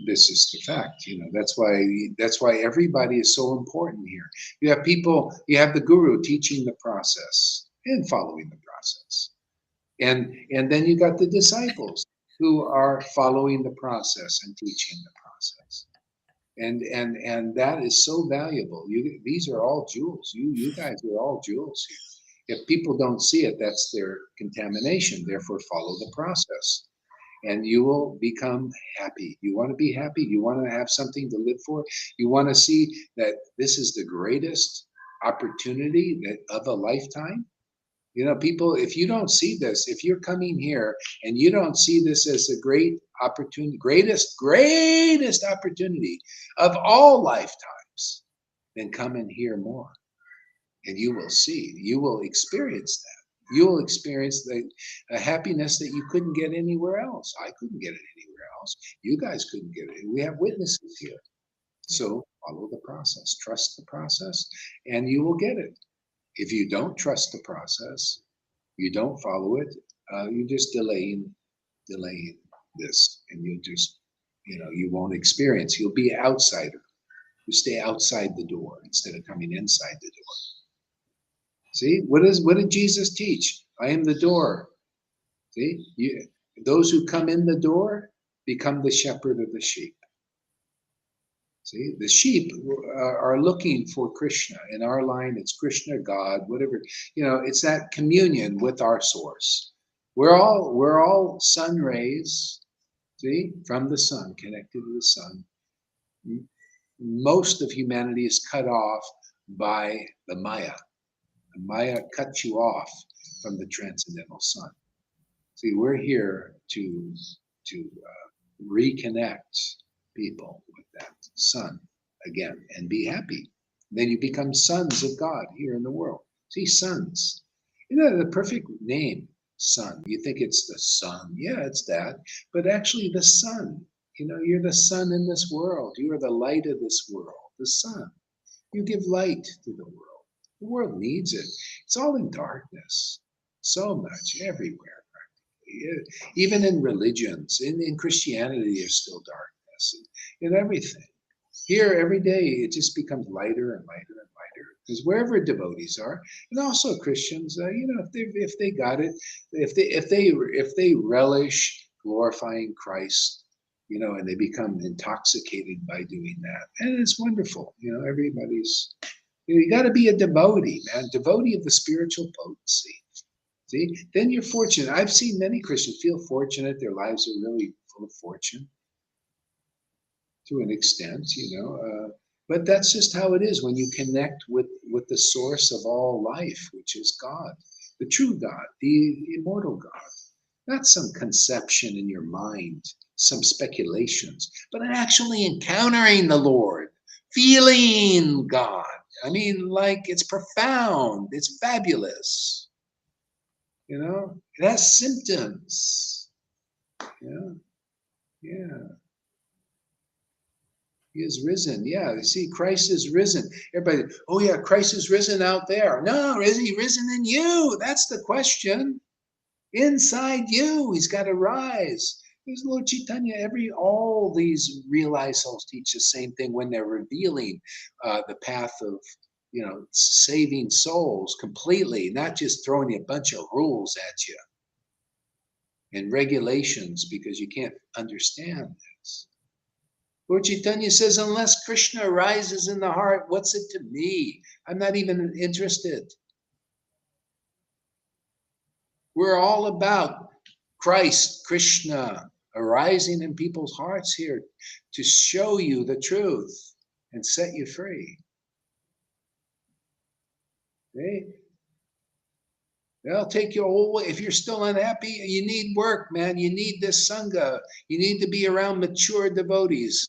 Speaker 1: This is the fact, that's why everybody is so important here. You have people, you have the guru teaching the process and following the process, and then you got the disciples who are following the process and teaching the process, and that is so valuable. These are all jewels. You guys are all jewels here. If people don't see it, that's their contamination. Therefore, follow the process, and you will become happy. You want to be happy. You want to have something to live for. You want to see that this is the greatest opportunity of a lifetime. People, if you don't see this, if you're coming here and you don't see this as a great opportunity, greatest opportunity of all lifetimes, then come and hear more. And you will see, you will experience that. You will experience a happiness that you couldn't get anywhere else. I couldn't get it anywhere else. You guys couldn't get it. We have witnesses here. So follow the process, trust the process, and you will get it. If you don't trust the process, you don't follow it, you're just delaying this, and you won't experience. You'll be an outsider. You stay outside the door instead of coming inside the door. See, what did Jesus teach? I am the door. See, those who come in the door become the shepherd of the sheep. See, the sheep are looking for Krishna. In our line, it's Krishna, God, whatever. It's that communion with our source. We're all sun rays, see, from the sun, connected to the sun. Most of humanity is cut off by the Maya.
Speaker 4: Maya cuts you off from the transcendental sun. See, we're here to reconnect people with that sun again and be happy. Then you become sons of God here in the world. See, sons. You know, the perfect name, sun. You think it's the sun. Yeah, it's that. But actually, the sun. You know, you're the sun in this world. You are the light of this world, the sun. You give light to the world. The world needs it. It's all in darkness. So much, everywhere. Even in religions, in Christianity, there's still darkness in everything. Here, every day, it just becomes lighter and lighter and lighter. Because wherever devotees are, and also Christians, you know, if they got it, if they relish glorifying Christ, you know, and they become intoxicated by doing that, and it's wonderful. You know, everybody's. You got to be a devotee, man, devotee of the spiritual potency. See, then you're fortunate. I've seen many Christians feel fortunate. Their lives are really full of fortune to an extent, you know. But that's just how it is when you connect with the source of all life, which is God, the true God, the immortal God. Not some conception in your mind, some speculations, but actually encountering the Lord, feeling God. I mean, like it's profound, it's fabulous. You know, it has symptoms. Yeah, yeah. He is risen. Yeah, you see, Christ is risen. Everybody, oh yeah, Christ is risen out there. No, is he risen in you? That's the question. Inside you, he's got to rise. There's Lord Caitanya. All these realized souls teach the same thing when they're revealing the path of, you know, saving souls completely, not just throwing you a bunch of rules at you and regulations because you can't understand this. Lord Caitanya says, unless Krishna arises in the heart, what's it to me? I'm not even interested. We're all about Christ, Krishna, arising in people's hearts here to show you the truth and set you free. Okay? They'll take you all way. If you're still unhappy, you need work, man. You need this Sangha. You need to be around mature devotees.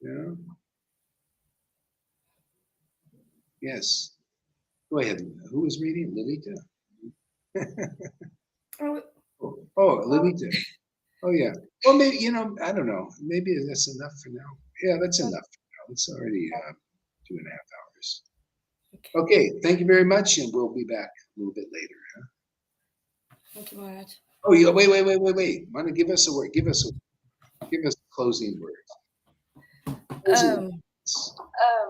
Speaker 4: Yeah. Yes. Go ahead. Who was reading? Lilita? Oh, Lilita. Oh, yeah. Well, maybe, you know, I don't know. Maybe that's enough for now. Yeah, that's enough for now. It's already 2.5 hours. Okay, thank you very much, and we'll be back a little bit later. Huh?
Speaker 3: Thank you, Maharaj.
Speaker 4: Oh, yeah. Wait. Want to give us a word? Give us closing words.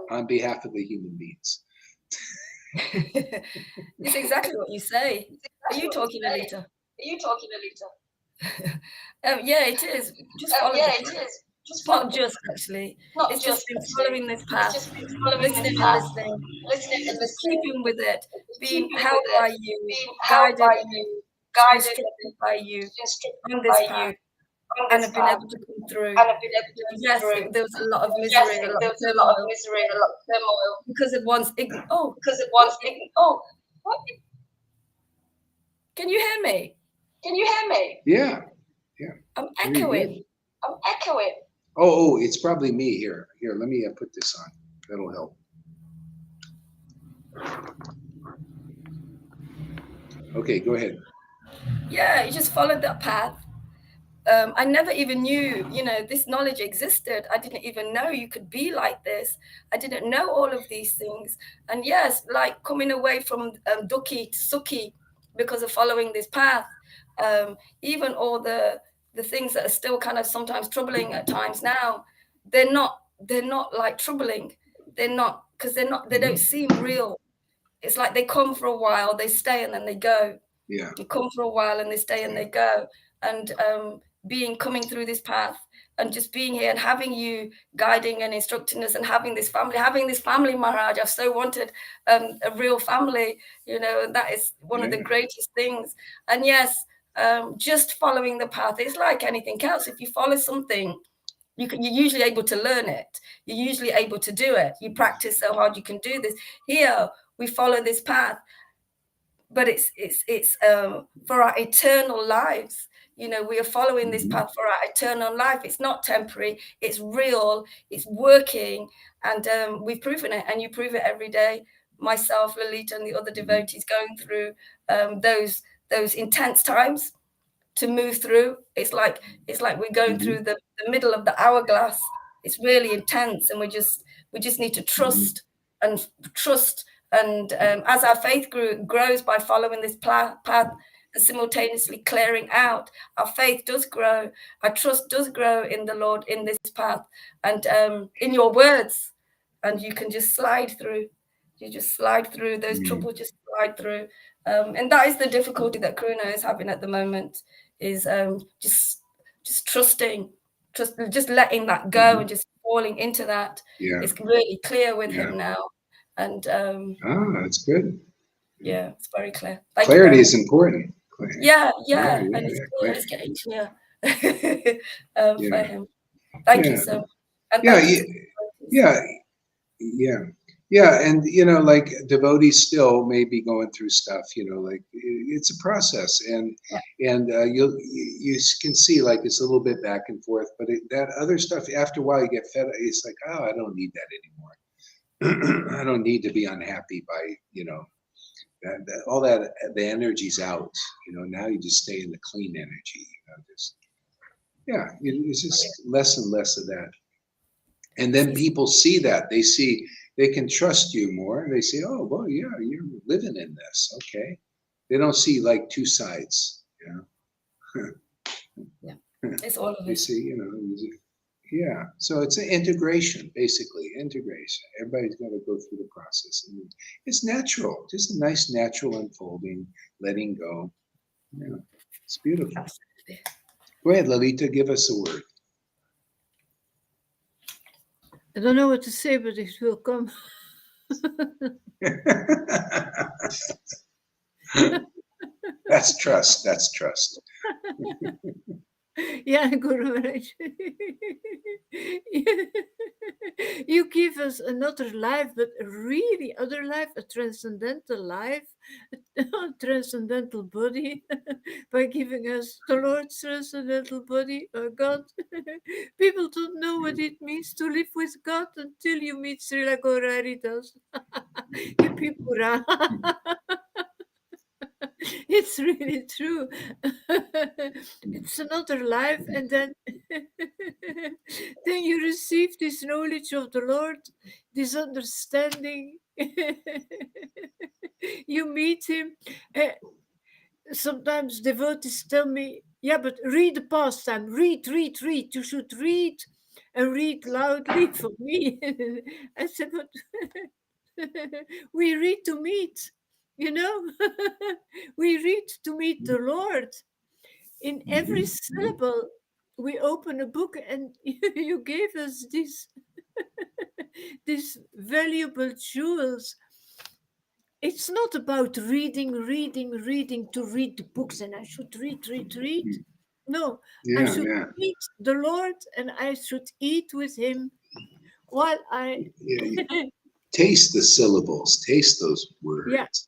Speaker 4: On behalf of the human beings.
Speaker 3: It's exactly what you say. Are you talking, Alita? Yeah, it is. Just follow the path. It's not just actually. It's just been following this path, listening and just keeping with it, being helped by you, guided, instructed by you on this path, and have been able to come through. Yes, there was a lot of misery, a lot of turmoil because of one's ignorance. Oh, what? Can you hear me?
Speaker 4: Yeah.
Speaker 3: I'm echoing.
Speaker 4: Oh, it's probably me here. Here, let me put this on. That'll help. Okay, go ahead.
Speaker 3: Yeah, you just followed that path. I never even knew, you know, this knowledge existed. I didn't even know you could be like this. I didn't know all of these things. And yes, like coming away from Dukhi to Sukhi because of following this path, even all the things that are still kind of sometimes troubling at times now, they're not like troubling. They're not, because they don't seem real. It's like they come for a while, they stay, and then they go.
Speaker 4: Yeah.
Speaker 3: They come for a while and they stay and they go. And coming through this path and just being here and having you guiding and instructing us and having this family, Maharaj. I've so wanted a real family, you know, and that is one of the greatest things. And yes, just following the path is like anything else. If you follow something You're usually able to learn it. You're usually able to do it. You practice so hard, you can do this. Here, we follow this path, but it's for our eternal lives. You know, we are following this path for our eternal life. It's not temporary. It's real. It's working, and we've proven it. And you prove it every day. Myself, Lolita, and the other devotees going through those intense times to move through. It's like we're going through the middle of the hourglass. It's really intense, and we just need to trust and trust. And as our faith grows by following this path and simultaneously clearing out, our faith does grow. Our trust does grow in the Lord in this path and in your words, and you can just slide through. You just slide through those troubles. Just slide through, and that is the difficulty that Karuna is having at the moment. Is just trusting, just letting that go and just falling into that.
Speaker 4: Yeah.
Speaker 3: It's really clear with him now, and
Speaker 4: that's good.
Speaker 3: yeah, it's very clear.
Speaker 4: Clarity is important.
Speaker 3: Yeah,
Speaker 4: Yeah,
Speaker 3: and it's clear. It's getting clear for him. Thank you so much. And
Speaker 4: and you know, like devotees still may be going through stuff, you know, like it's a process, and you can see like it's a little bit back and forth, but that other stuff, after a while you get fed. It's like, oh, I don't need that anymore. I don't need to be unhappy by, you know, that all that, the energy's out, you know. Now you just stay in the clean energy, you know, just it's just less and less of that. And then people see that, they can trust you more. They say, oh, well, yeah, you're living in this. Okay. They don't see like two sides, you know.
Speaker 3: It's all of it.
Speaker 4: They see, you know, so it's an integration, basically, integration. Everybody's got to go through the process. And it's natural, just a nice natural unfolding, letting go. Yeah, it's beautiful.
Speaker 3: Absolutely.
Speaker 4: Go ahead, Lalita, give us a word.
Speaker 2: I don't know what to say, but it will come.
Speaker 4: That's trust. That's trust.
Speaker 2: Yeah, Guru Maharaj. You give us another life, but really other life, a transcendental life, a transcendental body, by giving us the Lord's transcendental body, God. People don't know what it means to live with God until you meet Srila Gauraridas. Kipipura. It's really true. It's another life, and then then you receive this knowledge of the Lord, this understanding. You meet him. Sometimes devotees tell me, yeah, but read the pastime, read. You should read and read loudly for me. I said, but we read to meet. You know, we read to meet the Lord. In every syllable, we open a book, and you gave us these valuable jewels. It's not about reading to read the books, and I should read. No, I should meet the Lord, and I should eat with him while I
Speaker 4: taste the syllables, taste those words.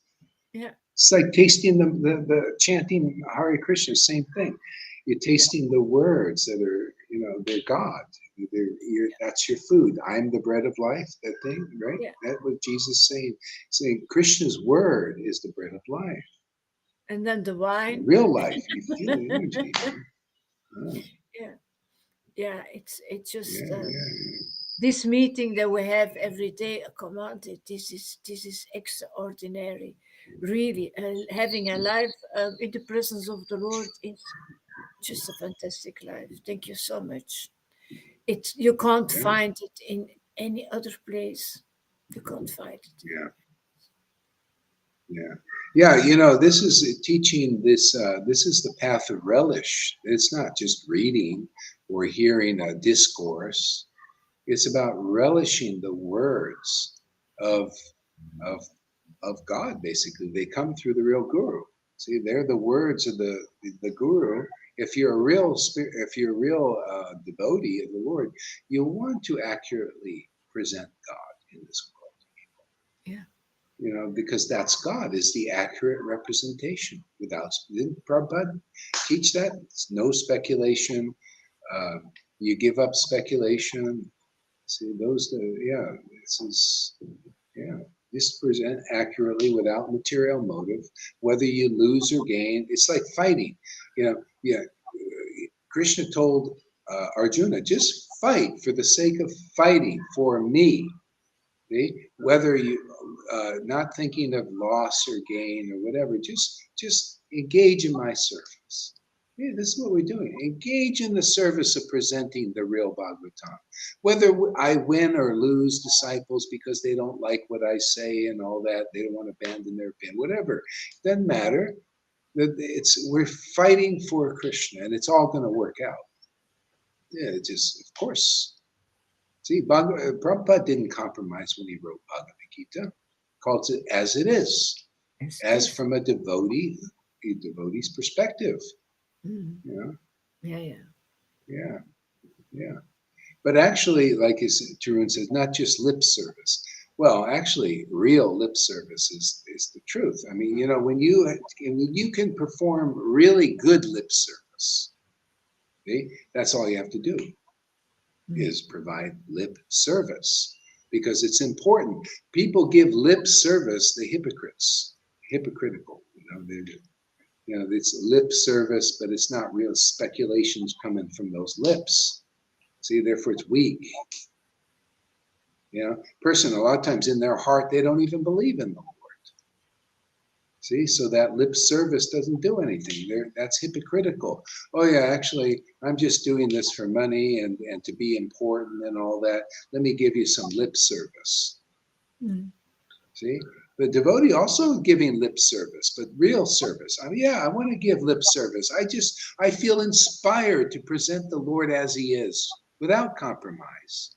Speaker 2: Yeah.
Speaker 4: It's like tasting the chanting Hare Krishna, same thing. You're tasting the words that are, you know, they're God. That's your food. I'm the bread of life, that thing, right?
Speaker 2: Yeah.
Speaker 4: That's what Jesus saying Krishna's word is the bread of life.
Speaker 2: And then the wine.
Speaker 4: Real life. You feel the energy.
Speaker 2: Yeah, it's just this meeting that we have every day. Come on, this is extraordinary, really. Having a life in the presence of the Lord is just a fantastic life. Thank you so much. You can't find it in any other place. You can't find it.
Speaker 4: Yeah, you know, this is teaching this is the path of relish. It's not just reading or hearing a discourse. It's about relishing the words of God, basically. They come through the real guru. See, they're the words of the guru, If you're a real devotee of the Lord, you'll want to accurately present God in this world.
Speaker 2: Yeah.
Speaker 4: Because that's God, is the accurate representation. Didn't Prabhupada teach that? It's no speculation. You give up speculation. See, this is, just present accurately without material motive, whether you lose or gain. It's like fighting. Krishna told Arjuna, just fight for the sake of fighting for me. See? Whether you not thinking of loss or gain or whatever, just engage in my service. Yeah, this is what we're doing. Engage in the service of presenting the real Bhagavatam. Whether I win or lose disciples because they don't like what I say and all that, they don't want to abandon their opinion, whatever, doesn't matter. We're fighting for Krishna, and it's all going to work out. Yeah, of course. See, Prabhupada didn't compromise when he wrote Bhagavad Gita. Calls it as it is, as from a devotee's perspective.
Speaker 2: Mm.
Speaker 4: Yeah. But actually, like Tarun says, not just lip service. Well, actually, real lip service is the truth. I mean, when you can perform really good lip service, see, that's all you have to do. Is provide lip service, because it's important. People give lip service, the hypocritical. It's lip service, but it's not real. Speculations coming from those lips. See, therefore it's weak. Person a lot of times in their heart they don't even believe in the Lord. See, so that lip service doesn't do anything. That's hypocritical. Oh yeah, actually, I'm just doing this for money and to be important and all that. Let me give you some lip service.
Speaker 2: Mm.
Speaker 4: See, the devotee also giving lip service, but real service. I mean, I want to give lip service. I feel inspired to present the Lord as He is, without compromise.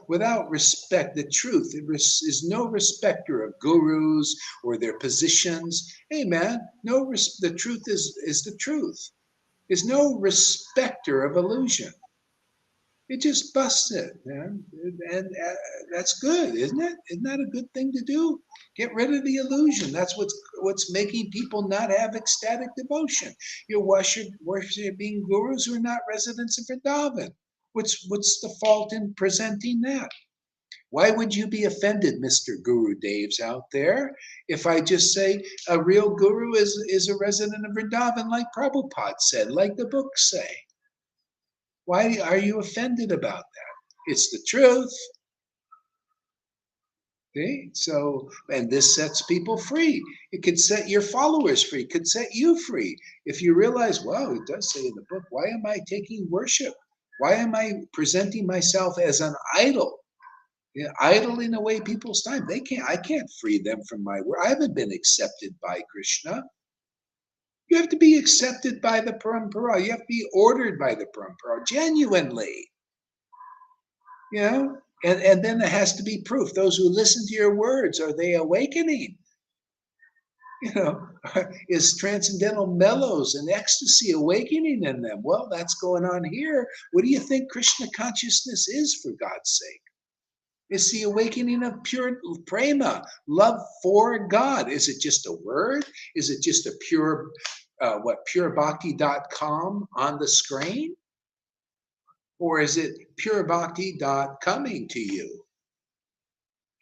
Speaker 4: Without respect. The truth is no respecter of gurus or their positions. Hey man, the truth is the truth. There's no respecter of illusion. It just busts it, man. And that's good, isn't it? Isn't that a good thing to do? Get rid of the illusion. That's what's making people not have ecstatic devotion. You're worshiping gurus who are not residents of Vrindavan. What's the fault in presenting that? Why would you be offended, Mr. Guru Dave's out there, if I just say a real guru is a resident of Vrindavan, like Prabhupada said, like the books say? Why are you offended about that? It's the truth. Okay, so, and this sets people free. It could set your followers free, it could set you free. If you realize, wow, it does say in the book, why am I taking worship? Why am I presenting myself as an idol? Idling away people's time. I can't free them from my work. I haven't been accepted by Krishna. You have to be accepted by the parampara. You have to be ordered by the parampara, genuinely. And then there has to be proof. Those who listen to your words, are they awakening? Is transcendental mellows and ecstasy awakening in them? Well, that's going on here. What do you think Krishna consciousness is, for God's sake? It's the awakening of pure prema, love for God. Is it just a word? Is it just a purebhakti.com on the screen? Or is it purebhakti.coming to you?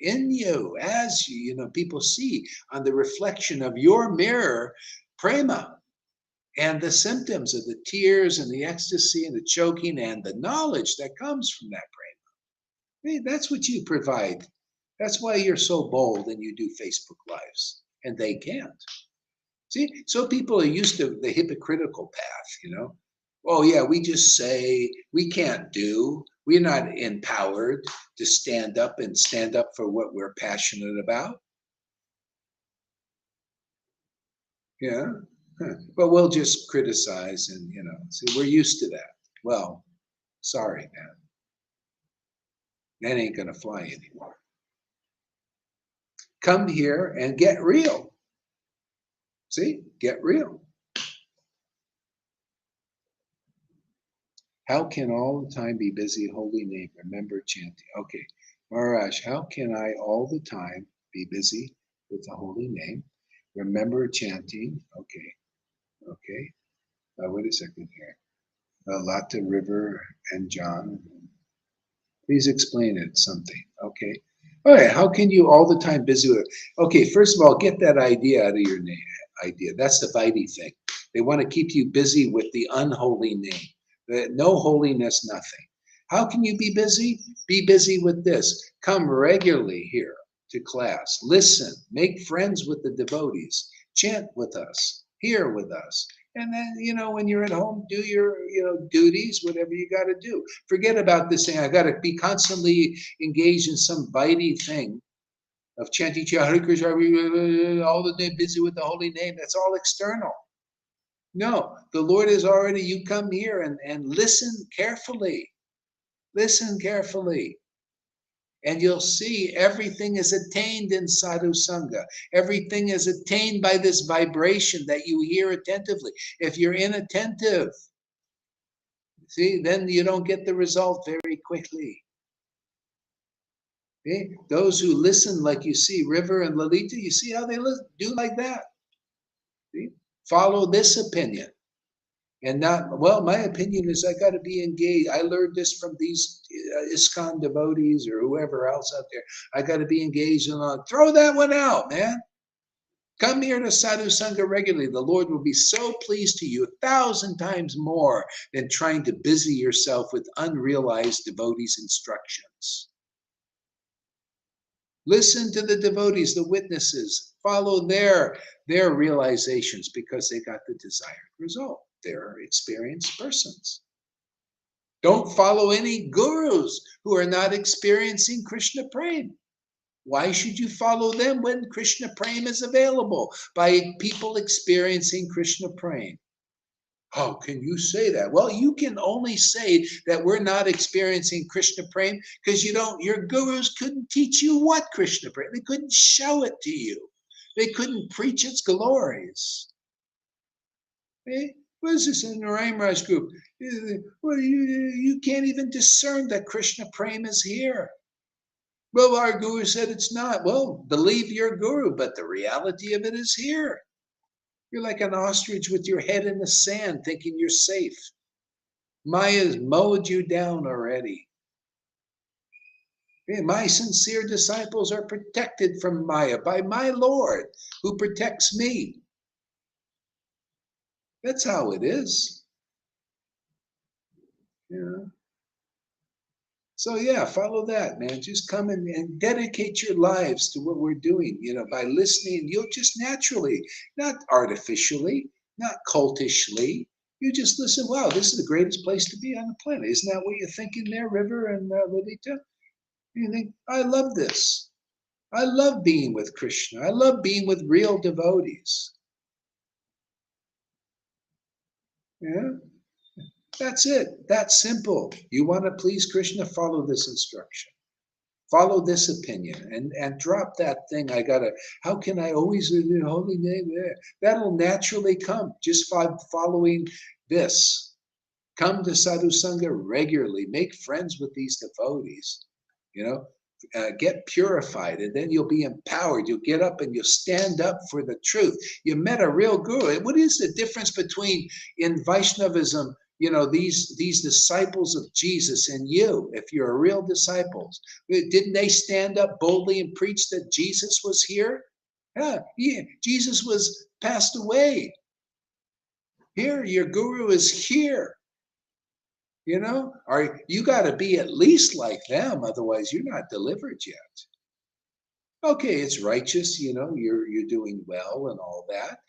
Speaker 4: In you, as people see on the reflection of your mirror, prema, and the symptoms of the tears and the ecstasy and the choking and the knowledge that comes from that prema. Hey, that's what you provide. That's why you're so bold and you do Facebook Lives, and they can't. See, so people are used to the hypocritical path, Oh yeah, we just say, we can't do. We're not empowered to stand up for what we're passionate about. Yeah, but we'll just criticize and, see, we're used to that. Well, sorry, man. That ain't gonna fly anymore. Come here and get real. See, get real. How can all the time be busy, holy name, remember chanting? Okay, Maharaj, how can I all the time be busy with the holy name, remember chanting? Okay, okay. Wait a second here. Lata, River, and John. Please explain it, something. Okay. All right, how can you all the time busy with it? Okay, first of all, get that idea out of your name. Idea. That's the Vaidhi thing. They want to keep you busy with the unholy name. No holiness, nothing. How can you be busy? Be busy with this. Come regularly here to class. Listen. Make friends with the devotees. Chant with us. Hear with us. And then, when you're at home, do your, duties, whatever you got to do. Forget about this thing. I got to be constantly engaged in some Vaidhi thing of chanting Hare Krishna all the day, busy with the holy name. That's all external. No, the Lord is already, you come here and listen carefully. Listen carefully. And you'll see everything is attained in sadhu sangha. Everything is attained by this vibration that you hear attentively. If you're inattentive, see, then you don't get the result very quickly. Okay? Those who listen, like you see River and Lalita, you see how they do like that. See? Follow this opinion. And not, well, my opinion is I got to be engaged. I learned this from these ISKCON devotees or whoever else out there. I got to be engaged in throw that one out, man. Come here to sadhu sangha regularly. The Lord will be so pleased to you 1,000 times more than trying to busy yourself with unrealized devotees' instructions. Listen to the devotees, the witnesses. Follow their realizations because they got the desired result. They're experienced persons. Don't follow any gurus who are not experiencing Krishna Prema. Why should you follow them when Krishna Prema is available by people experiencing Krishna Prema? How can you say that? Well, you can only say that we're not experiencing Krishna Prema because your gurus couldn't teach you what Krishna Prema. They couldn't show it to you. They couldn't preach its glories. Okay? What is this in the Raj group? Well, you can't even discern that Krishna Prema is here. Well, our guru said it's not. Well, believe your guru, but the reality of it is here. You're like an ostrich with your head in the sand thinking you're safe. Maya's mowed you down already. Okay, my sincere disciples are protected from Maya by my Lord who protects me. That's how it is. Yeah. So yeah, follow that, man. Just come and dedicate your lives to what we're doing. By listening, you'll just naturally, not artificially, not cultishly, you just listen. Wow, this is the greatest place to be on the planet. Isn't that what you're thinking there, River and Lalita? You think, I love this. I love being with Krishna. I love being with real devotees. Yeah. That's it. That's simple. You want to please Krishna, follow this instruction. Follow this opinion and drop that thing. How can I always in the holy name? That'll naturally come just by following this. Come to sadhu sangha regularly. Make friends with these devotees. Get purified, and then you'll be empowered. You'll get up and you'll stand up for the truth. You met a real guru. What is the difference between in Vaishnavism? These disciples of Jesus and you, if you're a real disciples, didn't they stand up boldly and preach that Jesus was here? Yeah, Jesus was passed away. Here, your guru is here. You got to be at least like them, otherwise you're not delivered yet. Okay, it's righteous, you're doing well and all that.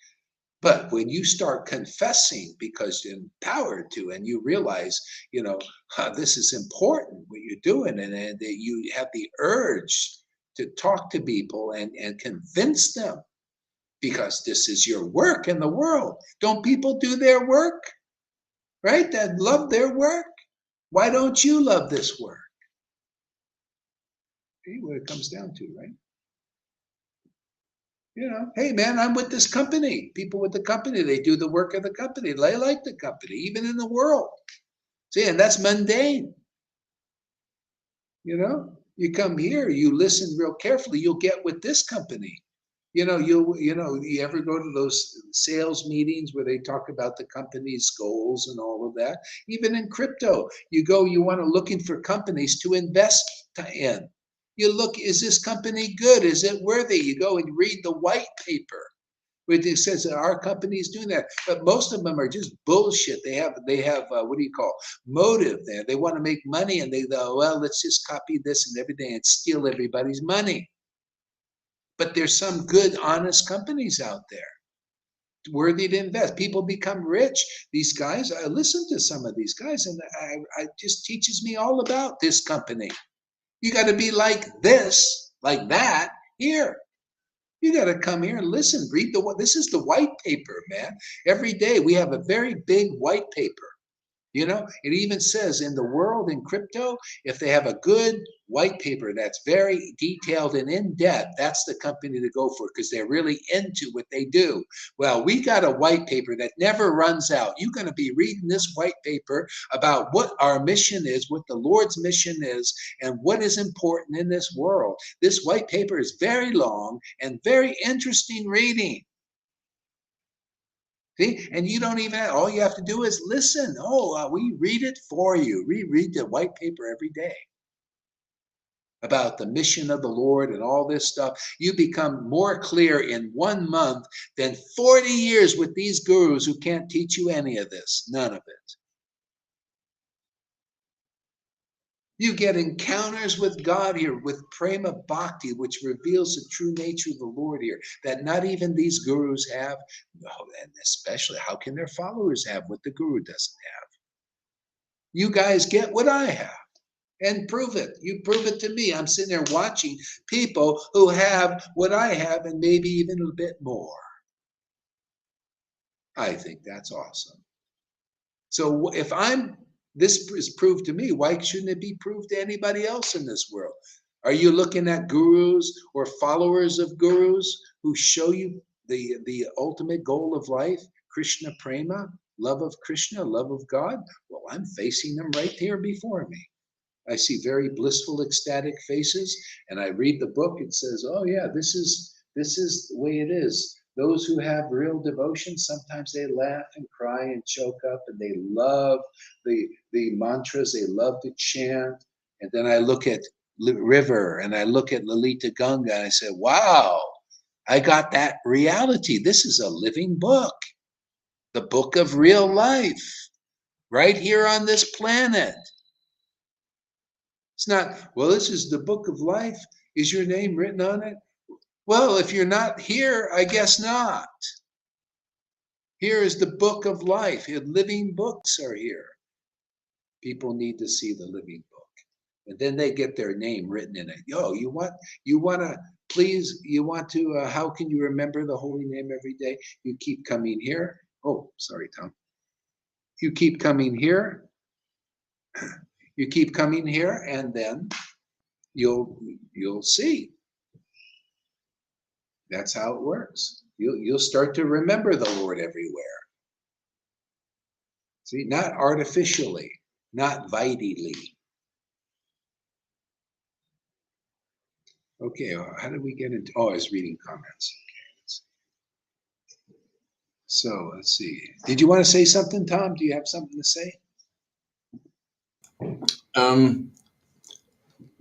Speaker 4: But when you start confessing because you're empowered to, and you realize, this is important, what you're doing, and that you have the urge to talk to people and convince them, because this is your work in the world. Don't people do their work, right? That love their work. Why don't you love this work? See what it comes down to, right? Hey man, I'm with this company. People with the company, they do the work of the company. They like the company, even in the world. See, and that's mundane. You come here, you listen real carefully, you'll get with this company. You ever go to those sales meetings where they talk about the company's goals and all of that? Even in crypto, you want to looking for companies to invest in. You look, is this company good? Is it worthy? You go and read the white paper, which it says that our company is doing that. But most of them are just bullshit. They have what do you call motive there? They want to make money, and they go, well, let's just copy this and everything and steal everybody's money. But there's some good, honest companies out there, worthy to invest. People become rich. These guys, I listen to some of these guys, and I just teaches me all about this company. You got to be like this, like that here. You got to come here and listen. Read this is the white paper, man. Every day we have a very big white paper. It even says in the world in crypto, if they have a good white paper that's very detailed and in depth, that's the company to go for because they're really into what they do. Well, we got a white paper that never runs out. You're going to be reading this white paper about what our mission is, what the Lord's mission is, and what is important in this world. This white paper is very long and very interesting reading. See, and you don't even all you have to do is listen. We read it for you. We read the white paper every day about the mission of the Lord and all this stuff. You become more clear in 1 month than 40 years with these gurus who can't teach you any of this. None of it. You get encounters with God here, with prema bhakti, which reveals the true nature of the Lord here, that not even these gurus have. And especially, how can their followers have what the guru doesn't have? You guys get what I have and prove it. You prove it to me. I'm sitting there watching people who have what I have and maybe even a bit more. I think that's awesome. So if this is proved to me, why shouldn't it be proved to anybody else in this world? Are you looking at gurus or followers of gurus who show you the ultimate goal of life, Krishna prema, love of Krishna, love of God? Well, I'm facing them right here before me. I see very blissful, ecstatic faces, and I read the book. It says, oh yeah, this is the way it is. Those who have real devotion, sometimes they laugh and cry and choke up, and they love the mantras, they love to chant. And then I look at River and I look at Lalita Ganga and I say, wow, I got that reality. This is a living book, the book of real life, right here on this planet. It's not, well, this is the book of life. Is your name written on it? Well, if you're not here, I guess not. Here is the book of life. Living books are here. People need to see the living book. And then they get their name written in it. How can you remember the holy name every day? You keep coming here. Oh, sorry, Tom. You keep coming here. You keep coming here, and then you'll see. That's how it works. You'll start to remember the Lord everywhere. See, not artificially, not vitally. Okay, how did we get into? I was reading comments. Okay, so let's see. Did you want to say something, Tom? Do you have something to say?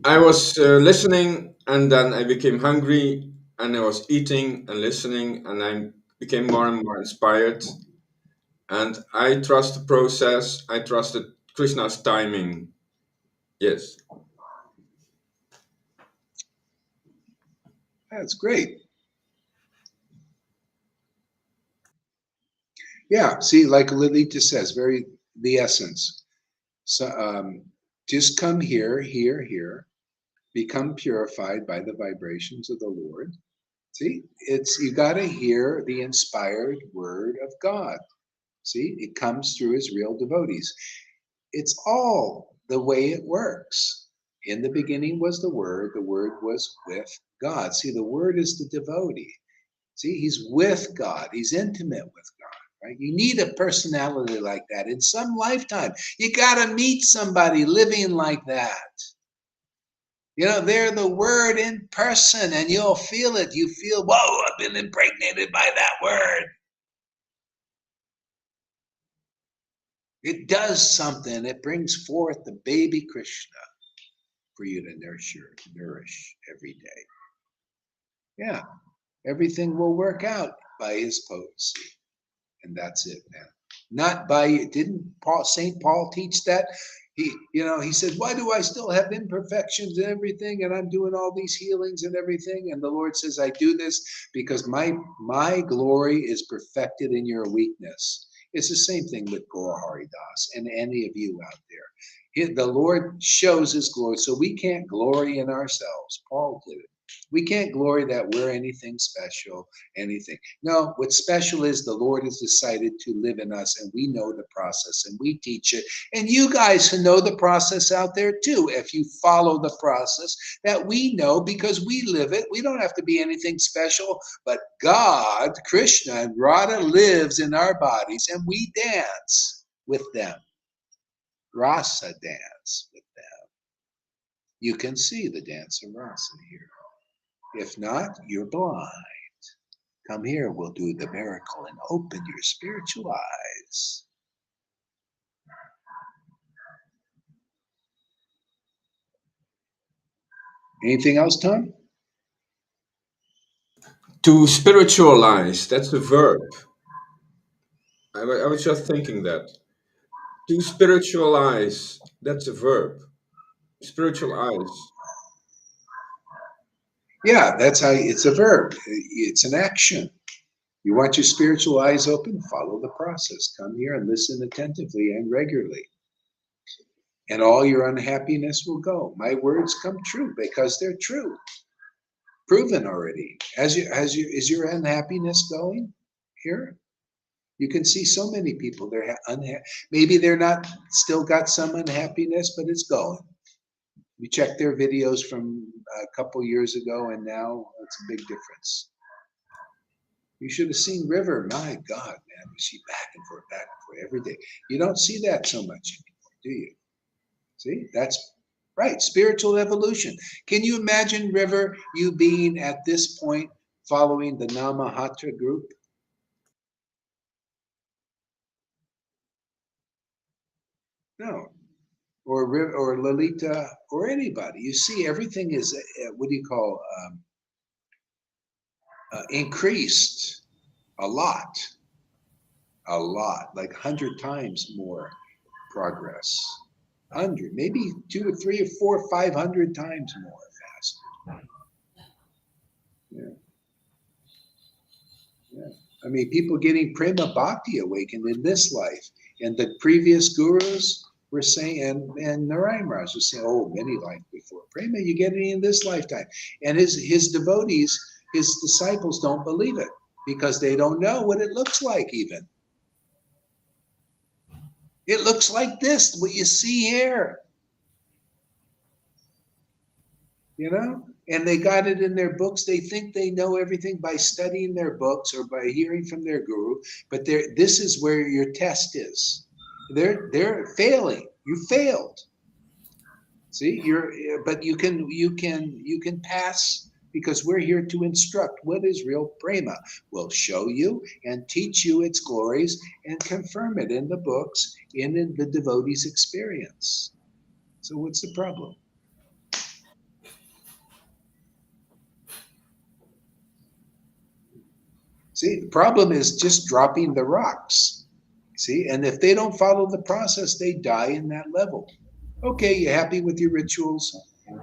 Speaker 5: I was listening, and then I became hungry, and I was eating and listening, and I became more and more inspired. And I trust the process. I trusted Krishna's timing. Yes.
Speaker 4: That's great. Yeah, see, like Lilita says, the essence. So just come here, become purified by the vibrations of the Lord. See, you got to hear the inspired word of God. See, it comes through his real devotees. It's all the way it works. In the beginning was the Word was with God. See, the Word is the devotee. See, he's with God, he's intimate with God. right? You need a personality like that in some lifetime. You got to meet somebody living like that. They're the word in person, and you'll feel it. You feel, whoa, I've been impregnated by that word. It does something. It brings forth the baby Krishna for you to nourish every day. Yeah, everything will work out by his potency. And that's it, man. Not by, didn't St. Paul teach that? He said, why do I still have imperfections and everything? And I'm doing all these healings and everything. And the Lord says, I do this because my glory is perfected in your weakness. It's the same thing with Gaura Hari Das and any of you out there. The Lord shows his glory. So we can't glory in ourselves. Paul did it. We can't glory that we're anything special, anything. No, what's special is the Lord has decided to live in us, and we know the process, and we teach it. And you guys who know the process out there too, if you follow the process that we know because we live it, we don't have to be anything special, but God, Krishna, and Radha lives in our bodies, and we dance with them. Rasa dance with them. You can see the dance of rasa here. If not, you're blind. Come here, we'll do the miracle and open your spiritual eyes. Anything else, Tom?
Speaker 5: To spiritualize, that's a verb. I was just thinking that. To spiritualize, that's a verb. Spiritualize.
Speaker 4: Yeah, that's how it's a verb. It's an action. You want your spiritual eyes open? Follow the process. Come here and listen attentively and regularly. And all your unhappiness will go. My words come true because they're true. Proven already. Is your unhappiness going here? You can see so many people, they're unhappy. Maybe they're not, still got some unhappiness, but it's going. You check their videos from a couple years ago and now, it's a big difference. You should have seen River. My God, man, she back and forth every day. You don't see that so much anymore, do you? See, that's right, spiritual evolution. Can you imagine, River, you being at this point following the Namahatra group? No. Or Lalita, or anybody. You see, everything is, what do you call, increased a lot, like 100 times more progress. 100, maybe 2 or 3 or 4 or 500 times more faster. Yeah. I mean, people getting prema bhakti awakened in this life, and the previous gurus were saying, and Narayan Raj was saying, oh, many life before. Prema, you get it in this lifetime. And his devotees, his disciples don't believe it because they don't know what it looks like even. It looks like this, what you see here. And they got it in their books. They think they know everything by studying their books or by hearing from their guru, but this is where your test is. They're failing. You failed. See, but you can pass because we're here to instruct what is real prema. We'll show you and teach you its glories and confirm it in the books and in the devotee's experience. So what's the problem? See, the problem is just dropping the rocks. See, and if they don't follow the process, they die in that level. Okay, you're happy with your rituals,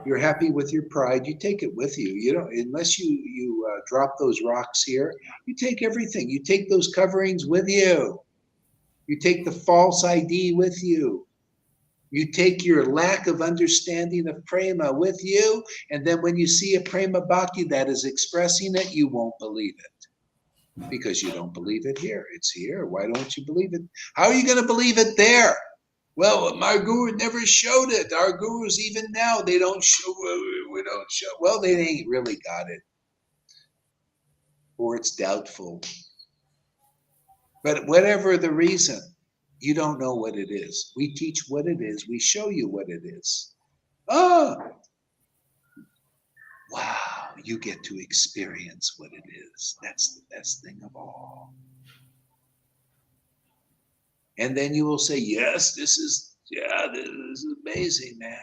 Speaker 4: you're happy with your pride, you take it with you. You don't, unless you drop those rocks here, you take everything. You take those coverings with you. You take the false ID with you. You take your lack of understanding of prema with you, and then when you see a prema bhakti that is expressing it, you won't believe it. Because you don't believe it here. It's here. Why don't you believe it? How are you going to believe it there? Well, my guru never showed it. Our gurus, even now, they don't show. We don't show. Well, they ain't really got it, or it's doubtful. But whatever the reason, you don't know what it is. We teach what it is. We show you what it is. Oh, wow, you get to experience what it is. That's the best thing of all. And then you will say, yes, this is amazing, man.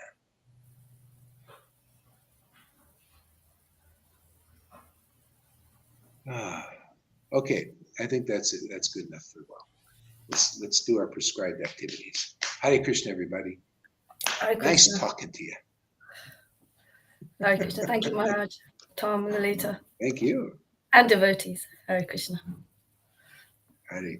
Speaker 4: Okay, I think that's it. That's good enough for a while. Let's do our prescribed activities. Hare Krishna, everybody.
Speaker 3: Hare Krishna.
Speaker 4: Nice talking to you.
Speaker 3: Hare Krishna. Thank you, Maharaj, Tom, Lalita,
Speaker 4: Thank you.
Speaker 3: and devotees. Hare Krishna.
Speaker 4: Hare